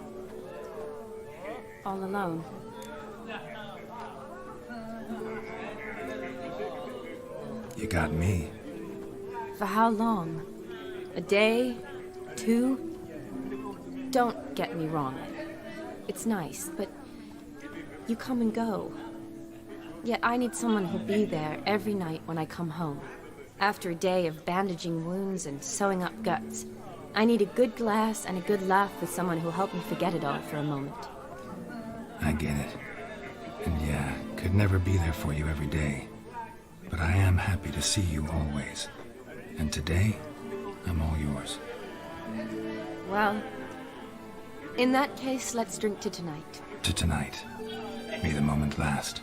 All alone. You got me. For how long? A day? 2? Don't get me wrong. It's nice, but you come and go. Yet I need someone who'll be there every night when I come home. After a day of bandaging wounds and sewing up guts, I need a good glass and a good laugh with someone who'll help me forget it all for a moment. I get it. And yeah, could never be there for you every day. But I am happy to see you always. And today, I'm all yours. Well, in that case, let's drink to tonight. To tonight. May the moment last.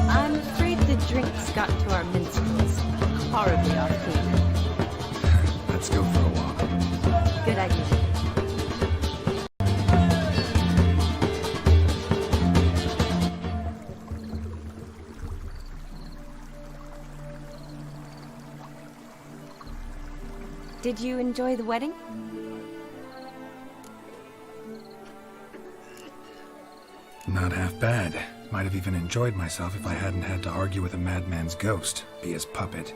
I'm afraid the drinks got to our minstrels. Horribly off-key. Let's go for a walk. Good idea. Did you enjoy the wedding? Not half bad. Might have even enjoyed myself if I hadn't had to argue with a madman's ghost, be his puppet.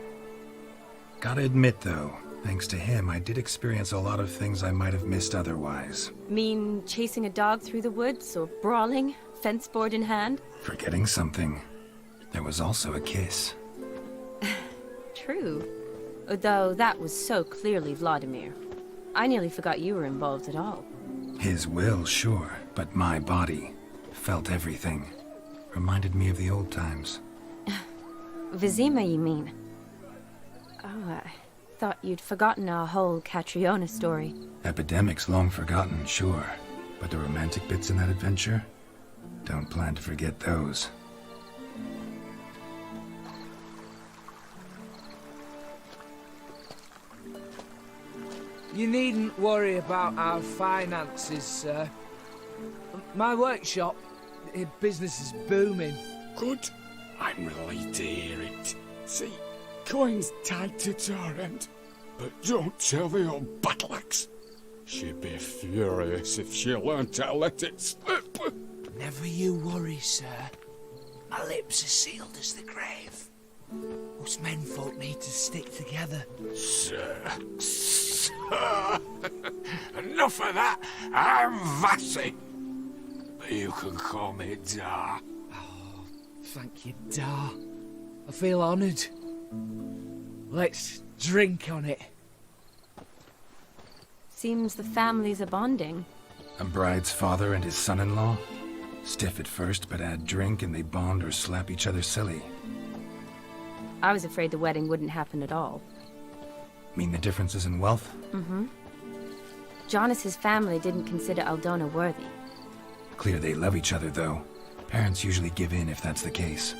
Gotta admit, though, thanks to him, I did experience a lot of things I might have missed otherwise. Mean chasing a dog through the woods, or brawling, fence board in hand? Forgetting something. There was also a kiss. True. Though that was so clearly Vladimir. I nearly forgot you were involved at all. His will, sure, but my body felt everything. Reminded me of the old times. Vizima, you mean? Oh, I thought you'd forgotten our whole Catriona story. Epidemics long forgotten, sure. But the romantic bits in that adventure? Don't plan to forget those. You needn't worry about our finances, sir. My workshop, business is booming. Good. I'm relieved to hear it. See, coin's tied to Torrent, but don't tell the old battle-axe. She'd be furious if she learned to let it slip. Never you worry, sir. My lips are sealed as the grave. Us menfolk need to stick together. Sir. Enough of that. I'm Vassy. But you can call me Dar. Oh, thank you, Dar. I feel honoured. Let's drink on it. Seems the families are bonding. A bride's father and his son-in-law? Stiff at first, but add drink and they bond or slap each other silly. I was afraid the wedding wouldn't happen at all. Mean the differences in wealth? Mm-hmm. Jonas's family didn't consider Aldona worthy. Clear they love each other, though. Parents usually give in if that's the case.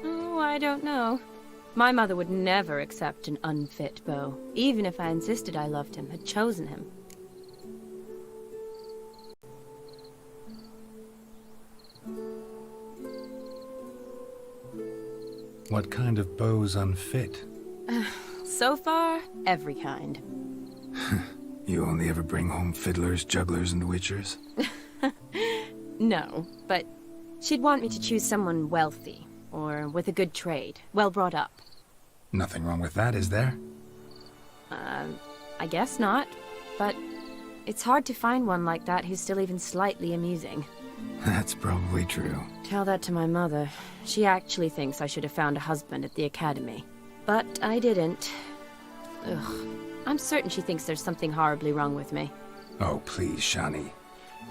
Oh, I don't know. My mother would never accept an unfit beau, even if I insisted I loved him, had chosen him. What kind of beau's unfit? So far, every kind. You only ever bring home fiddlers, jugglers, and witchers? No, but she'd want me to choose someone wealthy, or with a good trade, well brought up. Nothing wrong with that, is there? I guess not, but it's hard to find one like that who's still even slightly amusing. That's probably true. Tell that to my mother. She actually thinks I should have found a husband at the academy. But I didn't. Ugh. I'm certain she thinks there's something horribly wrong with me. Oh, please, Shani.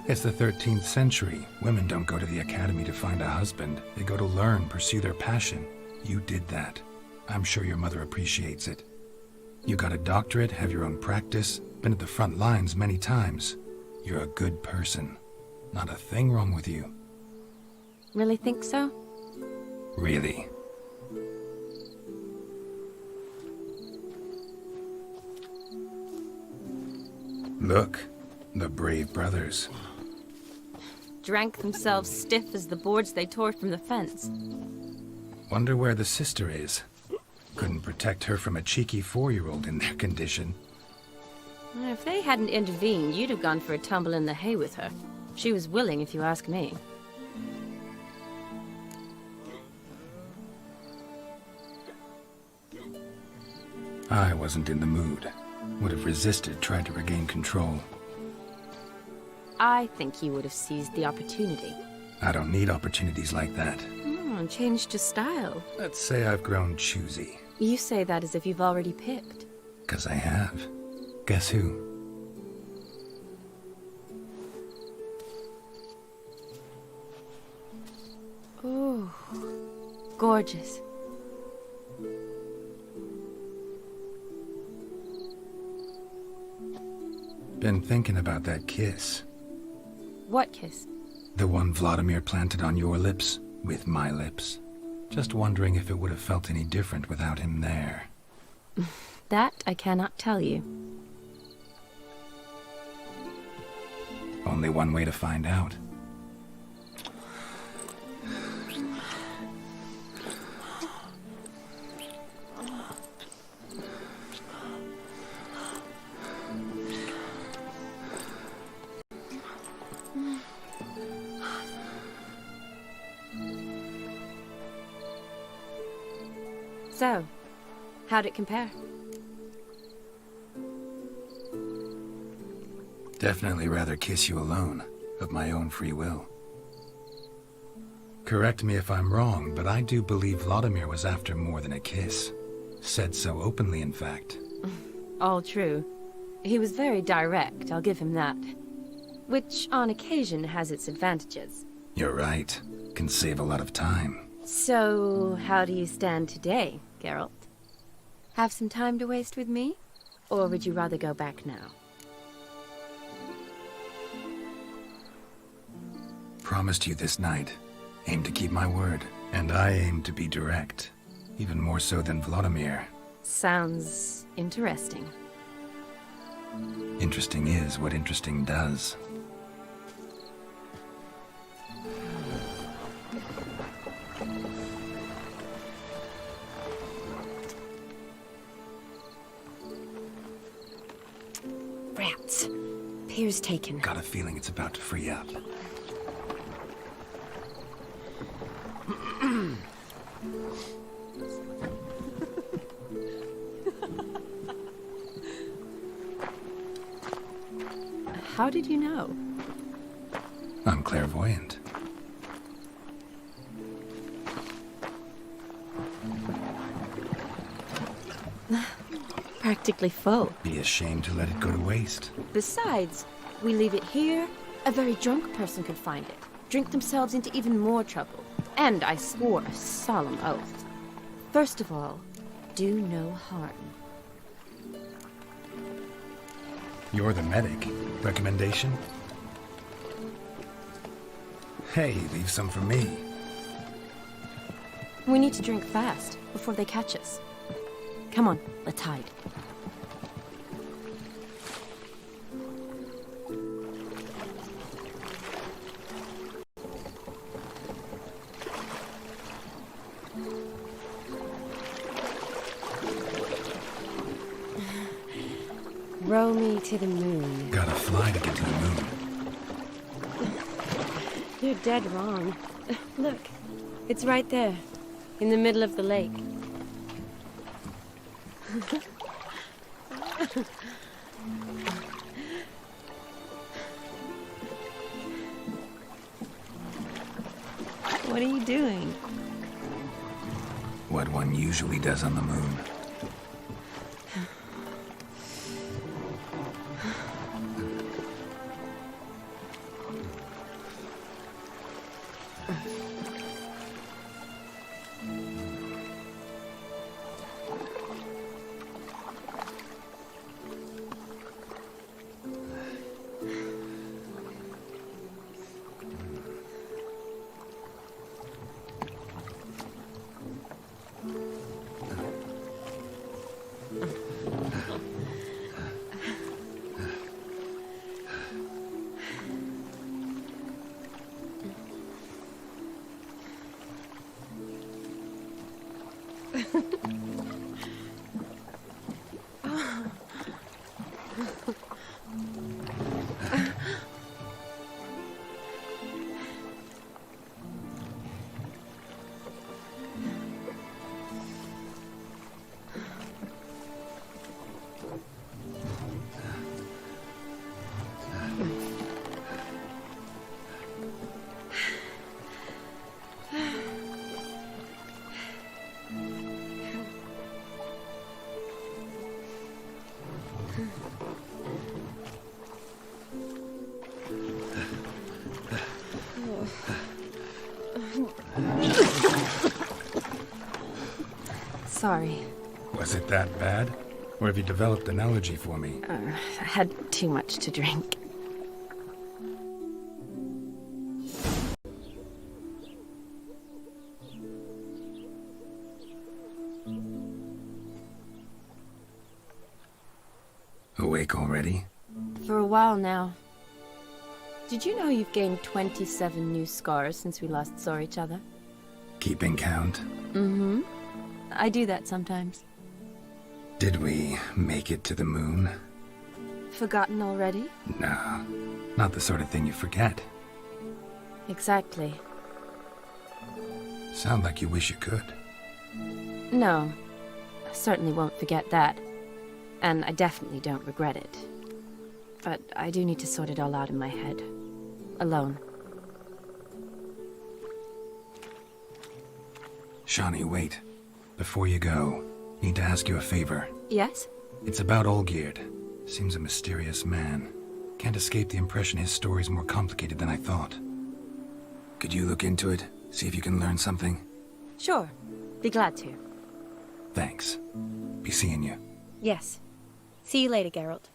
It's the 13th century. Women don't go to the academy to find a husband. They go to learn, pursue their passion. You did that. I'm sure your mother appreciates it. You got a doctorate, have your own practice, been at the front lines many times. You're a good person. Not a thing wrong with you. Really think so? Really. Look, the brave brothers. Drank themselves stiff as the boards they tore from the fence. Wonder where the sister is. Couldn't protect her from a cheeky 4-year-old in their condition. If they hadn't intervened, you'd have gone for a tumble in the hay with her. She was willing, if you ask me. I wasn't in the mood. Would have resisted, tried to regain control. I think you would have seized the opportunity. I don't need opportunities like that. Changed your style. Let's say I've grown choosy. You say that as if you've already picked. 'Cause I have. Guess who? Ooh, gorgeous. Been thinking about that kiss. What kiss? The one Vladimir planted on your lips, with my lips. Just wondering if it would have felt any different without him there. That I cannot tell you. Only one way to find out. So, how'd it compare? Definitely rather kiss you alone, of my own free will. Correct me if I'm wrong, but I do believe Vladimir was after more than a kiss. Said so openly, in fact. All true. He was very direct, I'll give him that. Which, on occasion, has its advantages. You're right. Can save a lot of time. So, how do you stand today, Geralt? Have some time to waste with me? Or would you rather go back now? Promised you this night. Aim to keep my word. And I aim to be direct. Even more so than Vladimir. Sounds interesting. Interesting is what interesting does. Rats. Pier's taken. Got a feeling it's about to free up. How did you know? I'm clairvoyant. Practically full. Be ashamed to let it go to waste. Besides, we leave it here, a very drunk person could find it, drink themselves into even more trouble. And I swore a solemn oath. First of all, do no harm. You're the medic. Recommendation? Hey, leave some for me. We need to drink fast, before they catch us. Come on, let's hide. Row me to the moon. Gotta fly to get to the moon. You're dead wrong. Look, it's right there, in the middle of the lake. What are you doing? What one usually does on the moon. Sorry. Was it that bad? Or have you developed an allergy for me? I had too much to drink. Awake already? For a while now. Did you know you've gained 27 new scars since we last saw each other? Keeping count? Mm-hmm. I do that sometimes. Did we make it to the moon? Forgotten already? No, not the sort of thing you forget. Exactly. Sound like you wish you could. No. I certainly won't forget that. And I definitely don't regret it. But I do need to sort it all out in my head. Alone. Shani, wait. Before you go, need to ask you a favor. Yes? It's about Olgierd. Seems a mysterious man. Can't escape the impression his story's more complicated than I thought. Could you look into it? See if you can learn something? Sure. Be glad to. Thanks. Be seeing you. Yes. See you later, Geralt.